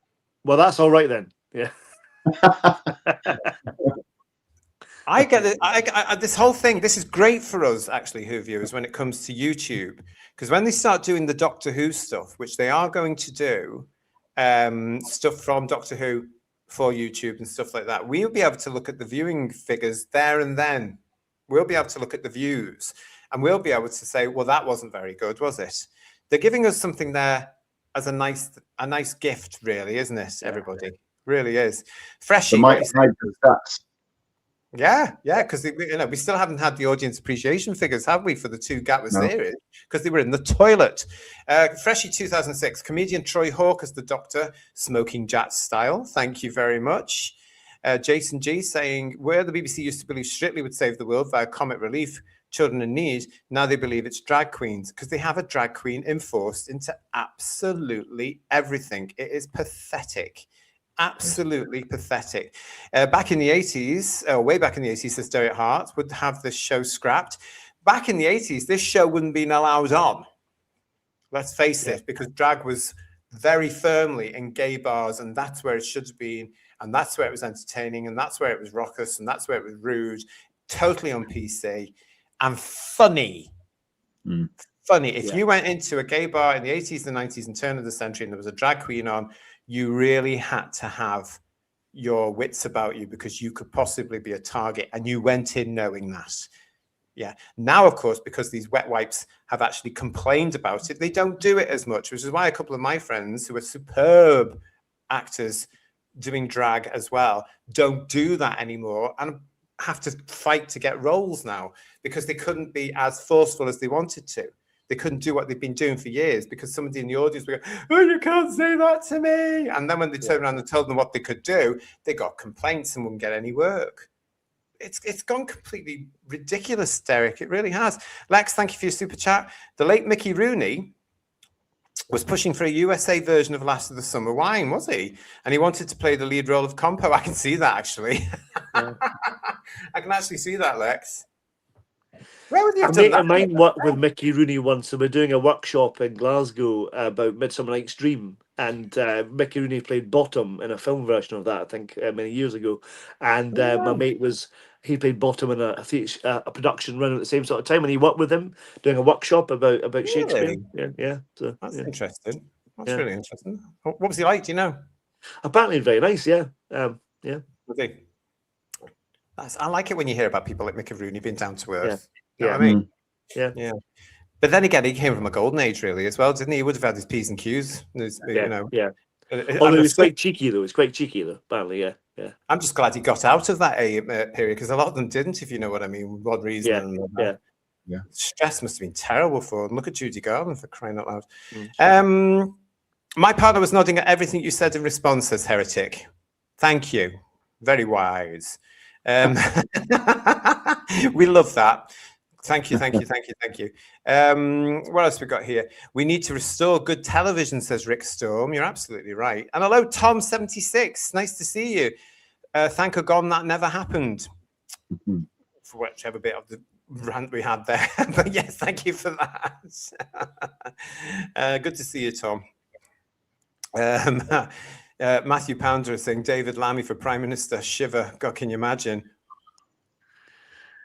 Well, that's all right then. Yeah. I get it. This whole thing, this is great for us, actually, Who viewers, when it comes to YouTube. Because when they start doing the Doctor Who stuff, which they are going to do, stuff from Doctor Who for YouTube and stuff like that, we'll be able to look at the viewing figures there and then. We'll be able to look at the views, and we'll be able to say, well, that wasn't very good, was it? They're giving us something there as a nice gift, really, isn't it, everybody? Really is. Freshie. Yeah, because we still haven't had the audience appreciation figures, have we, for the 2 Gatwa series? Because they were in the toilet. Freshie 2006, comedian Troy Hawke as the Doctor, smoking Jats style. Thank you very much. Jason G saying, where the BBC used to believe Strictly would save the world via comic relief, children in need. Now they believe it's drag queens because they have a drag queen enforced into absolutely everything. It is pathetic. Absolutely pathetic. Back in the 80s, way back in the 80s, says Derek Hart, would have this show scrapped. Back in the 80s, this show wouldn't be allowed on. Let's face it, because drag was very firmly in gay bars, and that's where it should have been, and that's where it was entertaining, and that's where it was raucous, and that's where it was rude, totally on PC, and funny. Funny. If you went into a gay bar in the 80s, the 90s, and turn of the century, and there was a drag queen on, you really had to have your wits about you because you could possibly be a target, and you went in knowing that. Yeah. Now, of course, because these wet wipes have actually complained about it, they don't do it as much, which is why a couple of my friends who are superb actors doing drag as well don't do that anymore and have to fight to get roles now because they couldn't be as forceful as they wanted to. They couldn't do what they've been doing for years because somebody in the audience would go, "Oh, you can't say that to me." And then when they turned around and told them what they could do, they got complaints and wouldn't get any work. It's gone completely ridiculous, Derek. It really has. Lex, thank you for your super chat. The late Mickey Rooney was pushing for a USA version of Last of the Summer Wine, was he? And he wanted to play the lead role of Compo. I can see that, actually. Yeah. I can actually see that, Lex. Where would you have done that? A mate of mine worked with Mickey Rooney once, and we're doing a workshop in Glasgow about Midsummer Night's Dream, and Mickey Rooney played Bottom in a film version of that, I think, many years ago. And my mate he played Bottom in a production run at the same sort of time, and he worked with him doing a workshop about Shakespeare. Yeah. So, that's interesting. That's really interesting. What was he like? Do you know? Apparently, very nice. Yeah. Was he? I like it when you hear about people like Mickey Rooney being down to earth. Yeah. You know what I mean? Yeah. But then again, he came from a golden age, really, as well, didn't he? He would have had his P's and Q's. You know. Yeah. Although it's quite cheeky, though. Apparently, yeah. I'm just glad he got out of that period because a lot of them didn't, if you know what I mean. One reason. Yeah. Stress must have been terrible for them. Look at Judy Garland, for crying out loud. My partner was nodding at everything you said in response, says Heretic. Thank you. Very wise. We love that. Thank you. What else we got here? We need to restore good television, says Rick Storm. You're absolutely right. And hello, Tom76. Nice to see you. Thank God that never happened. For whichever bit of the rant we had there. But yes, thank you for that. Good to see you, Tom. Matthew Pounder is saying David Lammy for Prime Minister. Shiver. God, can you imagine?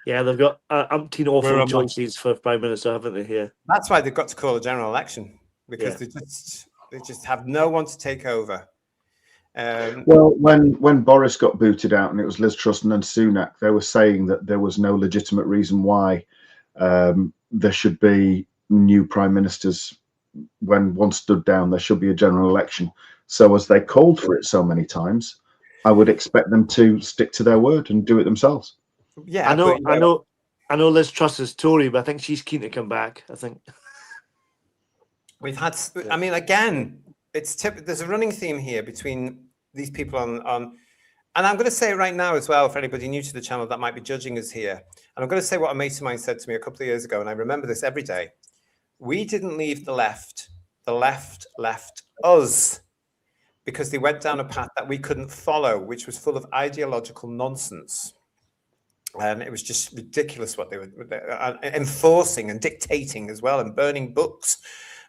Yeah, they've got umpteen awful choices for Prime Minister, haven't they? Yeah. That's why they've got to call a general election because they just have no one to take over. Well, when Boris got booted out and it was Liz Truss and Sunak, they were saying that there was no legitimate reason why there should be new prime ministers. When one stood down, there should be a general election. So as they called for it so many times, I would expect them to stick to their word and do it themselves. Yeah, I know Liz Truss is Tory, but I think she's keen to come back. I think we've had. I mean, again, there's a running theme here between these people on, and I'm going to say it right now as well for anybody new to the channel that might be judging us here. And I'm going to say what a mate of mine said to me a couple of years ago, and I remember this every day. We didn't leave the left left us because they went down a path that we couldn't follow, which was full of ideological nonsense. And it was just ridiculous what they were enforcing and dictating as well, and burning books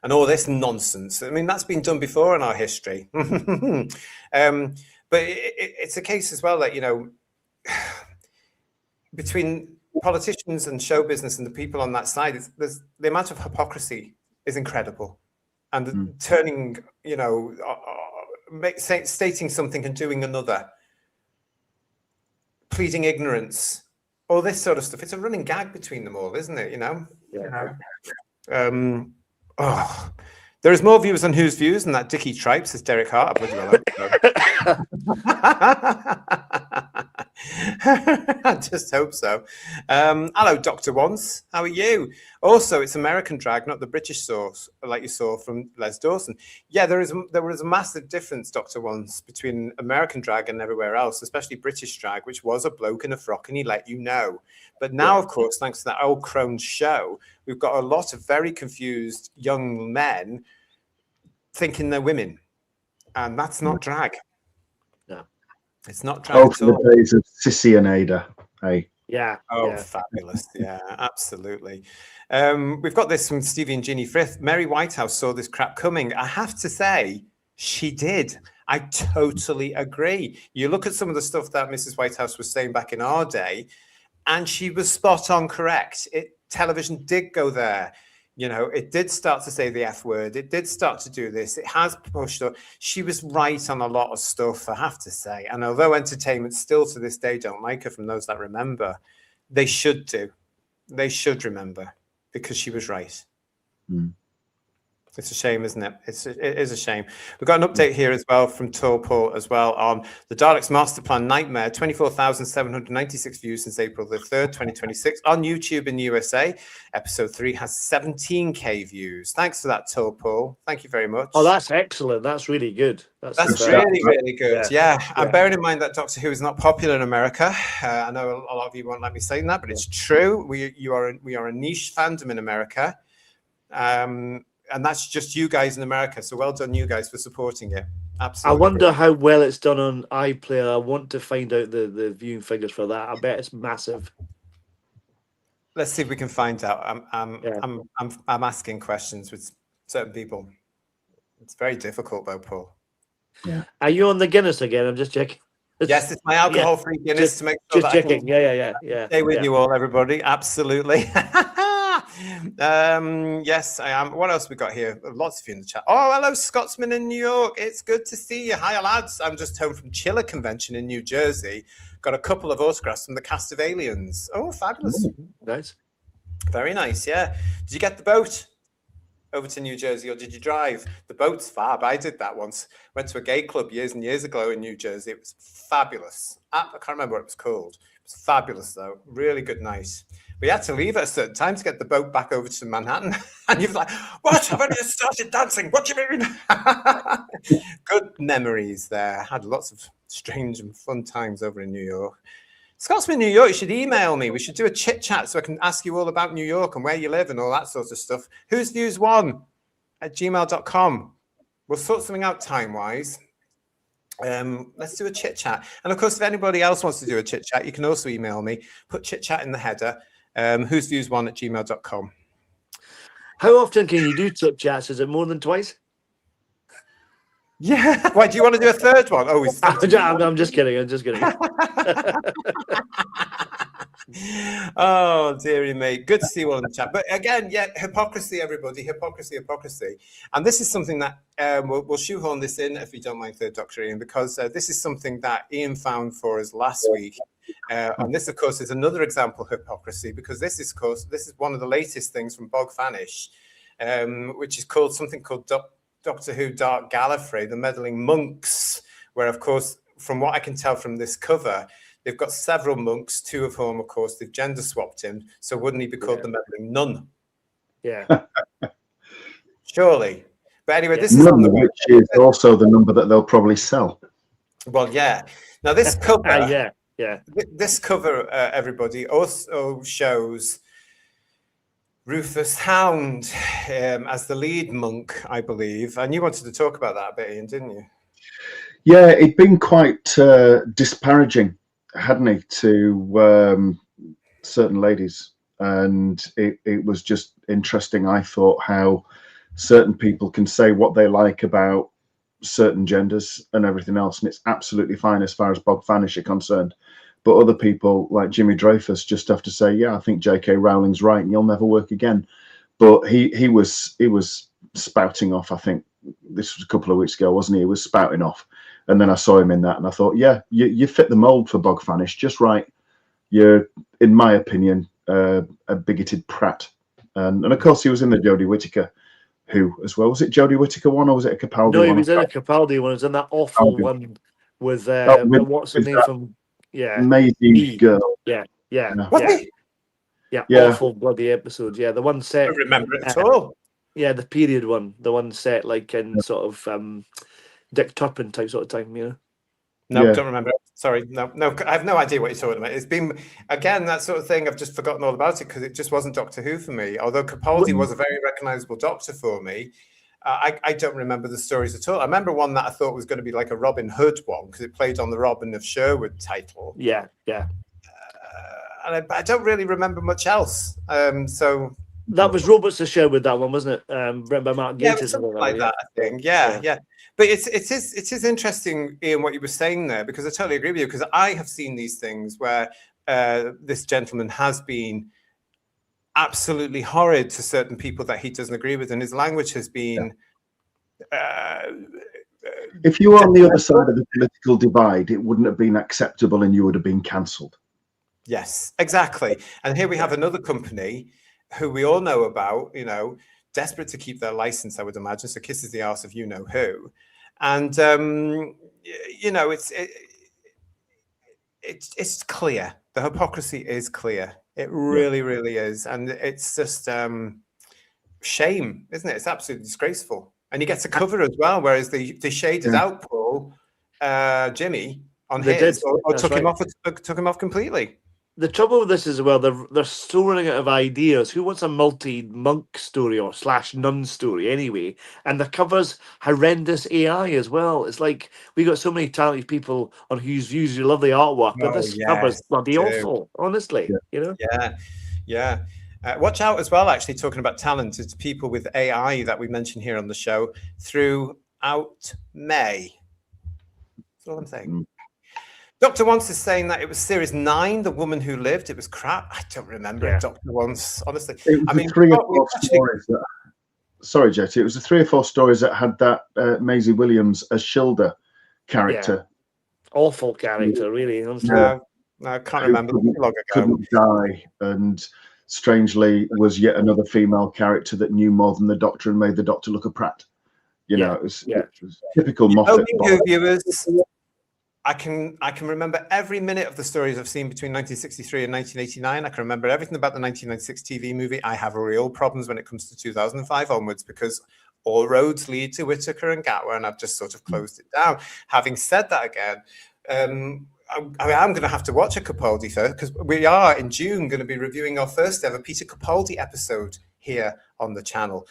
and all this nonsense. I mean, that's been done before in our history. But it's a case as well that, you know, between politicians and show business and the people on that side, there's the amount of hypocrisy is incredible. And turning, you know, stating something and doing another, pleading ignorance, all this sort of stuff. It's a running gag between them all, isn't it? You know? Yeah. There is more viewers on Whose Views than that Dickie Tripe, says Derek Hart. I bloody well like I just hope so. Hello, Dr. Once. How are you? Also, it's American drag, not the British source, like you saw from Les Dawson. Yeah, there was a massive difference, Dr. Once, between American drag and everywhere else, especially British drag, which was a bloke in a frock, and he let you know. But now, of course, thanks to that old crone show, we've got a lot of very confused young men thinking they're women. And that's not drag. No. It's not drag at all. The days of Sissy and Ada. Hey. Yeah. Oh, yeah. fabulous. Yeah, absolutely. We've got this from Stevie and Ginny Frith. Mary Whitehouse saw this crap coming. I have to say, she did. I totally agree. You look at some of the stuff that Mrs. Whitehouse was saying back in our day, and she was spot on correct. Television did go there. You know, it did start to say the F word. It did start to do this. It has pushed up. She was right on a lot of stuff, I have to say. And although entertainment still to this day don't like her, from those that remember, they should do. They should remember, because she was right. Mm. It's a shame, isn't it? It is a shame. We've got an update here as well from Paul as well on the Daleks Master Plan Nightmare. 24,796 views since April the 3rd, 2026 on YouTube in the USA. Episode 3 has 17k views. Thanks for that, Paul. Thank you very much. Oh, that's excellent. That's really good. That's really, really good. Yeah. And Yeah. bearing in mind that Doctor Who is not popular in America, I know a lot of you won't like me saying that, but it's true. We are a niche fandom in America. And that's just you guys in America. So well done, you guys, for supporting it. Absolutely. I wonder how well it's done on iPlayer. I want to find out the viewing figures for that. I bet it's massive. Let's see if we can find out. I'm asking questions with certain people. It's very difficult, though, Paul. Yeah. Are you on the Guinness again? I'm just checking. Yes, it's my alcohol-free Guinness to make sure just that checking. I can Yeah. stay with you all, everybody. Absolutely. Yes, I am. What else we got here? Lots of you in the chat. Oh, hello, Scotsman in New York. It's good to see you. Hi, lads. I'm just home from Chiller Convention in New Jersey. Got a couple of autographs from the cast of Aliens. Oh, fabulous. Nice. Very nice, yeah. Did you get the boat over to New Jersey, or did you drive? The boat's fab. I did that once. Went to a gay club years and years ago in New Jersey. It was fabulous. I can't remember what it was called. It was fabulous, though. Really good night. We had to leave at a certain time to get the boat back over to Manhattan. And you're like, what? I've only just started dancing. What do you mean? Good memories there. Had lots of strange and fun times over in New York. Scotsman, New York, you should email me. We should do a chit chat so I can ask you all about New York and where you live and all that sort of stuff. Who's Views One at gmail.com. We'll sort something out time-wise. Let's do a chit chat. And of course, if anybody else wants to do a chit chat, you can also email me. Put chit chat in the header. Who's Views One at gmail.com. How often can you do chit chats? Is it more than twice? Yeah. Why do you want to do a third one? Oh, I'm just kidding. I'm just kidding. Oh, dearie me. Good to see you all in the chat. But again, yeah, hypocrisy, everybody. Hypocrisy. And this is something that we'll shoehorn this in, if you don't mind, Third Doctor Ian, because this is something that Ian found for us last week. And this, of course, is another example of hypocrisy, because this is one of the latest things from Bog Fanish, which is called something called Doctor Who Dark Gallifrey, the Meddling Monks, where, of course, from what I can tell from this cover, they've got several monks, two of whom, of course, they've gender swapped him. So wouldn't he be called the Meddling Nun? Yeah. Surely. But anyway, this is on the which is also the number that they'll probably sell. Well, yeah. Now this cover, yeah. This cover, everybody, also shows Rufus Hound as the lead monk, I believe. And you wanted to talk about that a bit, Ian, didn't you? Yeah, it'd been quite disparaging, hadn't he, to certain ladies. And it was just interesting, I thought, how certain people can say what they like about certain genders and everything else, and it's absolutely fine as far as Bog Fanish are concerned. But other people like Jimmy Dreyfus just have to say, yeah, I think J.K. Rowling's right and you'll never work again. But he was spouting off, I think this was a couple of weeks ago, wasn't he? He was spouting off. And then I saw him in that and I thought, yeah, you fit the mold for Bog Fanish just right. You're, in my opinion, a bigoted prat. And of course, he was in the Jodie Whittaker Who as well. Was it Jodie Whittaker one or was it a Capaldi one? No, he was in a Capaldi one. It was in that awful one with what's her name from... Yeah. Maisie girl. Yeah. Was he? Yeah, Yeah. awful bloody episodes. Yeah, the one I set. don't remember it at all. Yeah, the period one, the one set like in sort of Dick Turpin type sort of time, you know. No, Yeah. don't remember. Sorry, no, I have no idea what you're talking about. It's been, again, that sort of thing. I've just forgotten all about it because it just wasn't Doctor Who for me. Although Capaldi was a very recognisable Doctor for me, I don't remember the stories at all. I remember one that I thought was going to be like a Robin Hood one because it played on the Robin of Sherwood title. Yeah. And I don't really remember much else. So that was Robots of Sherwood, that one, wasn't it? Written by Mark yeah, Gatiss. something like that, I think. Yeah. But it is interesting, Ian, what you were saying there, because I totally agree with you, because I have seen these things where this gentleman has been absolutely horrid to certain people that he doesn't agree with, and his language has been... if you were on the other side of the political divide, it wouldn't have been acceptable and you would have been cancelled. Yes, exactly. And here we have another company who we all know about, you know, desperate to keep their license, I would imagine. So kisses the arse of you know who. And, you know, it's clear. The hypocrisy is clear. It really, really is. And it's just shame, isn't it? It's absolutely disgraceful. And he gets a cover as well, whereas they shaded out Paul, Jimmy on his, or took him off completely. The trouble with this is, well, they're still running out of ideas. Who wants a multi-monk story or /nun story anyway? And the covers horrendous AI as well. It's like we got so many talented people on Whose Views who love the artwork, but this cover's bloody awful, honestly. You know? Yeah. Watch out as well, actually, talking about talent. It's people with AI that we mentioned here on the show throughout May. That's all I'm saying. Dr. Once is saying that it was series 9, The Woman Who Lived. It was crap. I don't remember it, Dr. Once, honestly. It was 3 or 4 stories. Sorry, JT. It was the 3 or 4 stories that had that Maisie Williams as Shilda character. Yeah. Awful character, really. Honestly. No, I can't remember. Couldn't die, and strangely was yet another female character that knew more than the Doctor and made the Doctor look a prat. You know, it was typical Moffat. Viewers, I can remember every minute of the stories I've seen between 1963 and 1989. I can remember everything about the 1996 TV movie. I have real problems when it comes to 2005 onwards because all roads lead to Whittaker and Gatwa, and I've just sort of closed it down. Having said that, again, I'm going to have to watch a Capaldi first because we are in June going to be reviewing our first ever Peter Capaldi episode here on the channel.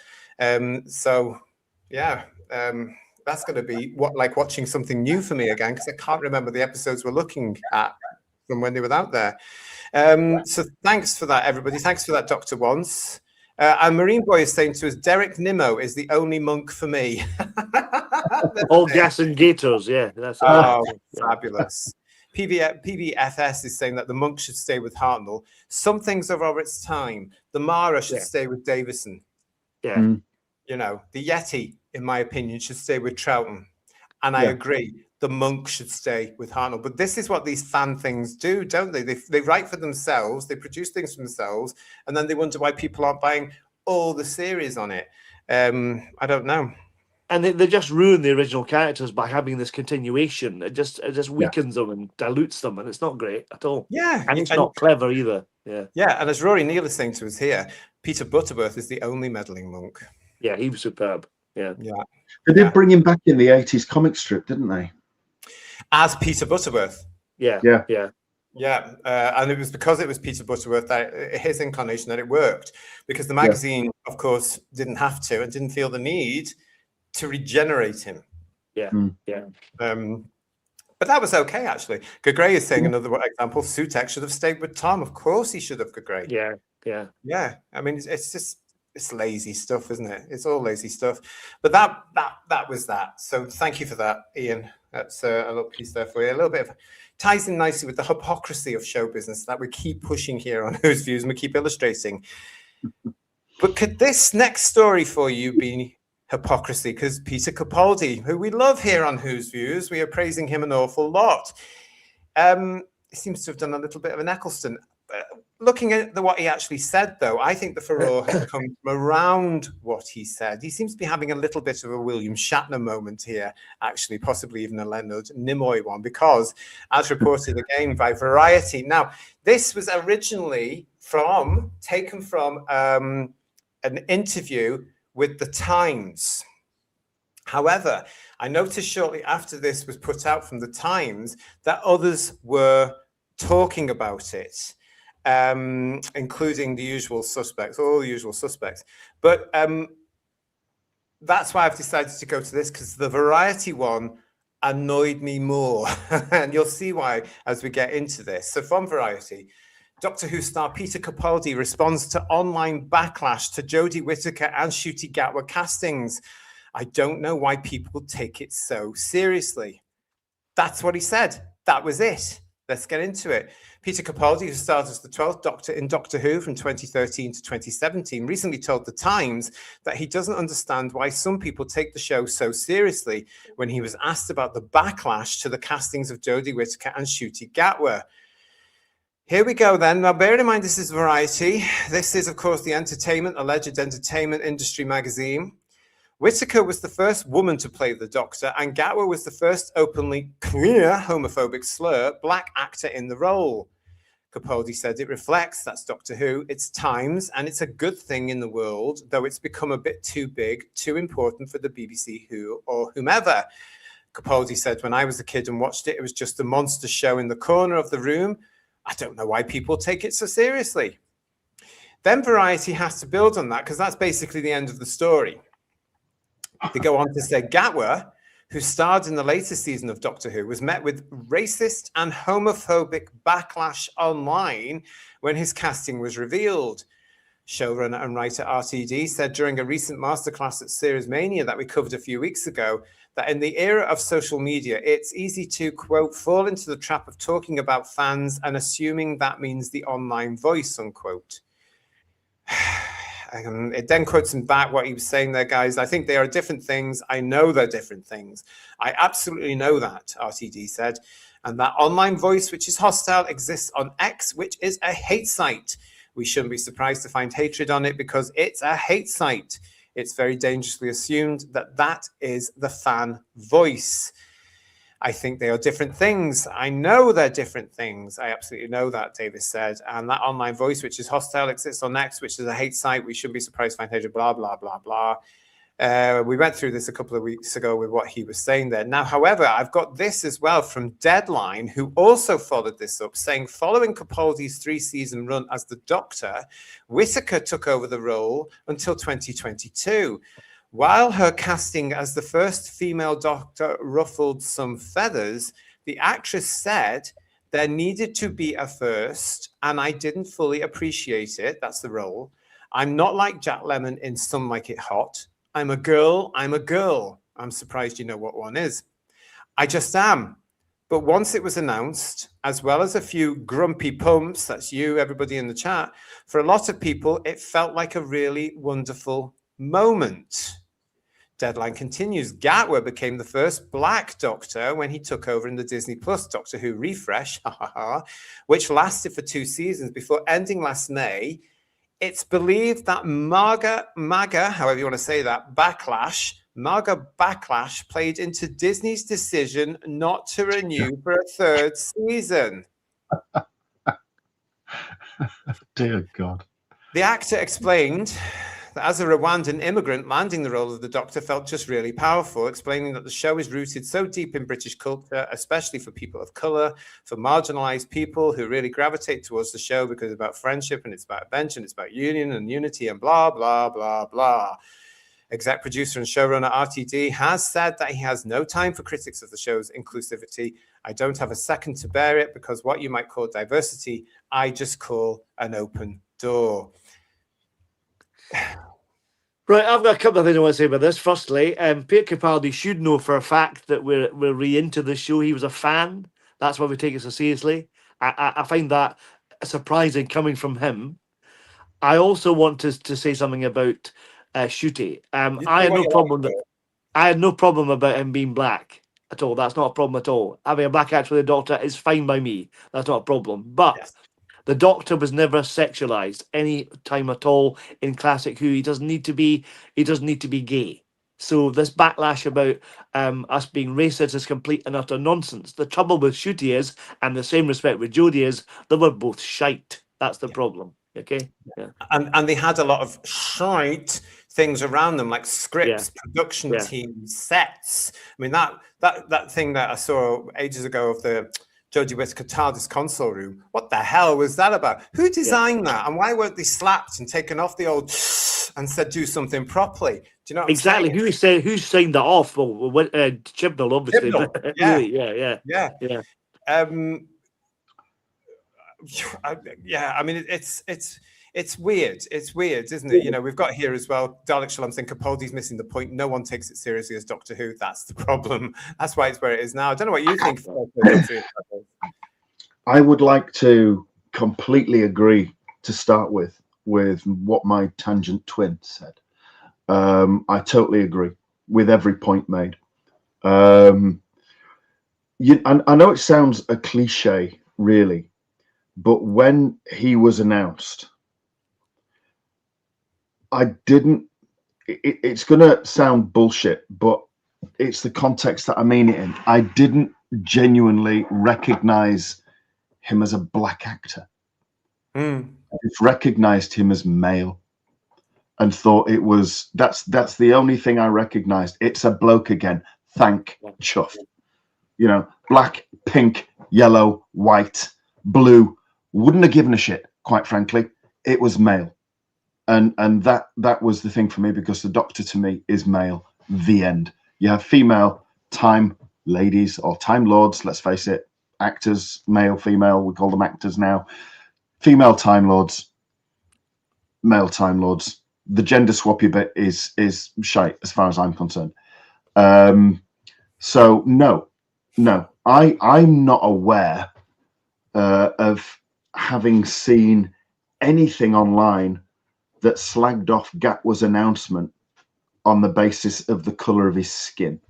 That's going to be like watching something new for me again because I can't remember the episodes we're looking at from when they were out there. So thanks for that, everybody. Thanks for that, Dr. Once. And Marine Boy is saying to us, Derek Nimmo is the only monk for me. All gas and gators, that's fabulous. PBFS is saying that the monk should stay with Hartnell. Some things are of its time. The Mara should stay with Davison. Yeah. You know, the Yeti, in my opinion, should stay with Troughton. And I agree, the monk should stay with Hartnell. But this is what these fan things do, don't they? They write for themselves, they produce things for themselves, and then they wonder why people aren't buying all the series on it. I don't know. And they just ruin the original characters by having this continuation. It just weakens them and dilutes them, and it's not great at all. Yeah. And it's not clever either. Yeah, and as Rory Neal is saying to us here, Peter Butterworth is the only meddling monk. Yeah, he was superb. Yeah. They did bring him back in the 80s comic strip, didn't they? As Peter Butterworth. Yeah. And it was because it was Peter Butterworth, that his incarnation, that it worked. Because the magazine, of course, didn't have to and didn't feel the need to regenerate him. But that was okay, actually. Gagray is saying another example. Sutek should have stayed with Tom. Of course he should have, Gagray. Yeah. I mean, it's lazy stuff, isn't it? It's all lazy stuff. But that was that. So thank you for that, Ian. That's a little piece there for you. A little bit of ties in nicely with the hypocrisy of show business that we keep pushing here on Whose Views and we keep illustrating. But could this next story for you be hypocrisy? Because Peter Capaldi, who we love here on Whose Views, we are praising him an awful lot. He seems to have done a little bit of an Eccleston. looking at what he actually said, though, I think the furore has come from around what he said. He seems to be having a little bit of a William Shatner moment here, actually, possibly even a Leonard Nimoy one, because, as reported again by Variety, now, this was originally taken from an interview with The Times. However, I noticed shortly after this was put out from The Times that others were talking about it, including the usual suspects, all the usual suspects. But that's why I've decided to go to this, because the Variety one annoyed me more. And you'll see why as we get into this. So from Variety, Doctor Who star Peter Capaldi responds to online backlash to Jodie Whittaker and Ncuti Gatwa castings. I don't know why people take it so seriously. That's what he said. That was it. Let's get into it. Peter Capaldi, who starred as the 12th Doctor in Doctor Who from 2013 to 2017, recently told The Times that he doesn't understand why some people take the show so seriously when he was asked about the backlash to the castings of Jodie Whittaker and Ncuti Gatwa. Here we go then. Now, bear in mind, this is Variety. This is, of course, the alleged entertainment industry magazine. Whittaker was the first woman to play the Doctor, and Gatwa was the first openly clear homophobic slur black actor in the role. Capaldi said it reflects, that's Doctor Who, its times, and it's a good thing in the world, though it's become a bit too big, too important for the BBC Who or whomever. Capaldi said, when I was a kid and watched it, it was just a monster show in the corner of the room. I don't know why people take it so seriously. Then Variety has to build on that, because that's basically the end of the story. They go on to say Gatwa, who starred in the latest season of Doctor Who, was met with racist and homophobic backlash online when his casting was revealed. Showrunner and writer RTD said during a recent masterclass at Series Mania that we covered a few weeks ago that in the era of social media, it's easy to, quote, fall into the trap of talking about fans and assuming that means the online voice, unquote. It then quotes him back what he was saying there, guys. I think they are different things. I know they're different things. I absolutely know that, RTD said. And that online voice, which is hostile, exists on X, which is a hate site. We shouldn't be surprised to find hatred on it because it's a hate site. It's very dangerously assumed that that is the fan voice. I think they are different things. I know they're different things. I absolutely know that, Davies said. And that online voice, which is hostile, exists on X, which is a hate site. We shouldn't be surprised to find hatred, blah, blah, blah, blah. We went through this a couple of weeks ago with what he was saying there. Now, however, I've got this as well from Deadline, who also followed this up, saying following Capaldi's 3-season run as the Doctor, Whittaker took over the role until 2022. While her casting as the first female Doctor ruffled some feathers, the actress said there needed to be a first, and I didn't fully appreciate it. That's the role. I'm not like Jack Lemmon in Some Like It Hot. I'm a girl. I'm a girl. I'm surprised you know what one is. I just am. But once it was announced, as well as a few grumpy pumps, that's you, everybody in the chat, for a lot of people, it felt like a really wonderful moment. Deadline continues. Gatwa became the first black Doctor when he took over in the Disney Plus Doctor Who refresh, which lasted for 2 seasons before ending last May. It's believed that MAGA, however you want to say that, MAGA backlash played into Disney's decision not to renew for a 3rd season. Dear God. The actor explained that as a Rwandan immigrant, landing the role of the Doctor felt just really powerful, explaining that the show is rooted so deep in British culture, especially for people of colour, for marginalised people who really gravitate towards the show because it's about friendship and it's about adventure and it's about union and unity and blah, blah, blah, blah. Exec producer and showrunner RTD has said that he has no time for critics of the show's inclusivity. I don't have a second to bear it because what you might call diversity, I just call an open door. Right, I've got a couple of things I want to say about this. Firstly, Peter Capaldi should know for a fact that we're really into the show. He was a fan. That's why we take it so seriously. I find that surprising coming from him. I also want to say something about Ncuti. I had no problem about him being black at all. That's not a problem at all. Having a black actor with a Doctor is fine by me. That's not a problem. But The Doctor was never sexualized any time at all in classic Who. He doesn't need to be gay. So this backlash about us being racist is complete and utter nonsense. The trouble with Shooty is, and the same respect with Jodie is, they were both shite. That's the problem. Okay. Yeah. And they had a lot of shite things around them, like scripts, production teams, sets. I mean, that thing that I saw ages ago of the Jodie Whittaker TARDIS console room. What the hell was that about? Who designed that? And why weren't they slapped and taken off the old and said do something properly? Do you know what exactly? I'm saying? Who signed that off? Well, Chibnall, obviously. Chibnall, yeah. I mean, it's weird. It's weird, isn't it? You know, we've got here as well, Dalek Shalom saying Capaldi's missing the point. No one takes it seriously as Doctor Who. That's the problem. That's why it's where it is now. I don't know what you think. I would like to completely agree to start with what my tangent twin said. I totally agree with every point made. I know it sounds a cliche, really, but when he was announced, I didn't. It's going to sound bullshit, but it's the context that I mean it in. I didn't genuinely recognize him as a black actor. I just recognized him as male, and thought it was that's the only thing I recognized. It's a bloke again. Thank chuff. You know, black, pink, yellow, white, blue. Wouldn't have given a shit, quite frankly. It was male. And that was the thing for me, because the Doctor to me is male. The end. You have female Time ladies or Time Lords, let's face it, actors, male, female, we call them actors now. Female Time Lords, male Time Lords. The gender swappy bit is shite as far as I'm concerned. So no, I'm not aware of having seen anything online that slagged off Gatwa's announcement on the basis of the color of his skin.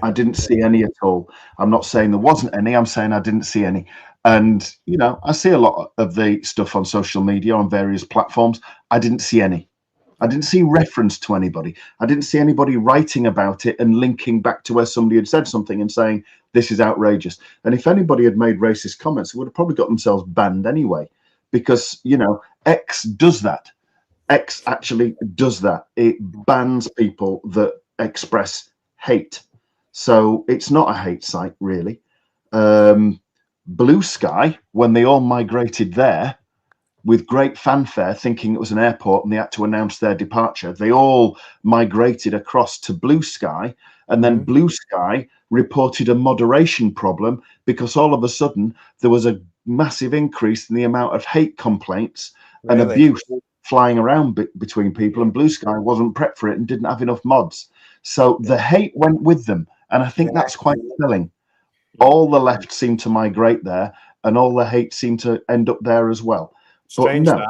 I didn't see any at all. I'm not saying there wasn't any. I'm saying I didn't see any. And, you know, I see a lot of the stuff on social media on various platforms. I didn't see any. I didn't see reference to anybody. I didn't see anybody writing about it and linking back to where somebody had said something and saying, this is outrageous. And if anybody had made racist comments, they would have probably got themselves banned anyway, because, you know, X does that. X actually does that. It bans people that express hate. So it's not a hate site, really. Blue Sky, when they all migrated there with great fanfare, thinking it was an airport and they had to announce their departure, they all migrated across to Blue Sky, and then Blue Sky reported a moderation problem because all of a sudden there was a massive increase in the amount of hate complaints and abuse flying around between people, and Blue Sky wasn't prepped for it and didn't have enough mods. So the hate went with them, and I think that's quite telling. All the left seemed to migrate there, and all the hate seemed to end up there as well. Strange, but no,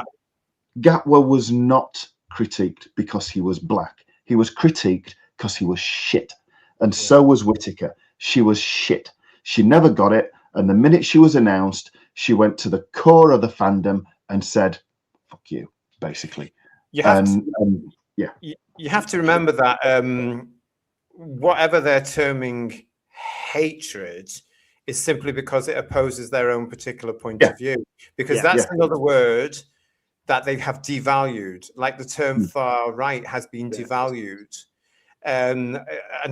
Gatwa was not critiqued because he was black. He was critiqued because he was shit, and so was Whittaker. She was shit. She never got it, and the minute she was announced, she went to the core of the fandom and said, "Fuck you." Basically, you have to remember that whatever they're terming hatred is simply because it opposes their own particular point of view, because that's another word that they have devalued, like the term far right has been devalued, and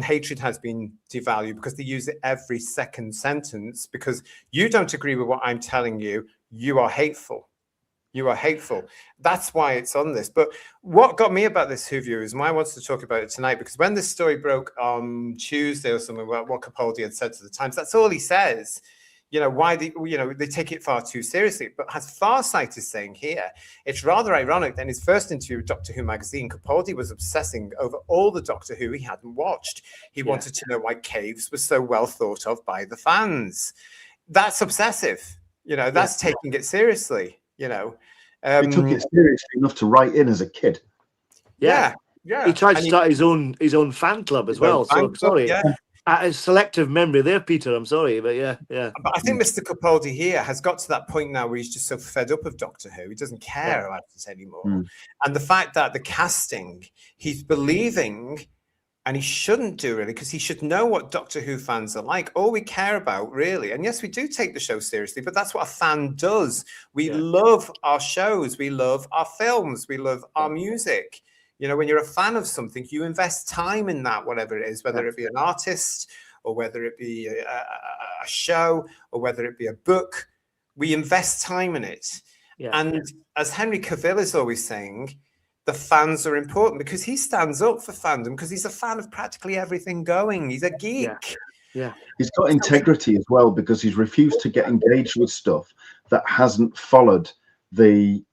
hatred has been devalued because they use it every second sentence. Because you don't agree with what I'm telling you, you are hateful. You are hateful. That's why it's on this. But what got me about this Who View is why I wanted to talk about it tonight, because when this story broke on Tuesday or something about what Capaldi had said to the Times, that's all he says. You know, why they take it far too seriously. But as Farsight is saying here, it's rather ironic that in his first interview with Doctor Who magazine, Capaldi was obsessing over all the Doctor Who he hadn't watched. He wanted to know why Caves was so well thought of by the fans. That's obsessive. You know, that's taking it seriously. You know, he took it seriously enough to write in as a kid. Yeah. He tried to start his own fan club as well. So sorry. Selective memory there, Peter. I'm sorry, but yeah. But I think Mr. Capaldi here has got to that point now where he's just so fed up of Doctor Who, he doesn't care about it anymore. And the fact that the casting, he's believing, and he shouldn't do really, because he should know what Doctor Who fans are like. All we care about really, and yes, we do take the show seriously, but that's what a fan does. We love our shows, we love our films, we love our music. You know, when you're a fan of something, you invest time in that, whatever it is, whether it be an artist or whether it be a show or whether it be a book. We invest time in it. And as Henry Cavill is always saying, the fans are important, because he stands up for fandom, because he's a fan of practically everything going. He's a geek. He's got integrity as well, because he's refused to get engaged with stuff that hasn't followed the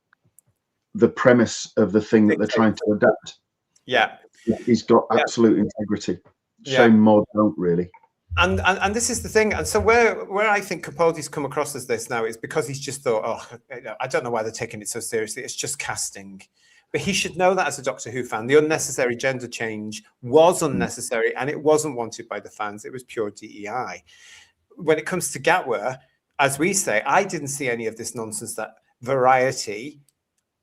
premise of the thing that they're trying to adapt. He's got absolute integrity. Shame more don't really. And this is the thing. And so where I think Capaldi's come across as this now is because he's just thought, oh, I don't know why they're taking it so seriously. It's just casting. But he should know that as a Doctor Who fan. The unnecessary gender change was unnecessary, and it wasn't wanted by the fans. It was pure DEI. When it comes to Gatwa, as we say, I didn't see any of this nonsense that Variety,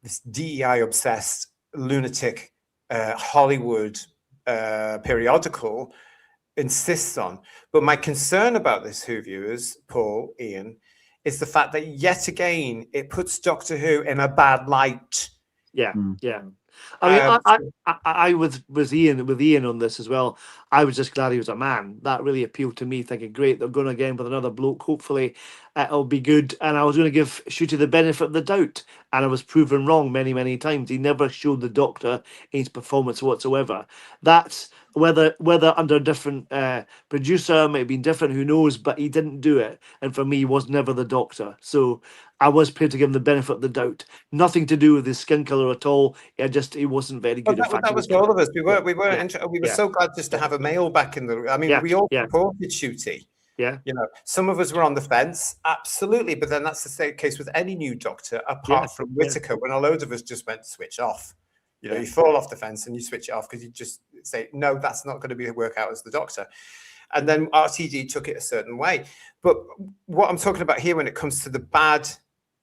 this DEI-obsessed, lunatic Hollywood periodical, insists on. But my concern about this, Who viewers, Paul, Ian, is the fact that yet again it puts Doctor Who in a bad light. I mean, I was with Ian on this as well. I was just glad he was a man. That really appealed to me, thinking, great, they're going again with another bloke. Hopefully it'll be good. And I was going to give Shooty the benefit of the doubt. And I was proven wrong many, many times. He never showed the Doctor in his performance whatsoever. That's whether under a different producer, might have been different, who knows, but he didn't do it. And for me, he was never the Doctor. So I was prepared to give him the benefit of the doubt. Nothing to do with his skin colour at all. He wasn't very good. That was all of us. We were so glad just to have a male back in the. I mean, we all supported Shooty. You know, some of us were on the fence, absolutely. But then that's the same case with any new Doctor, apart from Whittaker, when a load of us just went switch off. You know, you fall off the fence and you switch it off because you just say, no, that's not going to work out as the Doctor. And then RTD took it a certain way. But what I'm talking about here when it comes to the bad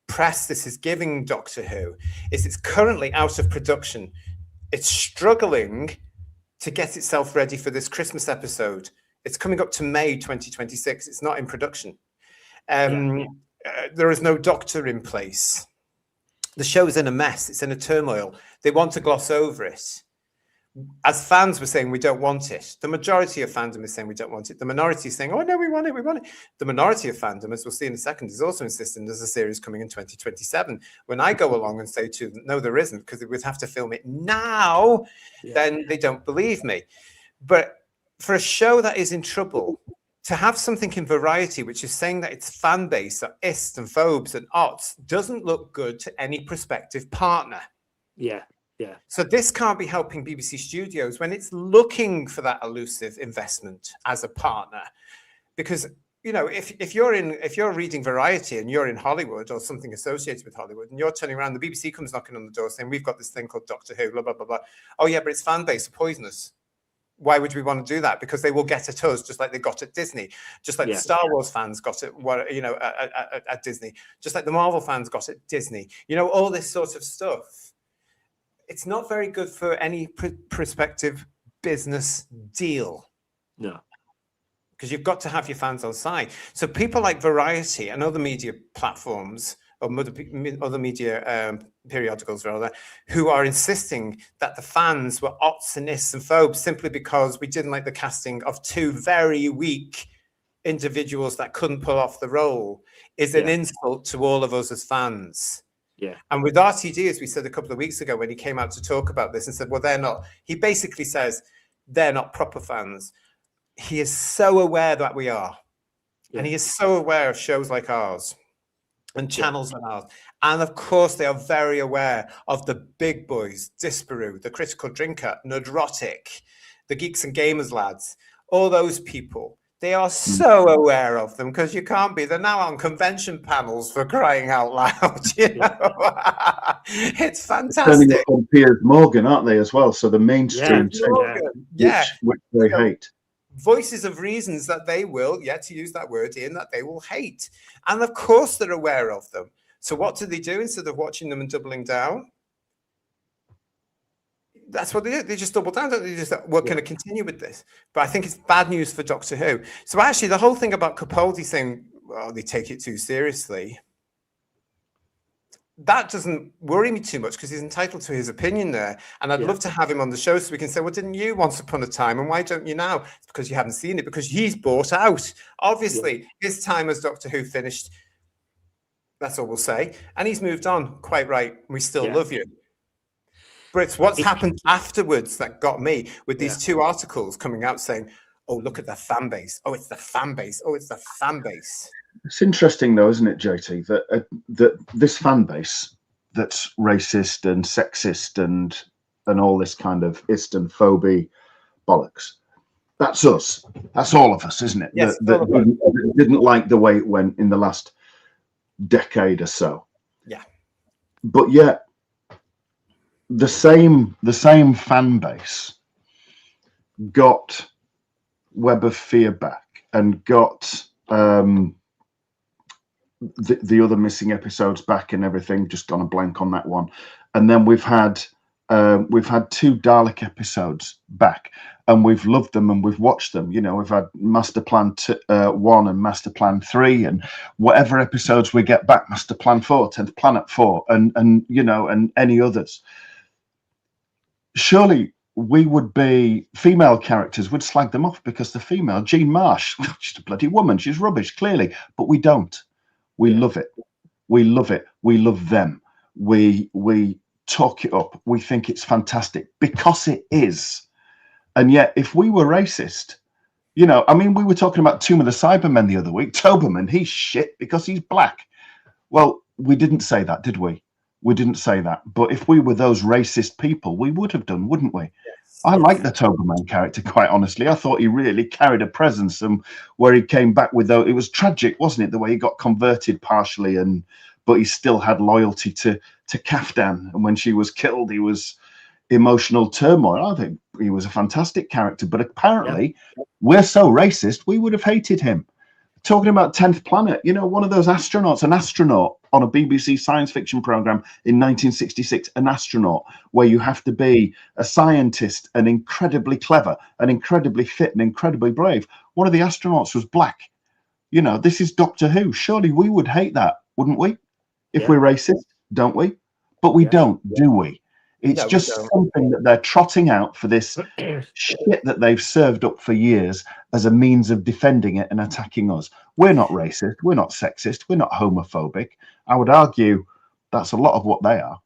press this is giving Doctor Who is it's currently out of production. It's struggling to get itself ready for this Christmas episode. It's coming up to May 2026. It's not in production. There is no Doctor in place. The show is in a mess. It's in a turmoil. They want to gloss over it. As fans were saying, we don't want it. The majority of fandom is saying we don't want it. The minority is saying, oh, no, we want it, we want it. The minority of fandom, as we'll see in a second, is also insisting there's a series coming in 2027. When I go along and say to them, no, there isn't, because we'd have to film it now, then they don't believe me. But for a show that is in trouble, to have something in Variety, which is saying that its fan base are ists and phobes and ots, doesn't look good to any prospective partner. So this can't be helping BBC Studios when it's looking for that elusive investment as a partner, because you know if you're reading Variety and you're in Hollywood or something associated with Hollywood and you're turning around, the BBC comes knocking on the door saying we've got this thing called Doctor Who, blah blah blah blah. Oh yeah, but its fan base are poisonous. Why would we want to do that? Because they will get at us just like they got at Disney, just like the Star Wars fans got at at Disney, just like the Marvel fans got at Disney. You know, all this sort of stuff. It's not very good for any prospective business deal. No. Because you've got to have your fans on side. So people like Variety and other media platforms or other media periodicals rather, who are insisting that the fans were ots and ists and phobes simply because we didn't like the casting of two very weak individuals that couldn't pull off the role, is an insult to all of us as fans. And with RTD, as we said a couple of weeks ago, when he came out to talk about this and said, well, they're not, he basically says they're not proper fans. He is so aware that we are. And he is so aware of shows like ours and channels like ours. And of course, they are very aware of the big boys, Disparu, the Critical Drinker, Nerdrotic, the Geeks and Gamers lads, all those people. They are so aware of them because you can't be. They're now on convention panels for crying out loud. You know, it's fantastic. Turning up on Piers Morgan, aren't they, as well? So the mainstream, which they hate. voices of reasons that they will, yet to use that word, Ian, that they will hate. And of course they're aware of them. So what do they do instead of watching them and doubling down? That's what they do. They just double down. They just, we're going to continue with this. But I think it's bad news for Doctor Who. So actually, the whole thing about Capaldi saying, well, they take it too seriously, that doesn't worry me too much because he's entitled to his opinion there. And I'd love to have him on the show so we can say, well, didn't you once upon a time? And why don't you now? It's because you haven't seen it, because he's bought out. Obviously, his time as Doctor Who finished. That's all we'll say. And he's moved on. Quite right. We still love you. But it's what's happened afterwards that got me with these two articles coming out saying, oh, look at the fan base. Oh, it's the fan base. Oh, it's the fan base. It's interesting, though, isn't it, JT, that this fan base that's racist and sexist and all this kind of Istanphobia bollocks, that's us. That's all of us, isn't it? Yes, that didn't like the way it went in the last decade or so. Yeah. But yet, the same fan base got Web of Fear back and got the other missing episodes back and everything. Just gone a blank on that one. And then we've had 2 Dalek episodes back, and we've loved them and we've watched them. You know, we've had Master Plan 1 and Master Plan 3, and whatever episodes we get back, Master Plan 4, 10th Planet 4, and you know, and any others. Surely we would be, female characters would slag them off because the female, Jean Marsh, she's a bloody woman, she's rubbish, clearly, but we don't. We love it. We love it. We love them. We talk it up. We think it's fantastic because it is. And yet, if we were racist, you know, I mean, we were talking about Tomb of the Cybermen the other week. Toberman, he's shit because he's black. Well, we didn't say that, did we? We didn't say that. But if we were those racist people, we would have done, wouldn't we? Yes. I like the Toberman character, quite honestly. I thought he really carried a presence, and where he came back with, though, it was tragic, wasn't it? The way he got converted partially, but he still had loyalty to Kaftan. And when she was killed, he was emotional turmoil. I think he was a fantastic character. But apparently, we're so racist, we would have hated him. Talking about 10th Planet, you know, one of those astronauts, an astronaut on a BBC science fiction program in 1966, an astronaut, where you have to be a scientist and incredibly clever and incredibly fit and incredibly brave. One of the astronauts was black. You know, this is Doctor Who. Surely we would hate that, wouldn't we? If we're racist, don't we? But we don't, do we? It's just something that they're trotting out for this shit that they've served up for years as a means of defending it and attacking us. We're not racist. We're not sexist. We're not homophobic. I would argue that's a lot of what they are.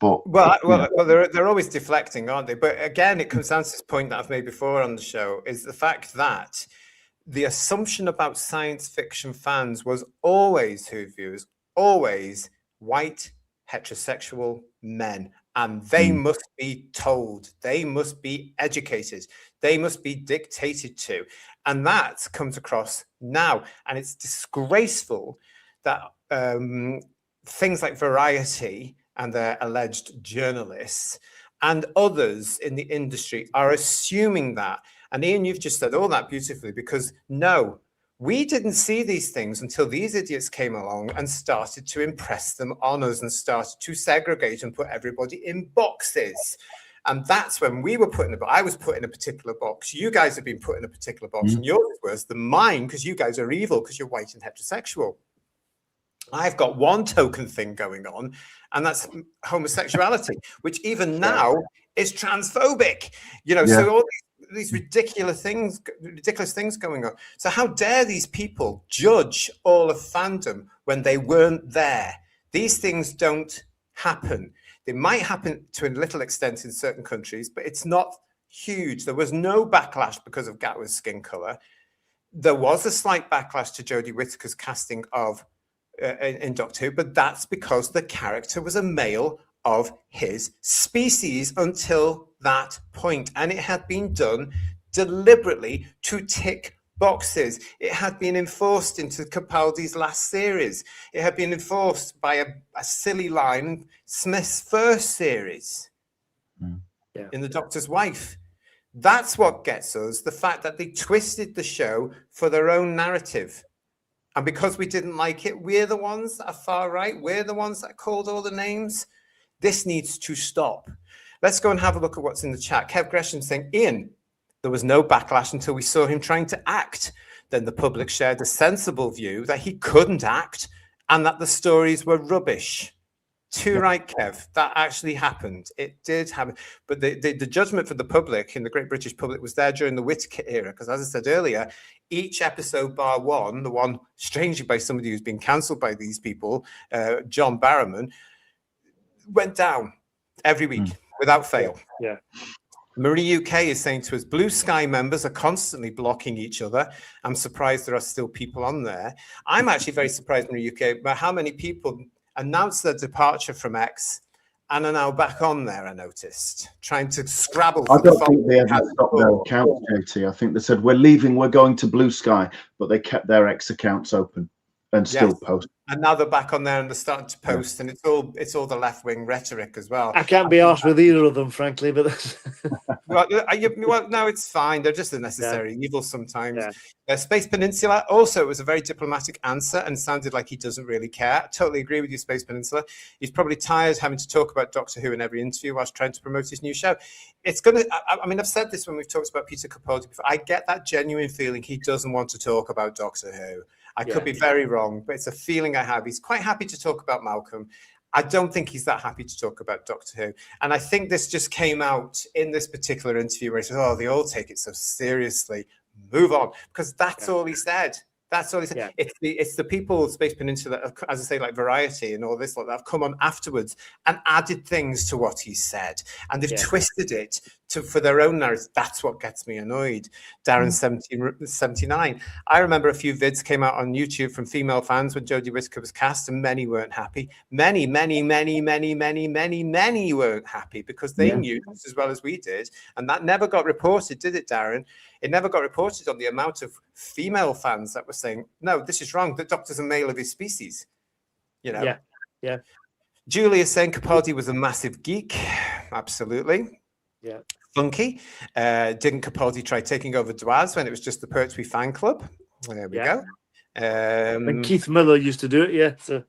But well, they're always deflecting, aren't they? But again, it comes down to this point that I've made before on the show, is the fact that the assumption about science fiction fans was always, Who viewers, always white, heterosexual men. And they must be told, they must be educated, they must be dictated to. And that comes across now. And it's disgraceful that things like Variety and their alleged journalists and others in the industry are assuming that. And Ian, you've just said all that beautifully, because no, we didn't see these things until these idiots came along and started to impress them on us and started to segregate and put everybody in boxes. And that's when we were I was put in a particular box. You guys have been put in a particular box, and yours is worse than mine because you guys are evil because you're white and heterosexual. I've got one token thing going on, and that's homosexuality, which even now is transphobic. You know, so all these ridiculous things going on. So how dare these people judge all of fandom when they weren't there? These things don't happen. They might happen to a little extent in certain countries, but it's not huge. There was no backlash because of Gatwa's skin color. There was a slight backlash to Jodie Whittaker's casting of in Doctor Who, but that's because the character was a male of his species until that point, and it had been done deliberately to tick boxes. It had been enforced into Capaldi's last series. It had been enforced by a silly line in Smith's first series in The Doctor's Wife. That's what gets us, the fact that they twisted the show for their own narrative. And because we didn't like it, we're the ones that are far right. We're the ones that called all the names. This needs to stop. Let's go and have a look at what's in the chat. Kev Gresham saying, Ian, there was no backlash until we saw him trying to act. Then the public shared a sensible view that he couldn't act and that the stories were rubbish. Too right, Kev. That actually happened. It did happen. But the judgment for the public, in the Great British public, was there during the Whittaker era. Because as I said earlier, each episode bar one, the one strangely by somebody who's been cancelled by these people, John Barrowman, went down every week without fail. Yeah. Marie UK is saying to us, Blue Sky members are constantly blocking each other. I'm surprised there are still people on there. I'm actually very surprised, Marie UK, about how many people announced their departure from X and are now back on there, I noticed, trying to scrabble. I don't think they ever stopped their accounts, JT. I think they said, we're leaving, we're going to Blue Sky, but they kept their X accounts open and still post. And now they're back on there and they're starting to post, and it's all the left-wing rhetoric as well. I can't be arsed with either of them, frankly, but well, no, it's fine. They're just a necessary evil sometimes. Space Peninsula, also, it was a very diplomatic answer and sounded like he doesn't really care. I totally agree with you, Space Peninsula. He's probably tired having to talk about Doctor Who in every interview whilst trying to promote his new show. It's going to, I mean, I've said this when we've talked about Peter Capaldi before. I get that genuine feeling he doesn't want to talk about Doctor Who. I could be very wrong, but it's a feeling I have. He's quite happy to talk about Malcolm. I don't think he's that happy to talk about Doctor Who. And I think this just came out in this particular interview where he said, oh, they all take it so seriously. Move on. Because that's all he said. That's all he said. Yeah. It's the people of Space Peninsula, as I say, like Variety and all this, like that have come on afterwards and added things to what he said. And they've twisted it for their own narrative. That's what gets me annoyed. Darren 79. I remember a few vids came out on YouTube from female fans when Jodie Whittaker was cast, and many weren't happy. Many weren't happy because they knew this as well as we did. And that never got reported, did it, Darren? It never got reported on the amount of female fans that were saying, no, this is wrong. The Doctor's a male of his species. You know? Yeah. Julia saying Capaldi was a massive geek. Absolutely. Yeah. Funky. Didn't Capaldi try taking over Dwaz when it was just the Pertwee fan club? There we go. And Keith Miller used to do it, The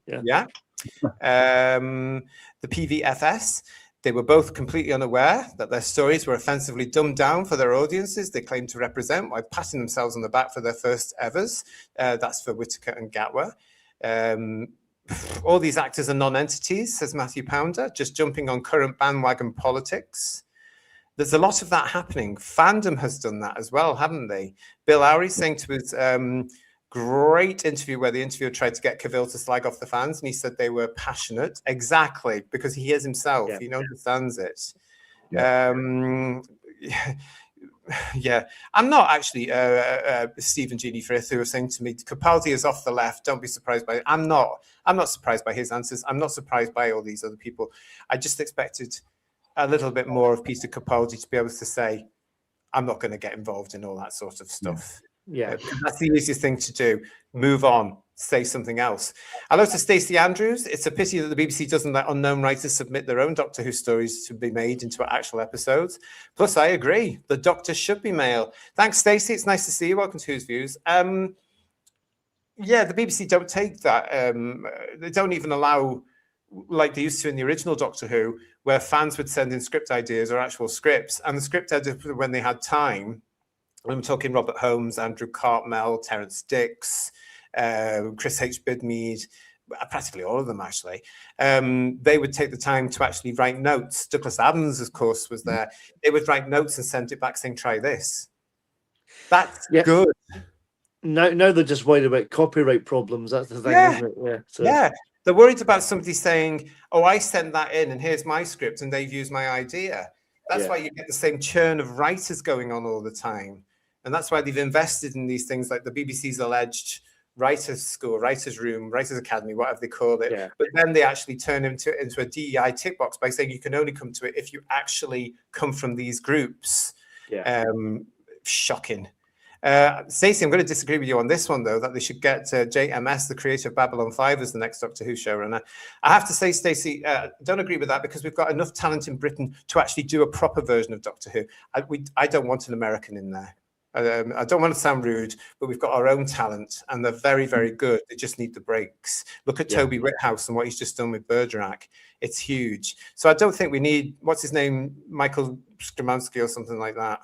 PVFS. They were both completely unaware that their stories were offensively dumbed down for their audiences they claimed to represent while patting themselves on the back for their first evers. That's for Whittaker and Gatwa. All these actors are non-entities, says Matthew Pounder, just jumping on current bandwagon politics. There's a lot of that happening. Fandom has done that as well, haven't they? Bill Lowry saying to his great interview where the interviewer tried to get Cavill to slag off the fans, and he said they were passionate. Exactly, because he is himself. He understands it. I'm not actually Stephen Genie Frith, who was saying to me, Capaldi is off the left. Don't be surprised by it. I'm not surprised by his answers. I'm not surprised by all these other people. I just expected a little bit more of Peter Capaldi to be able to say, I'm not going to get involved in all that sort of stuff. Yeah, that's the easiest thing to do. Move on, say something else. Hello to Stacey Andrews. It's a pity that the BBC doesn't let unknown writers submit their own Doctor Who stories to be made into actual episodes. Plus, I agree, the Doctor should be male. Thanks, Stacey. It's nice to see you. Welcome to Who's Views. The BBC don't take that. They don't even allow, like they used to in the original Doctor Who, where fans would send in script ideas or actual scripts, and the script editor, when they had time, I'm talking Robert Holmes, Andrew Cartmel, Terence Dix, Chris H. Bidmead, practically all of them, actually. They would take the time to actually write notes. Douglas Adams, of course, was there. They would write notes and send it back saying, try this. That's good. Now they're just worried about copyright problems. That's the thing, isn't it? They're worried about somebody saying, oh, I sent that in and here's my script and they've used my idea. That's why you get the same churn of writers going on all the time. And that's why they've invested in these things like the BBC's alleged writers' school, writers' room, writers' academy, whatever they call it. Yeah. But then they actually turn into a DEI tick box by saying you can only come to it if you actually come from these groups. Yeah. Shocking. Stacey, I'm going to disagree with you on this one, though, that they should get JMS, the creator of Babylon 5, as the next Doctor Who showrunner. I have to say, Stacey, don't agree with that, because we've got enough talent in Britain to actually do a proper version of Doctor Who. I don't want an American in there. I don't want to sound rude, but we've got our own talent, and they're very, very good. They just need the breaks. Look at Toby Whithouse and what he's just done with Bergerac. It's huge. So I don't think we need, what's his name, Michael Skrzymanski or something like that.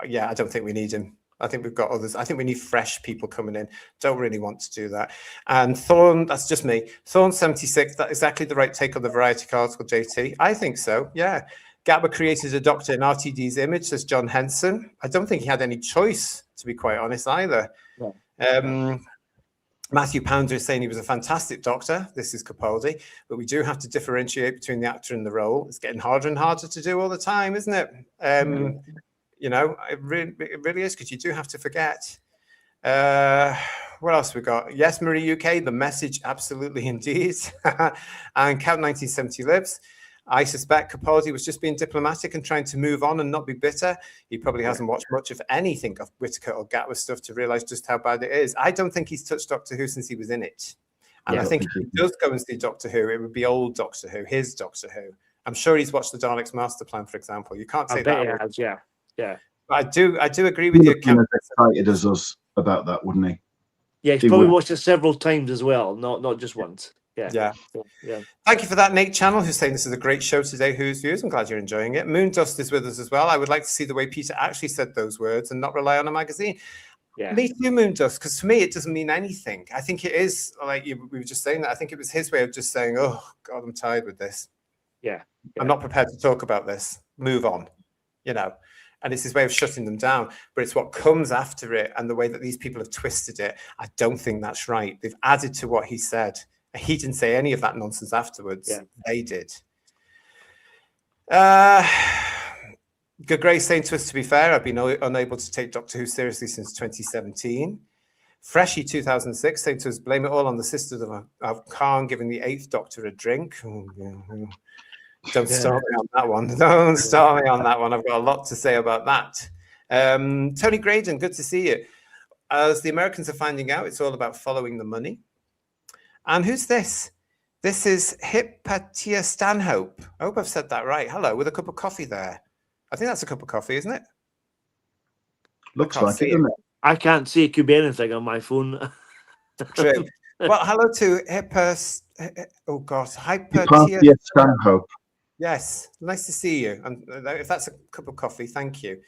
Yeah, I don't think we need him. I think we've got others. I think we need fresh people coming in. Don't really want to do that. And Thorne, that's just me. Thorne 76, that's exactly the right take on the Variety article, JT. I think so, yeah. Gabba created a Doctor in RTD's image, says John Henson. I don't think he had any choice, to be quite honest, either. No. Matthew Pounder is saying he was a fantastic Doctor. This is Capaldi. But we do have to differentiate between the actor and the role. It's getting harder and harder to do all the time, isn't it? You know, it really is, because you do have to forget. What else we got? Yes, Marie UK, The Message, absolutely indeed. And Count 1970 lives. I suspect Capaldi was just being diplomatic and trying to move on and not be bitter. He probably hasn't watched much of anything of Whittaker or Gatwa stuff to realise just how bad it is. I don't think he's touched Doctor Who since he was in it. And I think if he does go and see Doctor Who, it would be old Doctor Who, his Doctor Who. I'm sure he's watched the Daleks Master Plan, for example. You can't say that. Has, yeah. But I do agree with you. He'd be as excited as us about that, wouldn't he? Yeah, he's probably watched it several times as well, not just once. Yeah. Thank you for that, Nate Channel, who's saying this is a great show today. Who's Views? I'm glad you're enjoying it. Moondust is with us as well. I would like to see the way Peter actually said those words and not rely on a magazine. Yeah. Me too, Moondust, because for me it doesn't mean anything. I think it is like we were just saying that. I think it was his way of just saying, "Oh God, I'm tired with this. I'm not prepared to talk about this. Move on," you know. And it's his way of shutting them down. But it's what comes after it and the way that these people have twisted it. I don't think that's right. They've added to what he said. He didn't say any of that nonsense afterwards. They did. Good Grace saying to us, to be fair, I've been unable to take Doctor Who seriously since 2017. Freshy 2006 saying to us, blame it all on the sisters of Khan giving the 8th Doctor a drink. Don't start me on that one. Don't start me on that one. I've got a lot to say about that. Tony Graydon, good to see you. As the Americans are finding out, it's all about following the money. And who's this? This is Hypatia Stanhope. I hope I've said that right. Hello, with a cup of coffee there. I think that's a cup of coffee, isn't it? Looks like it, doesn't it? I can't see. It could be anything on my phone. True. Well, hello to Hypatia Stanhope. Yes, nice to see you. And if that's a cup of coffee, thank you.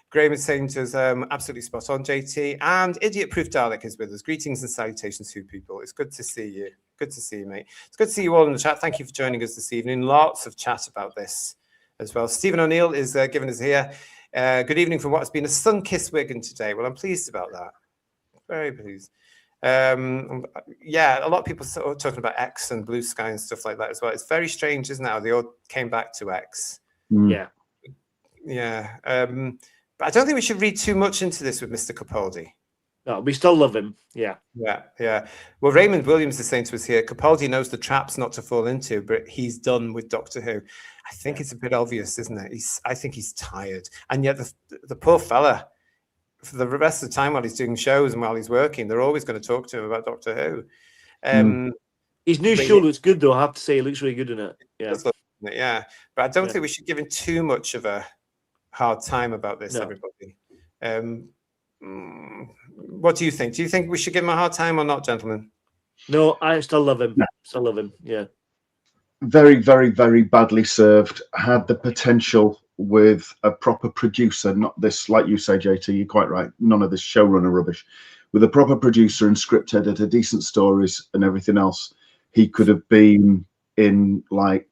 Graham is saying to us, absolutely spot on, JT. And Idiot Proof Dalek is with us. Greetings and salutations to people. It's good to see you. Good to see you, mate. It's good to see you all in the chat. Thank you for joining us this evening. Lots of chat about this as well. Stephen O'Neill is giving us here. Good evening from what has been a sun-kissed Wigan today. Well, I'm pleased about that. Very pleased. Yeah, a lot of people are talking about X and Blue Sky and stuff like that as well. It's very strange, isn't it, how they all came back to X? Yeah. But I don't think we should read too much into this with Mr. Capaldi. No, we still love him. Yeah. Well, Raymond Williams is saying to us here, Capaldi knows the traps not to fall into, but he's done with Doctor Who. I think it's a bit obvious, isn't it? I think he's tired. And yet the poor fella, for the rest of the time while he's doing shows and while he's working, they're always going to talk to him about Doctor Who. His new show looks good, though. I have to say, it looks really good in it. Yeah. But I don't think we should give him too much of a hard time about this, everybody. What do you think? Do you think we should give him a hard time or not, gentlemen? No, I still love him. Still love him. Yeah. Very, very, very badly served. Had the potential with a proper producer, not this, like you say, JT, you're quite right, none of this showrunner rubbish. With a proper producer and script editor, decent stories and everything else, he could have been in like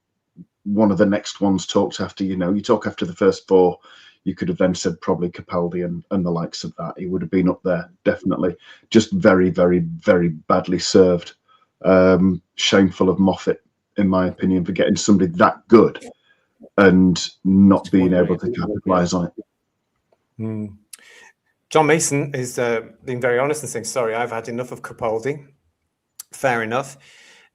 one of the next ones talked after, you talk after the first 4, you could have then said probably Capaldi and the likes of that. He would have been up there, definitely. Just very, very, very badly served. Shameful of Moffat, in my opinion, for getting somebody that good and not being able to capitalize on it. John Mason is being very honest and saying, sorry, I've had enough of Capaldi. Fair enough.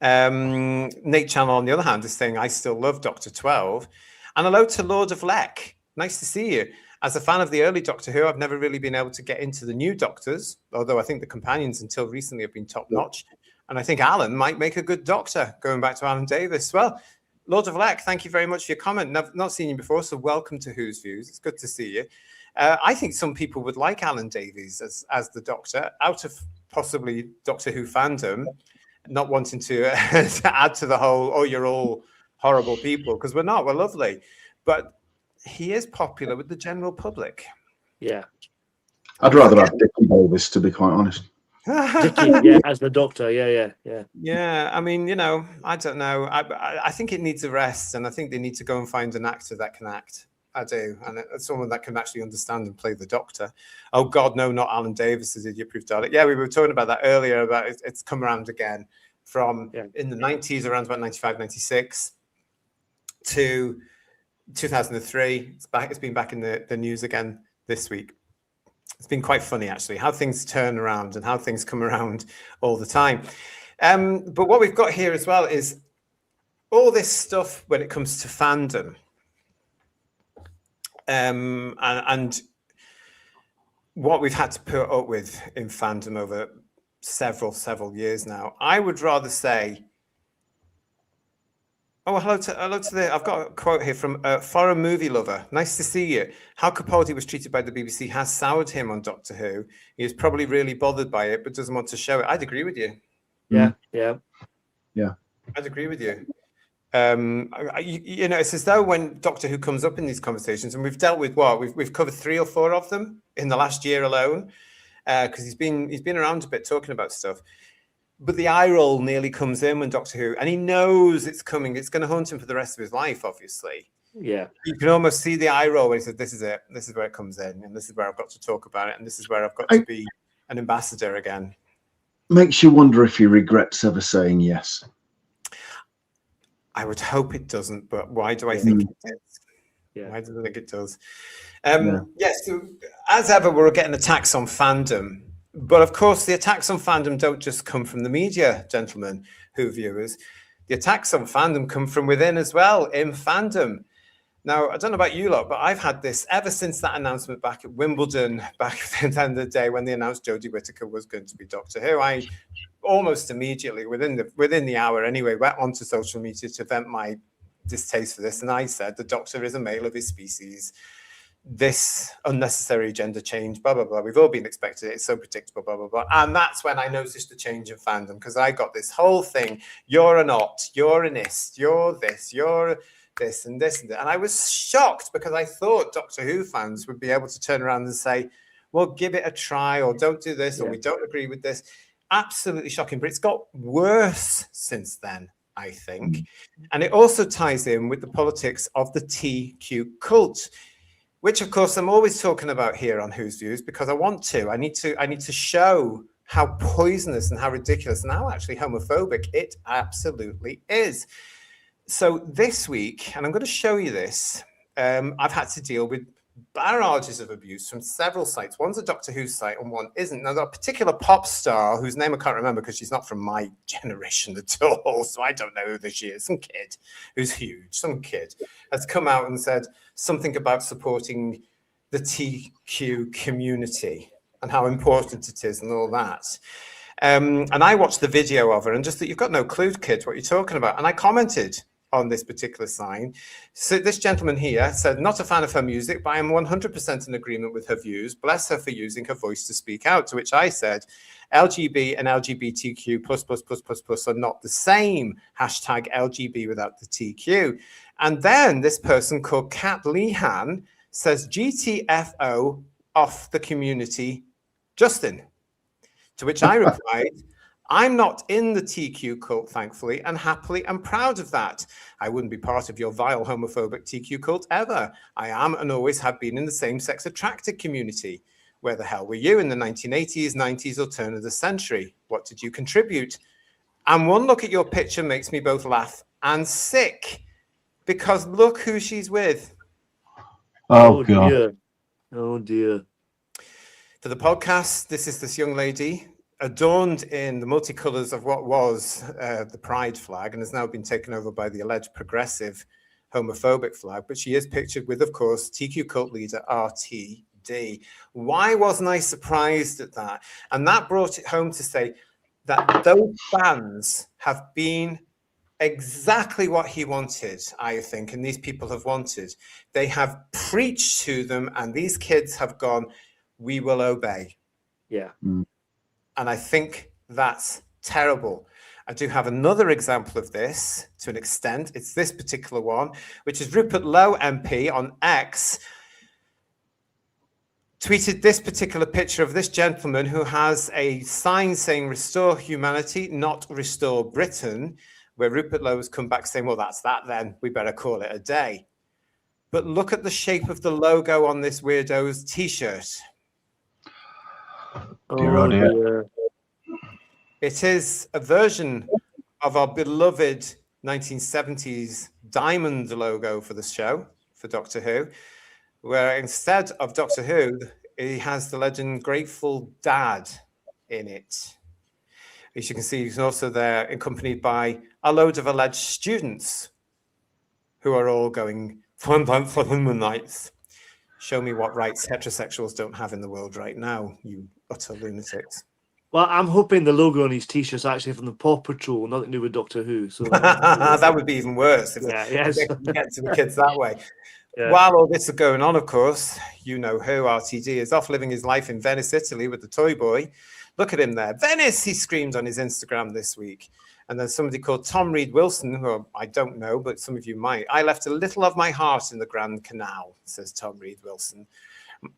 Nate Channel, on the other hand, is saying, I still love Dr. 12. And hello to Lord of Leck. Nice to see you. As a fan of the early Doctor Who, I've never really been able to get into the new Doctors, although I think the companions until recently have been top-notch. And I think Alan might make a good Doctor, going back to Alan Davies. Well, Lord of Leck, thank you very much for your comment. I've not seen you before, so welcome to Who's Views. It's good to see you. I think some people would like Alan Davies as the Doctor, out of possibly Doctor Who fandom, not wanting to, to add to the whole, oh, you're all horrible people, because we're not, we're lovely. But he is popular with the general public. Yeah. I'd rather have Dickie Davies, to be quite honest. Dickie, yeah, as the Doctor, yeah. Yeah, I mean, you know, I don't know. I think it needs a rest, and I think they need to go and find an actor that can act. I do, and someone that can actually understand and play the Doctor. Oh God, no, not Alan Davies as Idiot-Proof Dalek. Yeah, we were talking about that earlier. About it's come around again from in the 90s, around about 95, 96 to 2003. It's back. It's been back in the news again this week. It's been quite funny, actually, how things turn around and how things come around all the time. But what we've got here as well is all this stuff when it comes to fandom. And what we've had to put up with in fandom over several years now. I would rather say, oh, hello to the, I've got a quote here from a foreign movie lover. Nice to see you. How Capaldi was treated by the BBC has soured him on Doctor Who. He is probably really bothered by it, but doesn't want to show it. I'd agree with you. Yeah. I'd agree with you. You know, it's as though when Doctor Who comes up in these conversations, and we've dealt with we've covered 3 or 4 of them in the last year alone, because he's been around a bit talking about stuff. But the eye roll nearly comes in when Doctor Who, and he knows it's coming. It's going to haunt him for the rest of his life, obviously. Yeah. You can almost see the eye roll when he says, "This is it. This is where it comes in, and this is where I've got to talk about it, and this is where I've got to be an ambassador again." Makes you wonder if he regrets ever saying yes. I would hope it doesn't, but why do I think it does? Yeah. Why do I think it does? Yes, so as ever, we're getting attacks on fandom. But of course, the attacks on fandom don't just come from the media, gentlemen, Who viewers. The attacks on fandom come from within as well, in fandom. Now, I don't know about you lot, but I've had this ever since that announcement back at Wimbledon, back at the end of the day when they announced Jodie Whittaker was going to be Doctor Who. I almost immediately, within the hour anyway, went onto social media to vent my distaste for this. And I said, the Doctor is a male of his species. This unnecessary gender change, blah, blah, blah. We've all been expecting it. It's so predictable, blah, blah, blah. And that's when I noticed the change in fandom, because I got this whole thing. You're an ot, you're an ist, you're this, you're this and this and that. And I was shocked because I thought Doctor Who fans would be able to turn around and say, well, give it a try, or don't do this, or we don't agree with this. Absolutely shocking. But it's got worse since then, I think. And it also ties in with the politics of the TQ cult, which, of course, I'm always talking about here on Who's Views, because I want to. I need to show how poisonous and how ridiculous and how actually homophobic it absolutely is. So this week, and I'm going to show you this, I've had to deal with barrages of abuse from several sites. One's a Doctor Who site and one isn't. Now, a particular pop star whose name I can't remember because she's not from my generation at all, so I don't know who this is. Some kid who's huge, some kid has come out and said something about supporting the TQ community and how important it is and all that. And I watched the video of her and just that you've got no clue, kid, what you're talking about. And I commented on this particular sign. So this gentleman here said, not a fan of her music, but I am 100% in agreement with her views. Bless her for using her voice to speak out. To which I said, LGB and LGBTQ+++++ are not the same. Hashtag LGB without the TQ. And then this person called Kat Lehan says, GTFO off the community, Justin. To which I replied, I'm not in the TQ cult, thankfully, and happily and proud of that. I wouldn't be part of your vile homophobic TQ cult ever. I am and always have been in the same-sex attracted community. Where the hell were you in the 1980s, 90s, or turn of the century? What did you contribute? And one look at your picture makes me both laugh and sick, because look who she's with. Oh, God. Dear. Oh, dear. For the podcast, this is this young lady adorned in the multicolors of what was the pride flag and has now been taken over by the alleged progressive homophobic flag, but she is pictured with, of course, TQ cult leader RTD. Why wasn't I surprised at that? And that brought it home to say that those fans have been exactly what he wanted, I think, and these people have wanted. They have preached to them, and these kids have gone, we will obey. Yeah. And I think that's terrible. I do have another example of this to an extent. It's this particular one, which is Rupert Lowe MP on X tweeted this particular picture of this gentleman who has a sign saying restore humanity, not restore Britain, where Rupert Lowe has come back saying, well, that's that then, we better call it a day. But look at the shape of the logo on this weirdo's t-shirt. Oh, dear. It is a version of our beloved 1970s diamond logo for the show, for Doctor Who, where instead of Doctor Who, he has the legend Grateful Dad in it. As you can see, he's also there accompanied by a load of alleged students who are all going, "One dance for human rights. Show me what rights heterosexuals don't have in the world right now, you utter lunatics." Well, I'm hoping the logo on his t-shirt's actually from the Paw Patrol, nothing to do with Doctor Who. So that would be even worse if yes. they can get to the kids that way. Yeah. While all this is going on, of course, you know who, RTD, is off living his life in Venice, Italy with the toy boy. Look at him there. Venice, he screamed on his Instagram this week. And then somebody called Tom Reed Wilson, who I don't know, but some of you might. I left a little of my heart in the Grand Canal, says Tom Reed Wilson.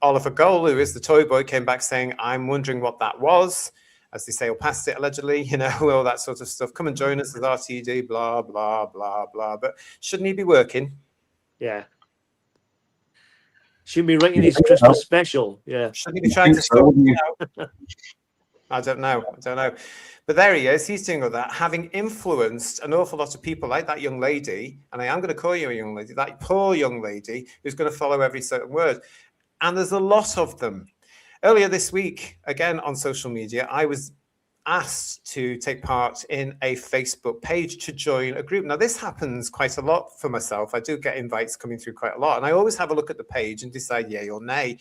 Oliver Gold, who is the toy boy, came back saying, I'm wondering what that was. As they sail past it, allegedly, you know, all that sort of stuff. Come and join us as RTD, blah, blah, blah, blah. But shouldn't he be working? Yeah. Shouldn't be writing his Christmas special. Yeah. Shouldn't he be trying to sort it out? I don't know. But there he is. He's doing all that, having influenced an awful lot of people like that young lady. And I am going to call you a young lady, that poor young lady who's going to follow every certain word. And there's a lot of them. Earlier this week, again on social media, I was asked to take part in a Facebook page to join a group. Now, this happens quite a lot for myself. I do get invites coming through quite a lot, and I always have a look at the page and decide yay or nay.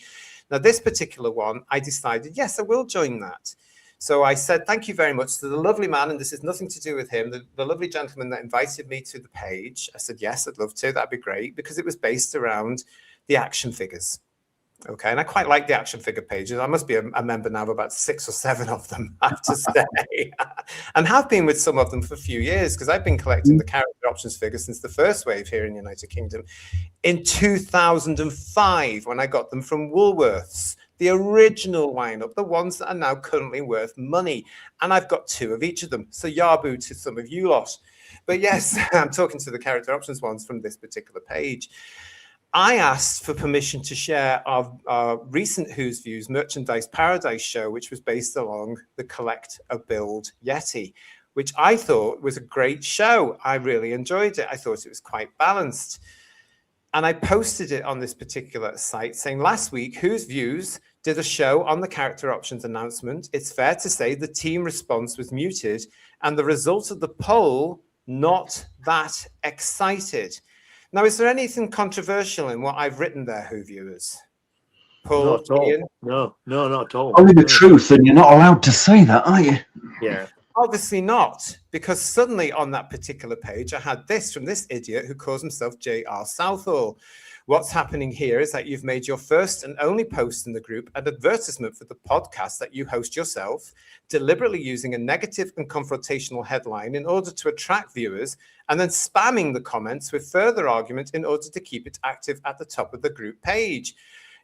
Now, this particular one, I decided, yes, I will join that. So I said, thank you very much to the lovely man, and this is nothing to do with him, the lovely gentleman that invited me to the page. I said, yes, I'd love to. That'd be great, because it was based around the action figures. Okay, and I quite like the action figure pages. I must be a member now of about 6 or 7 of them, I have to say, and have been with some of them for a few years, because I've been collecting the character options figures since the first wave here in the United Kingdom in 2005, when I got them from Woolworths, the original lineup, the ones that are now currently worth money. And I've got 2 of each of them. So yaboo to some of you lot. But yes, I'm talking to the character options ones from this particular page. I asked for permission to share our recent Who's Views Merchandise Paradise show, which was based along the Collect a Build Yeti, which I thought was a great show. I really enjoyed it. I thought it was quite balanced. And I posted it on this particular site saying, last week, Who's Views did a show on the character options announcement. It's fair to say the team response was muted and the result of the poll, not that excited. Now, is there anything controversial in what I've written there, Who Viewers? Paul, Not at all. Ian? No, not at all. Only the truth, and you're not allowed to say that, are you? Yeah. Obviously not, because suddenly on that particular page, I had this from this idiot who calls himself J.R. Southall. What's happening here is that you've made your first and only post in the group an advertisement for the podcast that you host yourself, deliberately using a negative and confrontational headline in order to attract viewers, and then spamming the comments with further argument in order to keep it active at the top of the group page.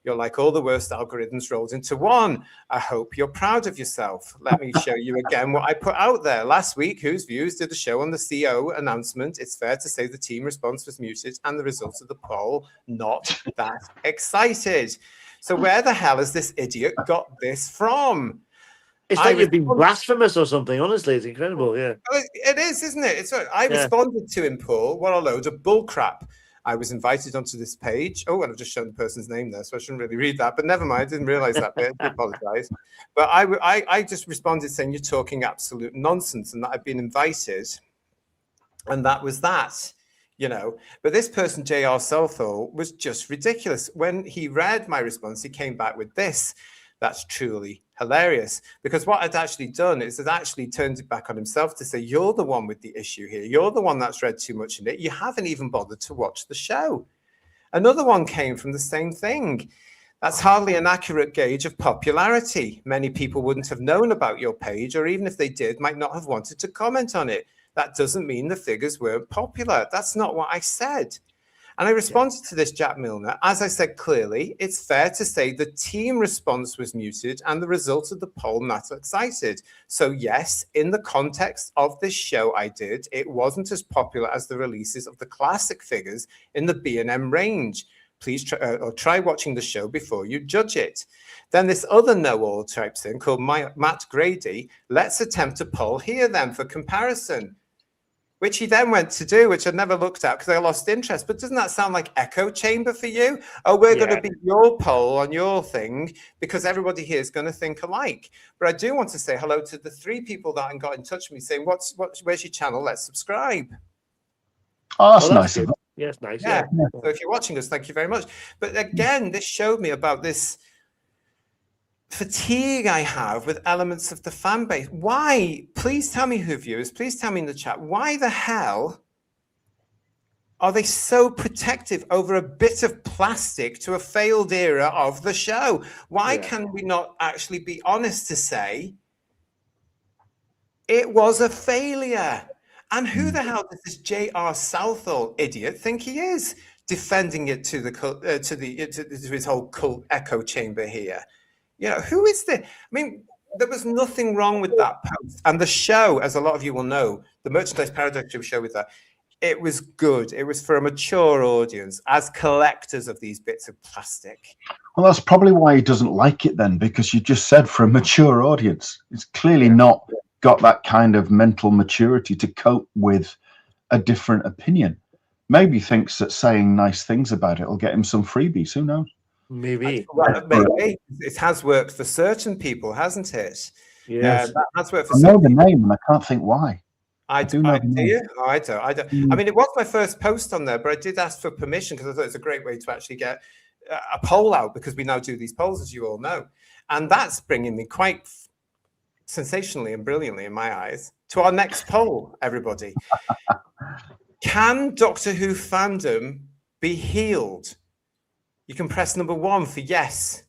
You're like all the worst algorithms rolled into one. I hope you're proud of yourself. Let me show you again what I put out there. Last week, Who's Views did a show on the CO announcement. It's fair to say the team response was muted and the results of the poll not that excited. So where the hell has this idiot got this from? It's like you've been blasphemous or something. Honestly, it's incredible. Yeah. It is, isn't it? It's right. I responded to him, Paul. What a load of bull crap. I was invited onto this page. Oh, and I've just shown the person's name there, so I shouldn't really read that. But never mind, I didn't realize that bit. I apologize. But I just responded saying you're talking absolute nonsense and that I've been invited. And that was that. you know. But this person, J.R. Southall, was just ridiculous. When he read my response, he came back with this. That's truly hilarious, because what I'd actually done is I'd actually turned it back on himself to say, you're the one with the issue here. You're the one that's read too much in it. You haven't even bothered to watch the show. Another one came from the same thing. That's hardly an accurate gauge of popularity. Many people wouldn't have known about your page, or even if they did, might not have wanted to comment on it. That doesn't mean the figures weren't popular. That's not what I said. And I responded to this, Jack Milner. As I said clearly, it's fair to say the team response was muted and the result of the poll not excited. So yes, in the context of this show I did, it wasn't as popular as the releases of the classic figures in the B&M range. Please try watching the show before you judge it. Then this other know-all type thing called Matt Grady. Let's attempt a poll here then for comparison, which he then went to do, which I'd never looked at because I lost interest. But doesn't that sound like echo chamber for you? Oh, we're going to be your poll on your thing because everybody here is going to think alike. But I do want to say hello to the 3 people that got in touch with me saying, where's your channel? Let's subscribe. Oh, that's nice of them. Yes, nice. Yeah. So if you're watching us, thank you very much. But again, this showed me about this fatigue I have with elements of the fan base. Why? Please tell me, who viewers, please tell me in the chat, why the hell are they so protective over a bit of plastic to a failed era of the show? Why can we not actually be honest to say it was a failure? And who the hell does this J.R. Southall idiot think he is, defending it to his whole cult echo chamber here? You know, who is this? I mean, there was nothing wrong with that post. And the show, as a lot of you will know, the Merchandise Paradox show with that, it was good. It was for a mature audience as collectors of these bits of plastic. Well, that's probably why he doesn't like it then, because you just said for a mature audience. It's clearly not got that kind of mental maturity to cope with a different opinion. Maybe thinks that saying nice things about it will get him some freebies. Who knows? Maybe. Maybe. It has worked for certain people, hasn't it? Yes. That has worked for I know the name and I can't think why. I do know. Do you? Oh, I don't. I mean, it was my first post on there, but I did ask for permission because I thought it's a great way to actually get a poll out, because we now do these polls, as you all know. And that's bringing me quite sensationally and brilliantly in my eyes to our next poll, everybody. Can Doctor Who fandom be healed? You can press number 1 for yes,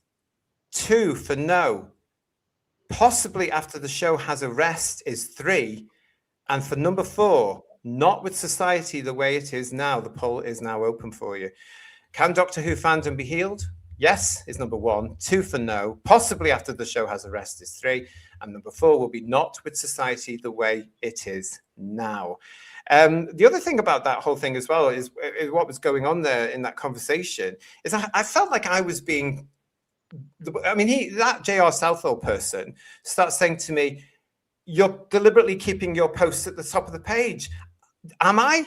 2 for no, possibly after the show has a rest is 3, and for number 4, not with society the way it is now. The poll is now open for you. Can Doctor Who fandom be healed? Yes is number 1, 2 for no, possibly after the show has a rest is 3, and number 4 will be not with society the way it is now. The other thing about that whole thing as well is what was going on there in that conversation is I felt like I was being, I mean, that J.R. Southall person starts saying to me, you're deliberately keeping your posts at the top of the page. Am I?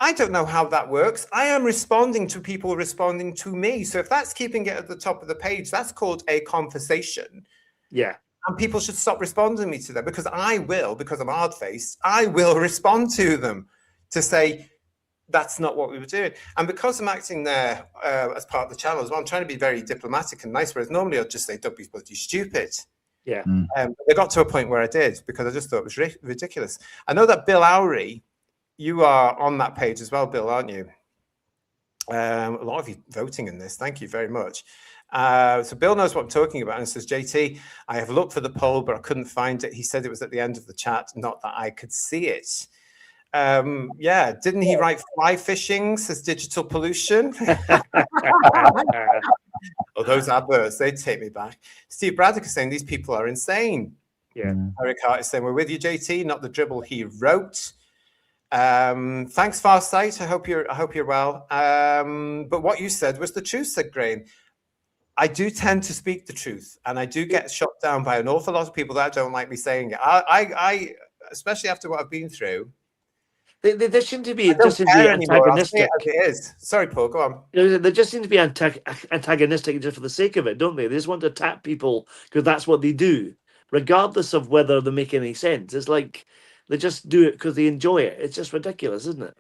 I don't know how that works. I am responding to people responding to me. So if that's keeping it at the top of the page, that's called a conversation. Yeah. And people should stop responding me to them, because I will, because I'm hard-faced, I will respond to them to say, that's not what we were doing. And because I'm acting there as part of the channel as well, I'm trying to be very diplomatic and nice, whereas normally I'd just say, don't be bloody stupid. Yeah. It got to a point where I did, because I just thought it was ridiculous. I know that Bill Lowry, you are on that page as well, Bill, aren't you? A lot of you voting in this. Thank you very much. So Bill knows what I'm talking about and says, JT, I have looked for the poll, but I couldn't find it. He said it was at the end of the chat, not that I could see it. Yeah, didn't he write fly fishing, says digital pollution? Oh, those adverts, they take me back. Steve Braddock is saying these people are insane. Yeah. Eric Hart is saying, we're with you, JT, not the dribble he wrote. Thanks, Farsight. I hope you're well. But what you said was the truth, said Graham. I do tend to speak the truth, and I do get shot down by an awful lot of people that don't like me saying it. I especially after what I've been through. There seem to be just antagonistic. It is. Sorry, Paul. Go on. They just seem to be antagonistic just for the sake of it, don't they? They just want to attack people because that's what they do, regardless of whether they make any sense. It's like they just do it because they enjoy it. It's just ridiculous, isn't it?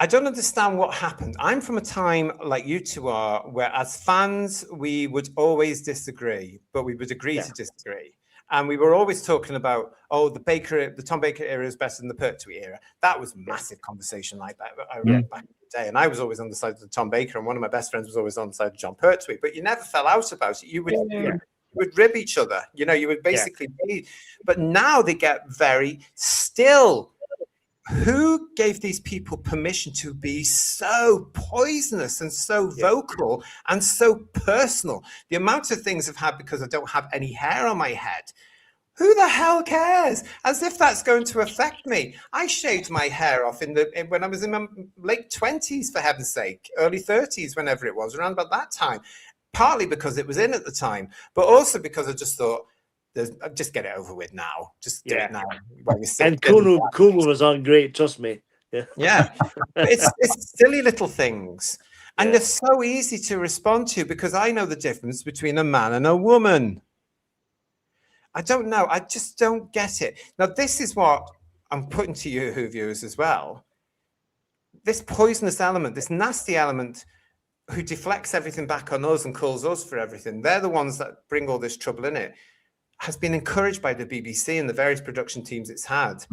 I don't understand what happened. I'm from a time like you two are, where as fans, we would always disagree, but we would agree to disagree. And we were always talking about, oh, the Tom Baker era is better than the Pertwee era. That was massive conversation like that. I remember back in the day, and I was always on the side of Tom Baker, and one of my best friends was always on the side of John Pertwee. But you never fell out about it. You would rib each other. You know, you would basically be. But now they get very still. Who gave these people permission to be so poisonous and so vocal and so personal? The amount of things I've had because I don't have any hair on my head. Who the hell cares? As if that's going to affect me. I shaved my hair off when I was in my late 20s, for heaven's sake, early 30s, whenever it was, around about that time. Partly because it was in at the time, but also because I just thought, just get it over with now. Just do it now. And Kumo aren't great, trust me. Yeah. It's silly little things. And they're so easy to respond to because I know the difference between a man and a woman. I don't know. I just don't get it. Now, this is what I'm putting to you, Who viewers, as well. This poisonous element, this nasty element who deflects everything back on us and calls us for everything, they're the ones that bring all this trouble in it, has been encouraged by the BBC and the various production teams it's had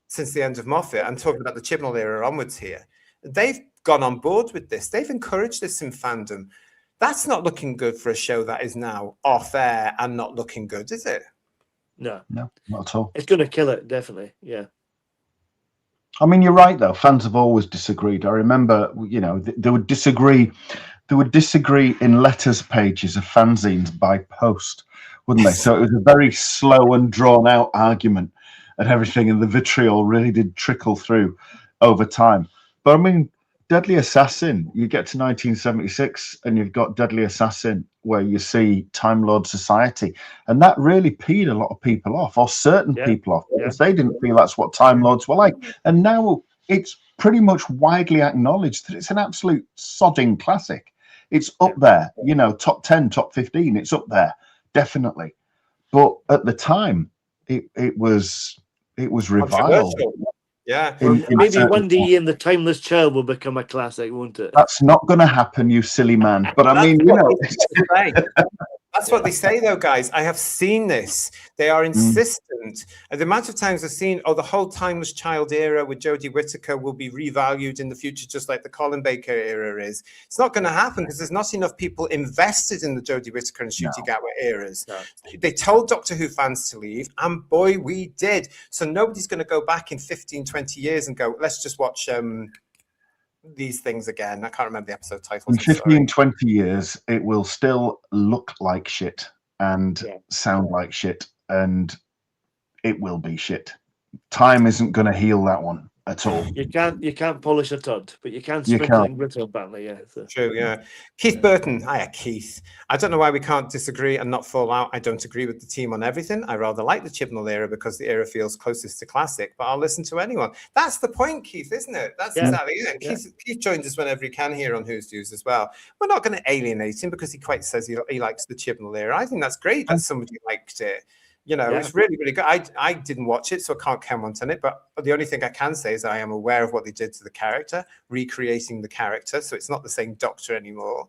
since the end of Moffat. I'm talking about the Chibnall era onwards here. They've gone on board with this. They've encouraged this in fandom. That's not looking good for a show that is now off air and not looking good, is it? No, not at all. It's going to kill it, definitely. Yeah. I mean, you're right, though. Fans have always disagreed. I remember, you know, they would disagree. They would disagree in letters pages of fanzines by post, wouldn't they? So it was a very slow and drawn out argument and everything, and the vitriol really did trickle through over time. But I mean, Deadly Assassin, you get to 1976 and you've got Deadly Assassin where you see Time Lord Society, and that really peed a lot of people off, or certain people off, because they didn't feel that's what Time Lords were like. And now it's pretty much widely acknowledged that it's an absolute sodding classic. It's up there, you know, top 10, top 15, it's up there, definitely. But at the time, it was reviled. Yeah. Maybe one day Ian, the Timeless Child will become a classic, won't it? That's not going to happen, you silly man. But I mean, you know. That's what they say, though, guys. I have seen this. They are insistent. And the amount of times I've seen, the whole Timeless Child era with Jodie Whittaker will be revalued in the future, just like the Colin Baker era is. It's not going to happen because there's not enough people invested in the Jodie Whittaker and Ncuti Gatwa eras. No. They told Doctor Who fans to leave, and boy, we did. So nobody's going to go back in 15, 20 years and go, let's just watch these things again. I can't remember the episode title. In 15, 20 years, it will still look like shit and sound like shit, and it will be shit. Time isn't going to heal that one at all. You can't polish a turd, but you can sprinkle in glitter, apparently. Yeah, so. True. Yeah. Keith Burton. Hiya, Keith. I don't know why we can't disagree and not fall out. I don't agree with the team on everything. I rather like the Chibnall era because the era feels closest to classic, but I'll listen to anyone. That's the point, Keith, isn't it? That's exactly it. Keith joins us whenever he can here on Who's Views as well. We're not going to alienate him because he quite says he likes the Chibnall era. I think that's great that somebody liked it. You know, it's really, really good. I didn't watch it, so I can't comment on it. But the only thing I can say is I am aware of what they did to the character, recreating the character. So it's not the same Doctor anymore.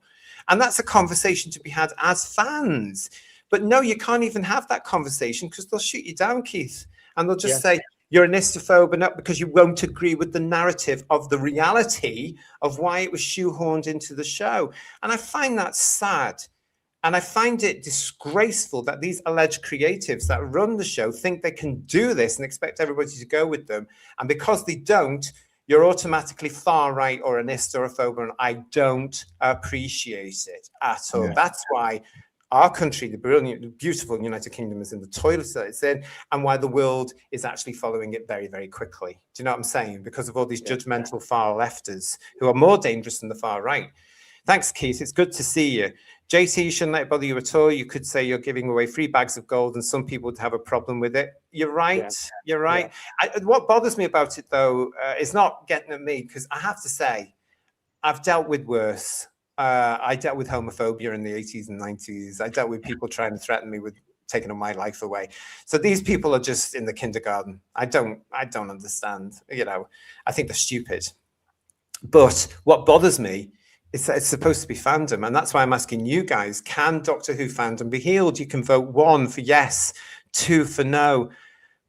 And that's a conversation to be had as fans. But no, you can't even have that conversation because they'll shoot you down, Keith. And they'll just say, you're an istophobe, and not because you won't agree with the narrative of the reality of why it was shoehorned into the show. And I find that sad. And I find it disgraceful that these alleged creatives that run the show think they can do this and expect everybody to go with them. And because they don't, you're automatically far right or an istophobe, and I don't appreciate it at all. That's why our country, the brilliant, the beautiful United Kingdom, is in the toilet that it's in, and why the world is actually following it very, very quickly. Do you know what I'm saying? Because of all these judgmental far lefters who are more dangerous than the far right. Thanks, Keith. It's good to see you. JT, you shouldn't let it bother you at all. You could say you're giving away free bags of gold, and some people would have a problem with it. You're right. You're right. What bothers me about it, though, is not getting at me, because I have to say, I've dealt with worse. I dealt with homophobia in the 80s and 90s. I dealt with people trying to threaten me with taking my life away. So these people are just in the kindergarten. I don't understand. You know, I think they're stupid. But what bothers me is that it's supposed to be fandom, and that's why I'm asking you guys: can Doctor Who fandom be healed? You can vote 1 for yes, 2 for no.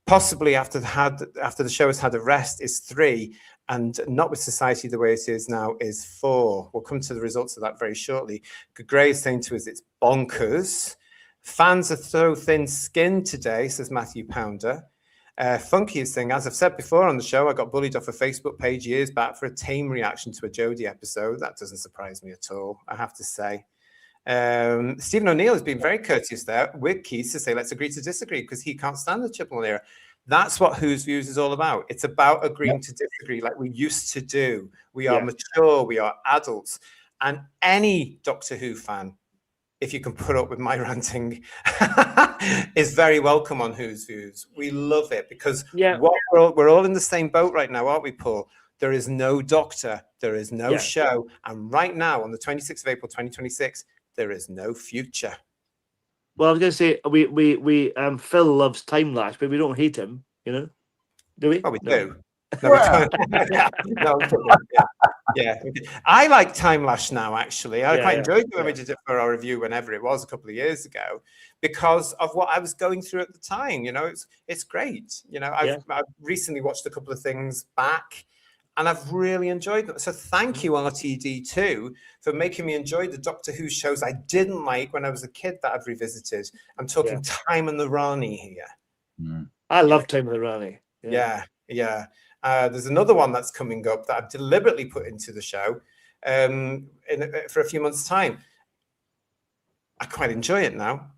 Possibly after the show has had a rest is 3, and Not With Society the way it is now is 4. We'll come to the results of that very shortly. Gray is saying to us it's bonkers. Fans are so thin-skinned today, says Matthew Pounder. Funky is saying, as I've said before on the show, I got bullied off a Facebook page years back for a tame reaction to a Jodie episode. That doesn't surprise me at all, I have to say. Stephen O'Neill has been very courteous there with Keith to say, let's agree to disagree, because he can't stand the Chibnall era. That's what Who's Views is all about. It's about agreeing to disagree like we used to do. We are mature, we are adults. And any Doctor Who fan, if you can put up with my ranting, is very welcome on Who's Views. We love it because we're all in the same boat right now, aren't we, Paul? There is no Doctor, there is no show. And right now, on the 26th of April, 2026, there is no future. Well, I was going to say we Phil loves Time Lash, but we don't hate him, you know? Do we? Oh, we do. No, we don't. Yeah. I like Time Lash now, actually. I quite enjoyed it when we did it for our review, whenever it was, a couple of years ago, because of what I was going through at the time. You know, it's great. You know, I've recently watched a couple of things back, and I've really enjoyed them. So thank you, RTD2, for making me enjoy the Doctor Who shows I didn't like when I was a kid that I've revisited. I'm talking Time and the Rani here. I love Time and the Rani. Yeah. There's another one that's coming up that I've deliberately put into the show for a few months' time. I quite enjoy it now.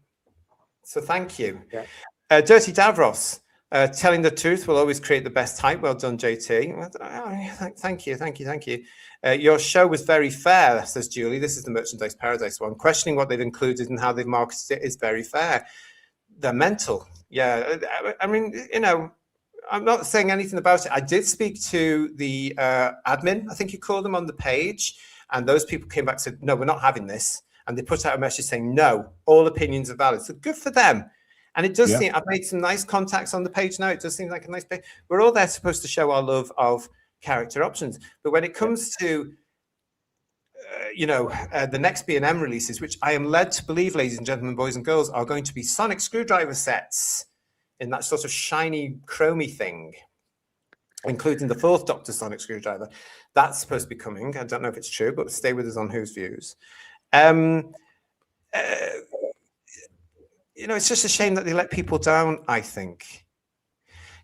So thank you. Dirty Davros. Telling the truth will always create the best hype. Well done, JT. Thank you. Your show was very fair, says Julie. This is the Merchandise Paradise one. Questioning what they've included and how they've marketed it is very fair. They're mental. Yeah. I mean, you know, I'm not saying anything about it. I did speak to the admin, I think you called them, on the page. And those people came back and said, no, we're not having this. And they put out a message saying, no, all opinions are valid. So good for them. And it does seem, I've made some nice contacts on the page now. It does seem like a nice page. We're all there supposed to show our love of character options. But when it comes to, the next B&M releases, which I am led to believe, ladies and gentlemen, boys and girls, are going to be sonic screwdriver sets in that sort of shiny, chromy thing, including the 4th Doctor sonic screwdriver. That's supposed to be coming. I don't know if it's true, but stay with us on Who's Views. It's just a shame that they let people down, I think.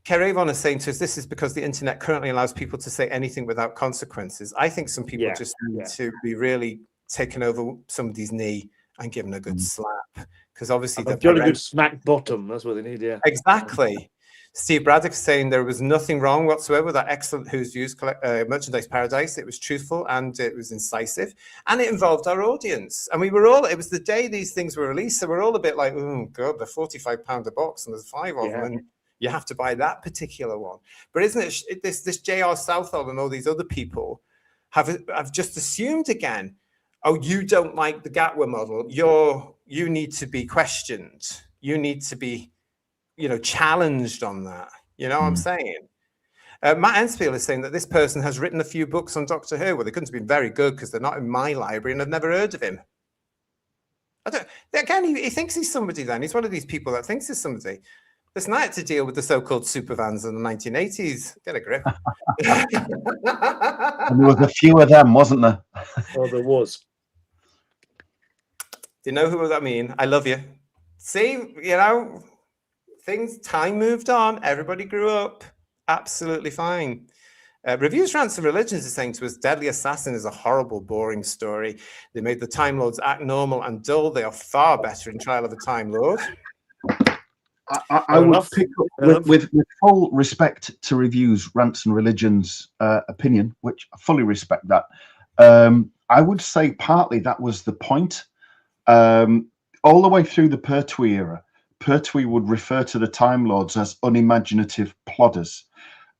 Kerayvon is saying to us, this is because the internet currently allows people to say anything without consequences. I think some people just need to be really taken over somebody's knee and given a good slap. Because obviously a good smack bottom, that's what they need, Exactly. Steve Braddock is saying there was nothing wrong whatsoever with that excellent Who's Views Merchandise Paradise. It was truthful and it was incisive and it involved our audience. And it was the day these things were released, so we're all a bit like, oh God, they're £45 a box and there's 5 of them and you have to buy that particular one. But isn't it this J.R. Southall and all these other people have just assumed again, oh, you don't like the Gatwa model, you need to be questioned. You need to be challenged on that. You know what I'm saying? Matt Enspiel is saying that this person has written a few books on Doctor Who. Well, they couldn't have been very good because they're not in my library and I've never heard of him. He thinks he's somebody then. He's one of these people that thinks he's somebody. Listen, I had to deal with the so-called supervans in the 1980s. Get a grip. And there was a few of them, wasn't there? Oh, there was. Do you know who I mean? I love you. See, time moved on. Everybody grew up. Absolutely fine. Reviews, Rants and Religions is saying to us, Deadly Assassin is a horrible, boring story. They made the Time Lords act normal and dull. They are far better in Trial of the Time Lord. I would pick up with full respect to Reviews, Rants and Religions opinion, which I fully respect that. I would say partly that was the point. All the way through the Pertwee era, Pertwee would refer to the Time Lords as unimaginative plodders,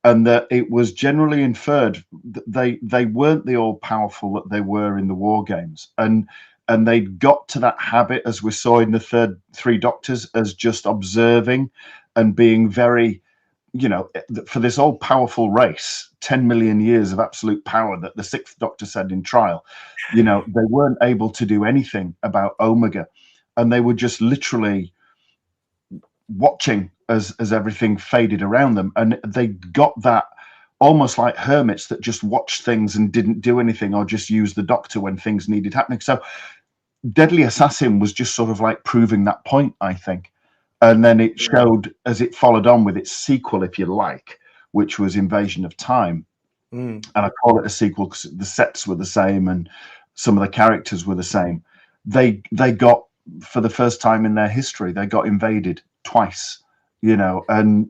and that it was generally inferred that they weren't the all-powerful that they were in the War Games, and they got to that habit, as we saw in the Three Doctors, as just observing and being very you know, for this all powerful race, 10 million years of absolute power that the Sixth Doctor said in trial, you know, they weren't able to do anything about Omega, and they were just literally watching as everything faded around them, and they got that almost like hermits that just watched things and didn't do anything, or just used the Doctor when things needed happening. So Deadly Assassin was just sort of like proving that point, I think. And then it showed as it followed on with its sequel, if you like, which was Invasion of Time. And I call it a sequel because the sets were the same and some of the characters were the same. They got, for the first time in their history, they got invaded twice, you know, and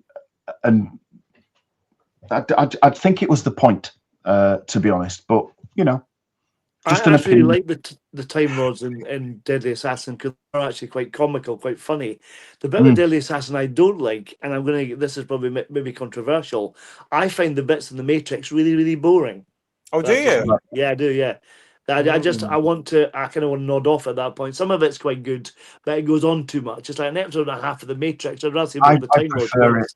I think it was the point, to be honest. But, you know, just I an actually opinion. like the Time Lords in Deadly Assassin because they're actually quite comical, quite funny. The bit with Deadly Assassin I don't like, and I'm going to, this is probably maybe controversial, I find the bits in the Matrix really, really boring. Oh, do you? Yeah, I do, yeah. I kind of want to nod off at that point. Some of it's quite good, but it goes on too much. It's like an episode and a half of the Matrix. I'd rather see more of the Time Lords.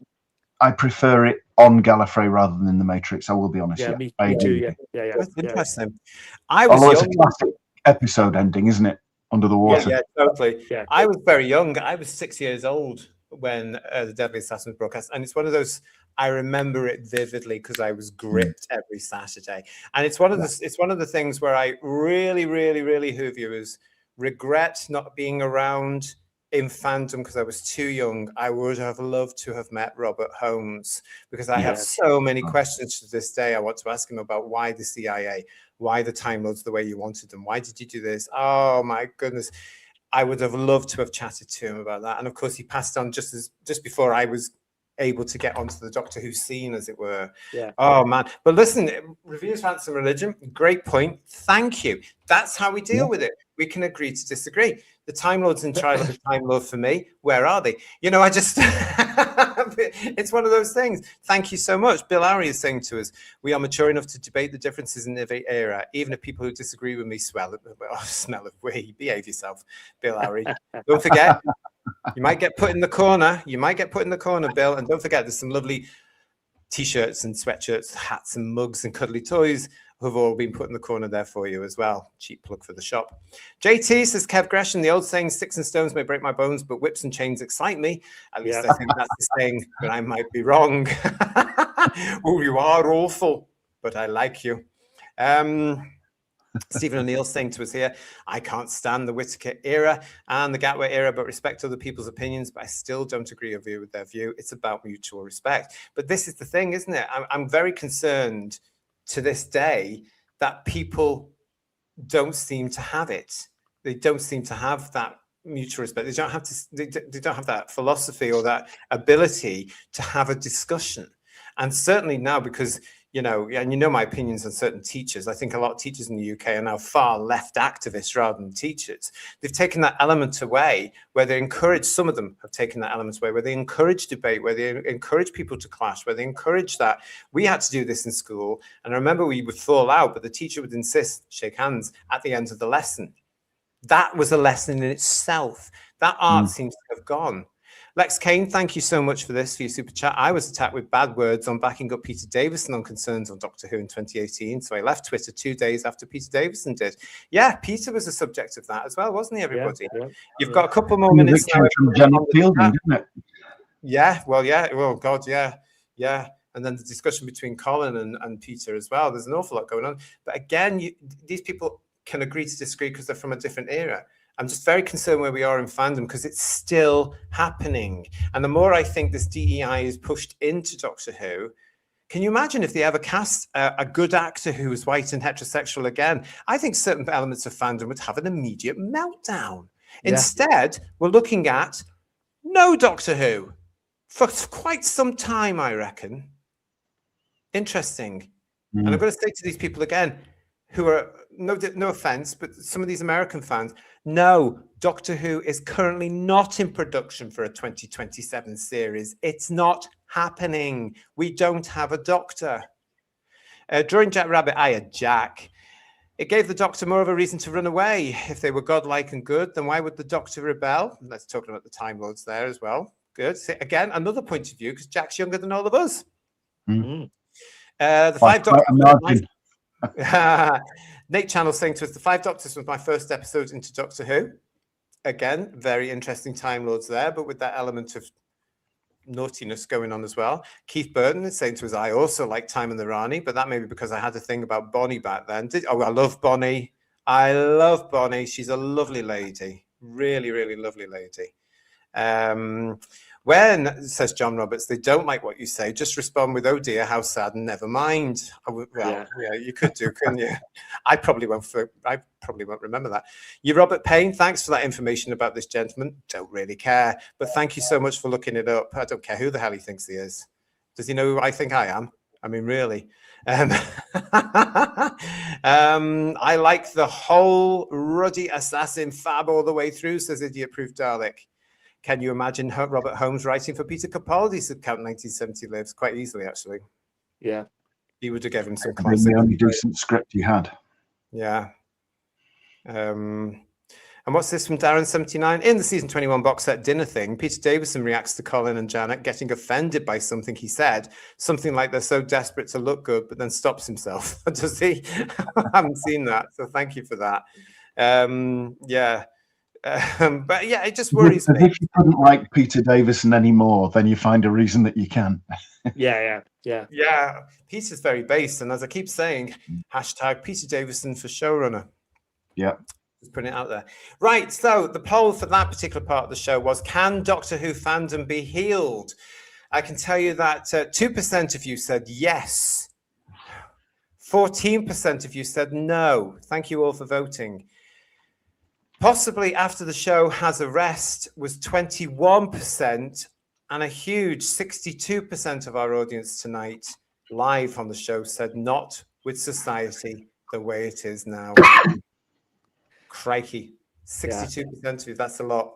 I prefer it on Gallifrey rather than the Matrix. I will be honest. Yeah, Yeah, me I too. agree. Yeah. That's interesting. I was Although it's young. a classic episode ending, isn't it? Under the water. Yeah, totally. Yeah. I was very young. I was 6 years old when the Deadly Assassin was broadcast, and it's one of those. I remember it vividly because I was gripped every Saturday, and it's one of the things where I really, really, really, who viewers regret not being around in fandom because I was too young. I would have loved to have met Robert Holmes because I have so many questions to this day. I want to ask him about why the CIA, why the Time Lords the way you wanted them, why did you do this? Oh my goodness. I would have loved to have chatted to him about that. And of course he passed on just before I was able to get onto the Doctor Who scene, as it were. Yeah. Oh man. But listen, Reviews, Rants and Religion, great point. Thank you. That's how we deal with it. We can agree to disagree. The Time Lords in Trial of the Time Lord for me, where are they? You know, I just, it's one of those things. Thank you so much. Bill Lowry is saying to us, we are mature enough to debate the differences in the era, even if people who disagree with me smell of we. Behave yourself, Bill Lowry. Don't forget, you might get put in the corner. You might get put in the corner, Bill. And don't forget, there's some lovely T-shirts and sweatshirts, hats and mugs and cuddly toys who've all been put in the corner there for you as well. Cheap plug for the shop. JT says, Kev Gresham, the old saying, sticks and stones may break my bones, but whips and chains excite me. At least I think that's the saying, but I might be wrong. Oh, you are awful, but I like you. Stephen O'Neill saying to us here, I can't stand the Whittaker era and the Gatway era, but respect other people's opinions, but I still don't agree with their view. It's about mutual respect. But this is the thing, isn't it? I'm very concerned to this day that people don't seem to have it. They don't seem to have that mutual respect. They don't have they don't have that philosophy or that ability to have a discussion. And certainly now, because you know, and you know my opinions on certain teachers. I think a lot of teachers in the UK are now far left activists rather than teachers. They've taken that element away where they encourage, some of them have taken that element away, where they encourage debate, where they encourage people to clash, where they encourage that. We had to do this in school. And I remember we would fall out, but the teacher would insist, shake hands at the end of the lesson. That was a lesson in itself. That art seems to have gone. Lex Kane, thank you so much for this, for your super chat. I was attacked with bad words on backing up Peter Davison on concerns on Doctor Who in 2018, so I left Twitter 2 days after Peter Davison did. Yeah, Peter was a subject of that as well, wasn't he, everybody? You've got a couple more minutes now. From Janet Fielding, didn't it? Yeah, well, God, yeah. And then the discussion between Colin and Peter as well. There's an awful lot going on. But again, these people can agree to disagree because they're from a different era. I'm just very concerned where we are in fandom because it's still happening. And the more I think this DEI is pushed into Doctor Who, can you imagine if they ever cast a good actor who was white and heterosexual again? I think certain elements of fandom would have an immediate meltdown. Yeah. Instead, we're looking at no Doctor Who for quite some time, I reckon. Interesting. And I'm going to say to these people again, who are, no offense, but some of these American fans, no, Doctor Who is currently not in production for a 2027 series. It's not happening. We don't have a Doctor. During Jack Rabbit, I had Jack. It gave the Doctor more of a reason to run away. If they were godlike and good, then why would the Doctor rebel? Let's talk about the Time Lords there as well. Good. See, again, another point of view, because Jack's younger than all of us. Mm. The Five By a Doctors. margin. Nate Channel saying to us, the Five Doctors was my first episode into Doctor Who. Again, very interesting Time Lords there, but with that element of naughtiness going on as well. Keith Burton is saying to us, I also like Time and the Rani, but that may be because I had a thing about Bonnie back then. I love Bonnie. I love Bonnie. She's a lovely lady. Really, really lovely lady. When, says John Roberts, they don't like what you say, just respond with, oh dear, how sad, and never mind. Yeah, you could do, couldn't you? I probably won't remember that. You, Robert Payne, thanks for that information about this gentleman. Don't really care, but thank you so much for looking it up. I don't care who the hell he thinks he is. Does he know who I think I am? I mean, really. I like the whole ruddy assassin fab all the way through, says Idiot Proof Dalek. Can you imagine Robert Holmes writing for Peter Capaldi, said Count 1970 Lives? Quite easily, actually. Yeah. He would have given some The only decent script he had. Yeah. And what's this from Darren79? In the season 21 box set dinner thing, Peter Davison reacts to Colin and Janet getting offended by something he said, something like they're so desperate to look good, but then stops himself. Does he? I haven't seen that, so thank you for that. Yeah. But yeah, it just worries me. If you couldn't like Peter Davison anymore, then you find a reason that you can. Yeah. Peter's very based, and as I keep saying, hashtag Peter Davison for showrunner. Yeah. Just putting it out there. Right, so the poll for that particular part of the show was, can Doctor Who fandom be healed? I can tell you that 2% of you said yes. 14% of you said no. Thank you all for voting. Possibly after the show has a rest was 21%, and a huge 62% of our audience tonight live on the show said not with society the way it is now. Crikey, 62% of you, that's a lot.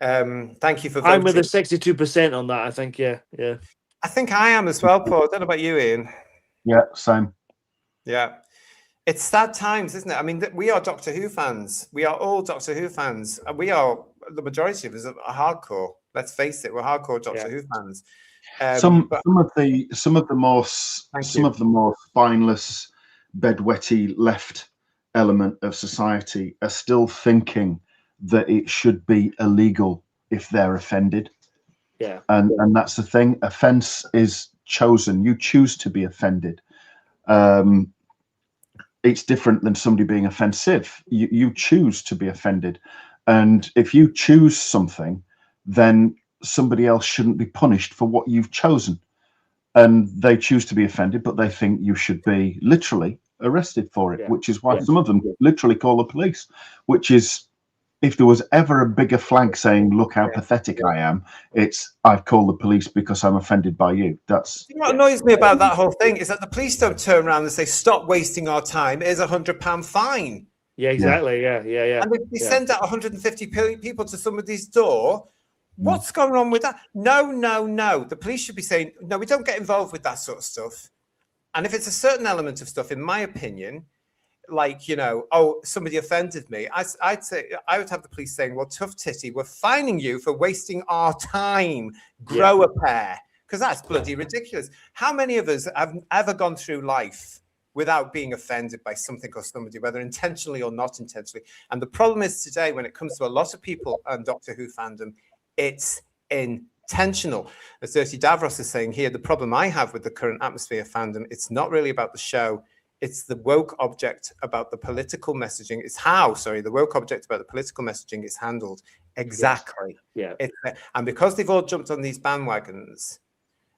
Thank you for voting. I'm with the 62% on that, I think, yeah. I think I am as well, Paul. I don't know about you, Ian. Yeah, same. Yeah. It's sad times, isn't it? I mean, we are Doctor Who fans. We are all Doctor Who fans. And we are, the majority of us are hardcore. Let's face it, we're hardcore Doctor Who fans. Some of the more spineless, bedwetty left element of society are still thinking that it should be illegal if they're offended. Yeah. And that's the thing. Offense is chosen. You choose to be offended. It's different than somebody being offensive. You choose to be offended. And if you choose something, then somebody else shouldn't be punished for what you've chosen. And they choose to be offended, but they think you should be literally arrested for it, which is why some of them literally call the police, which is, if there was ever a bigger flag saying, look how pathetic I am, it's, I've called the police because I'm offended by you. That's what annoys me about that whole thing is that the police don't turn around and say, stop wasting our time, here's a £100 fine. Yeah, exactly. Yeah. And if they send out 150 people to somebody's door, what's going on with that? No. The police should be saying, no, we don't get involved with that sort of stuff. And if it's a certain element of stuff, in my opinion, like, you know, oh, somebody offended me, I'd say, I would have the police saying, well, tough titty, we're fining you for wasting our time. Grow a pair. Because that's bloody ridiculous. How many of us have ever gone through life without being offended by something or somebody, whether intentionally or not intentionally? And the problem is today, when it comes to a lot of people and Doctor Who fandom, it's intentional. As Dirty Davros is saying here, the problem I have with the current atmosphere of fandom, it's not really about the show. It's the woke object about the political messaging. It's how, the woke object about the political messaging is handled. Exactly. Yes. Yeah. And because they've all jumped on these bandwagons,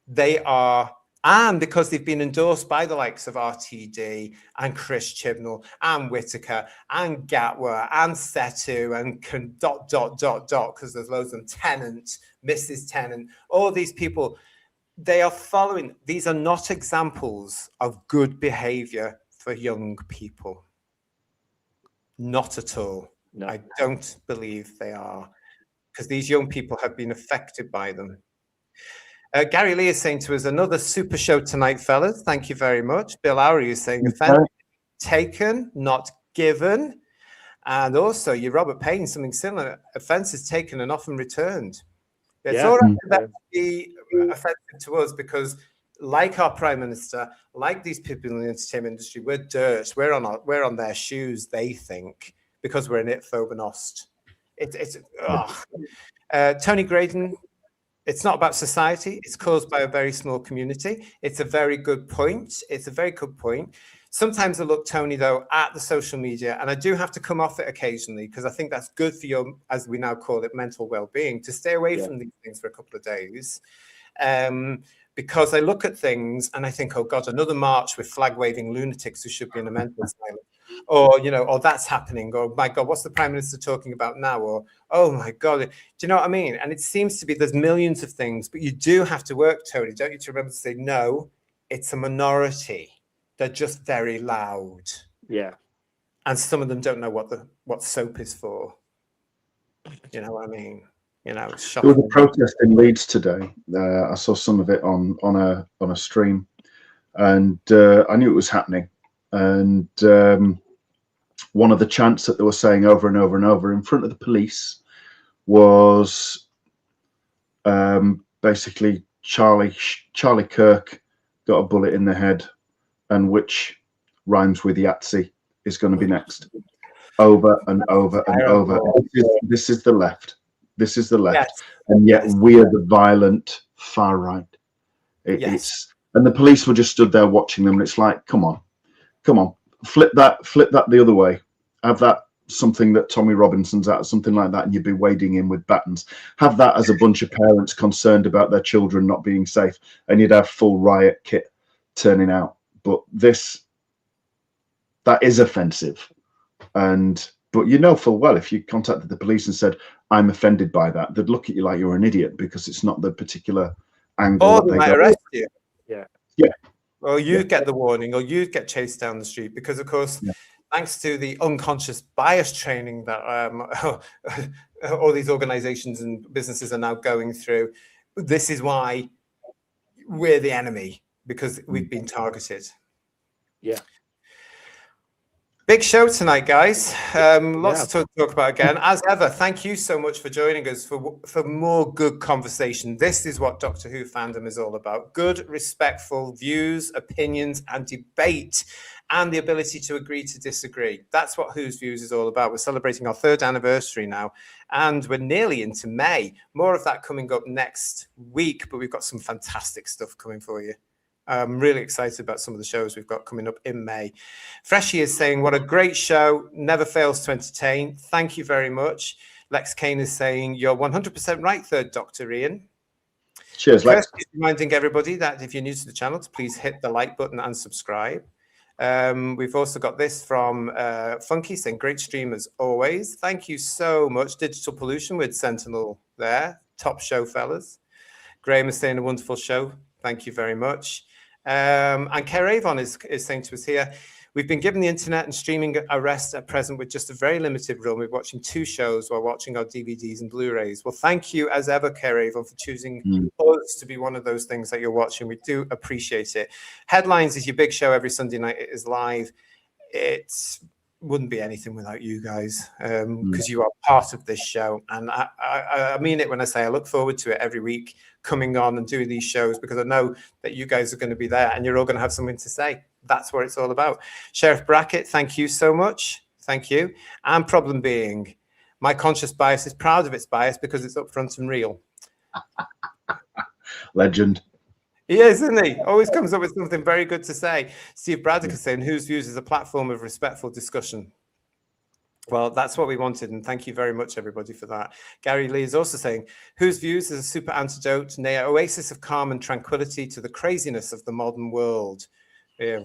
they are, and because they've been endorsed by the likes of RTD and Chris Chibnall and Whitaker and Gatwa and Setu and because there's loads of them, Tennant, Mrs. Tennant, all these people, they are following. These are not examples of good behavior for young people. Not at all. No. I don't believe they are, because these young people have been affected by them. Gary Lee is saying to us, another super show tonight, fellas. Thank you very much. Bill Lowry is saying, offense taken, not given. And also, you Robert Payne, something similar. Offense is taken and often returned. It's Yeah. all right for them to be offensive to us because, like our Prime Minister, like these people in the entertainment industry, we're dirt. We're on their shoes, they think, because we're an it-phobenost. Tony Graydon, it's not about society. It's caused by a very small community. It's a very good point. It's a very good point. Sometimes I look, Tony, though, at the social media, and I do have to come off it occasionally because I think that's good for your, as we now call it, mental well-being, to stay away from these things for a couple of days. Because I look at things and I think, oh God, another march with flag-waving lunatics who should be in a mental asylum. Or, oh, that's happening. Or, my God, what's the Prime Minister talking about now? Or, oh my God, do you know what I mean? And it seems to be there's millions of things, but you do have to work, Tony, don't you, to remember to say, no, it's a minority. They're just very loud. Yeah. And some of them don't know what soap is for. You know what I mean? It's shocking. There was a protest in Leeds today. I saw some of it on a stream, and I knew it was happening. And one of the chants that they were saying over and over and over in front of the police was basically Charlie Kirk got a bullet in the head, and which rhymes with Yahtzee is going to be next. Over and over and over. This is the left. This is the left. Yes. And yet we are the violent far right. And the police were just stood there watching them. And it's like, come on, flip that the other way. Have that something that Tommy Robinson's at, something like that, and you'd be wading in with batons. Have that as a bunch of parents concerned about their children not being safe, and you'd have full riot kit turning out. But that is offensive. But full well, if you contacted the police and said, I'm offended by that, they'd look at you like you're an idiot because it's not the particular angle. Or they might arrest you. Yeah. Or you'd get the warning, or you'd get chased down the street because, of course, thanks to the unconscious bias training that all these organizations and businesses are now going through, this is why we're the enemy, because we've been targeted. Yeah. Big show tonight, guys. Lots to talk about again. As ever, thank you so much for joining us for more good conversation. This is what Doctor Who fandom is all about. Good, respectful views, opinions, and debate, and the ability to agree to disagree. That's what Who's Views is all about. We're celebrating our 3rd anniversary now, and we're nearly into May. More of that coming up next week, but we've got some fantastic stuff coming for you. I'm really excited about some of the shows we've got coming up in May. Freshie is saying, what a great show. Never fails to entertain. Thank you very much. Lex Kane is saying, you're 100% right, 3rd Doctor Ian. Cheers, Lex. Kirsty is reminding everybody that if you're new to the channel, to please hit the like button and subscribe. We've also got this from Funky saying, great stream as always. Thank you so much. Digital Pollution with Sentinel there. Top show, fellas. Graham is saying, a wonderful show. Thank you very much. And Kerr Avon is saying to us here, we've been given the internet and streaming a rest at present with just a very limited run. We're watching 2 shows while watching our DVDs and Blu-rays. Well, thank you as ever, Kerr Avon, for choosing us to be one of those things that you're watching. We do appreciate it. Headlines is your big show every Sunday night. It is live. It wouldn't be anything without you guys, because you are part of this show. And I mean it when I say I look forward to it every week, coming on and doing these shows, because I know that you guys are going to be there and you're all going to have something to say. That's what it's all about. Sheriff Brackett, thank you so much. Thank you. And Problem Being, my conscious bias is proud of its bias because it's upfront and real. Legend. He is, isn't he? Always comes up with something very good to say. Steve Braddock is saying, Whose Views is a platform of respectful discussion. Well, that's what we wanted, and thank you very much, everybody, for that. Gary Lee is also saying, Whose Views is a super antidote, nay, an oasis of calm and tranquility to the craziness of the modern world. Yeah,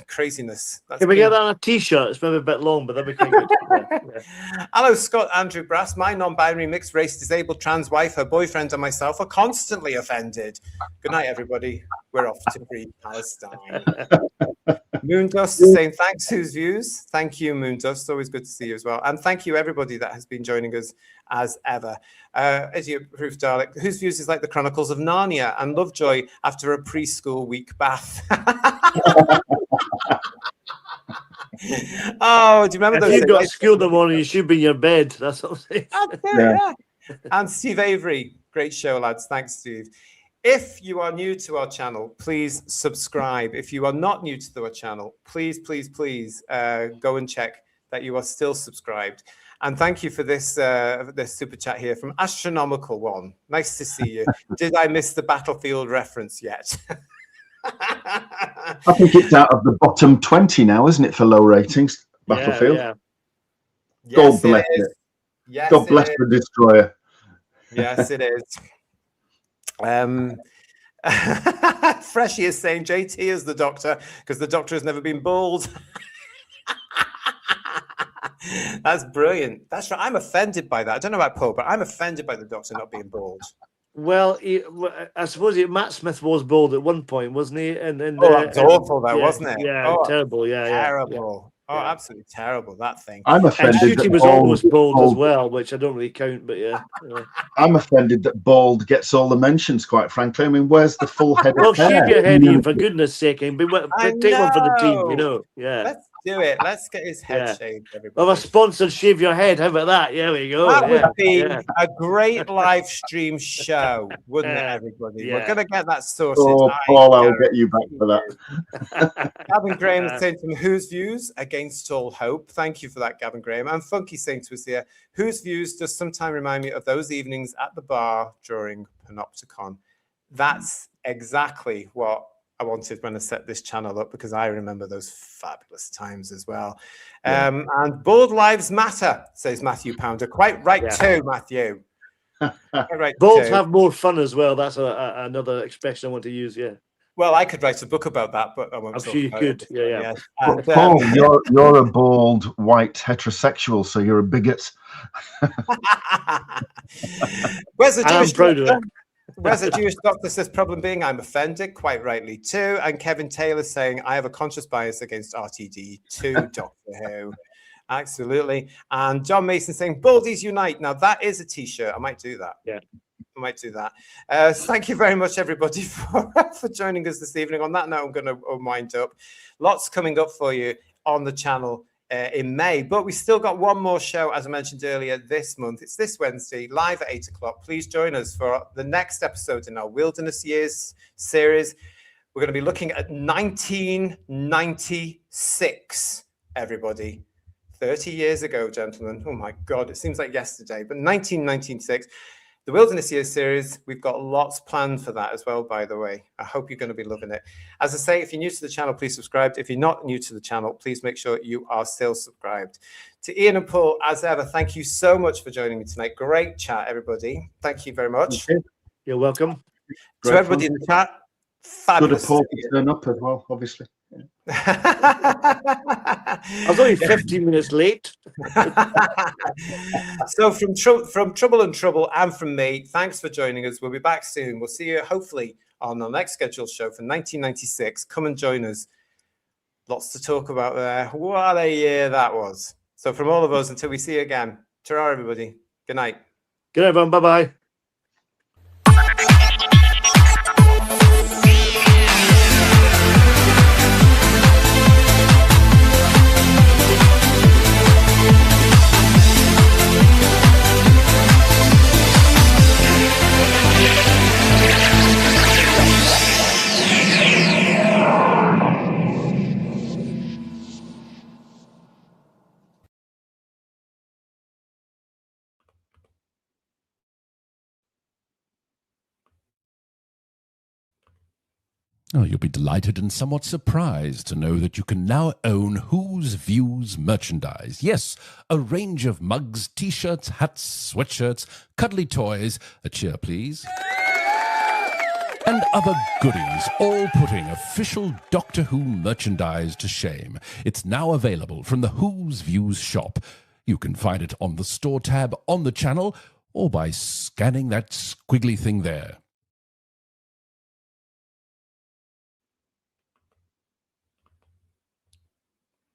craziness. Can we get that on a T-shirt? It's maybe a bit long, but that'd be quite good. Hello, Scott Andrew Brass. My non-binary, mixed race, disabled, trans wife, her boyfriend, and myself are constantly offended. Good night, everybody. We're off to free Palestine. Moondust is saying, thanks, Whose Views. Thank you, Moondust. Always good to see you as well. And thank you, everybody that has been joining us as ever. As you proof, Dalek, Whose Views is like the Chronicles of Narnia and Lovejoy after a preschool week bath. Oh, do you remember those? If you've got school in the morning, you should be in your bed. That's what I'm saying. Yeah. And Steve Avery, Great show, lads. Thanks, Steve. If you are new to our channel, please subscribe. If you are not new to our channel, please go and check that you are still subscribed. And thank you for this super chat here from Astronomical One. Nice to see you. Did I miss the Battlefield reference yet? I think it's out of the bottom 20 now, isn't it, for low ratings? Battlefield. Yeah. Yes, God bless it. Yes, God bless the destroyer. Yes, it is. Freshie is saying JT is the Doctor because the Doctor has never been bald. That's brilliant. That's right. I'm offended by that. I don't know about Paul, but I'm offended by the Doctor not being bald. Well, I suppose Matt Smith was bald at one point, wasn't he? And that was awful, though, wasn't it? Yeah, terrible. Terrible. Yeah. Oh, absolutely terrible, that thing. I'm offended. And Shooty was almost bald as well, which I don't really count, but yeah. I'm offended that bald gets all the mentions, quite frankly. I mean, where's the full head Well, of hair? shave your head, Ian, for goodness sake. Take one for the team, you know. Yeah. Let's do it. Let's get his head shaved, everybody. Well, a sponsored shave your head. How about that? Yeah, there we go. That would be a great live stream show, wouldn't it, everybody? Yeah. We're going to get that sorted. Oh, Paul, I'll get you back for that. Gavin Graham is saying from Whose Views Against All Hope. Thank you for that, Gavin Graham. And Funky saying to us here, Whose Views does sometimes remind me of those evenings at the bar during Panopticon. That's exactly what I wanted when I set this channel up, because I remember those fabulous times as well. And Bald Lives Matter, says Matthew Pounder. Quite right too, Matthew. Right, Balds have more fun as well. That's another expression I want to use, yeah. Well, I could write a book about that, but I won't. I'm sure you could, yeah. And, Paul, you're a bald, white heterosexual, so you're a bigot. Where's the I'm proud of that. Where's the Jewish Doctor says, problem being I'm offended, quite rightly too. And Kevin Taylor saying, I have a conscious bias against RTD to Doctor Who. Absolutely. And John Mason saying, Baldies Unite. Now that is a t-shirt. I might do that. Yeah. I might do that. Thank you very much, everybody, for joining us this evening. On that note, I'm going to wind up. Lots coming up for you on the channel in May, but we still got one more show, as I mentioned earlier, this month. It's this Wednesday, live at 8 o'clock. Please join us for the next episode in our Wilderness Years series. We're going to be looking at 1996, everybody. 30 years ago, gentlemen. Oh my God, it seems like yesterday, but 1996. The Wilderness Years series, we've got lots planned for that as well, by the way. I hope you're going to be loving it. As I say, if you're new to the channel, please subscribe. If you're not new to the channel, please make sure you are still subscribed. To Ian and Paul, as ever, thank you so much for joining me tonight. Great chat, everybody. Thank you very much. You're welcome. To everybody in the chat, fabulous. Good of Paul to turn up as well, obviously. I was only 15 minutes late. So from Trouble and Trouble and from me, thanks for joining us. We'll be back soon. We'll see you hopefully on our next scheduled show for 1996. Come and join us. Lots to talk about there. What a year that was. So from all of us, until we see you again, ta-ra, everybody. Good night. Good night, everyone. Bye-bye. Oh, you'll be delighted and somewhat surprised to know that you can now own Whose Views merchandise. Yes, a range of mugs, t-shirts, hats, sweatshirts, cuddly toys, a cheer please, and other goodies, all putting official Doctor Who merchandise to shame. It's now available from the Whose Views shop. You can find it on the store tab on the channel or by scanning that squiggly thing there.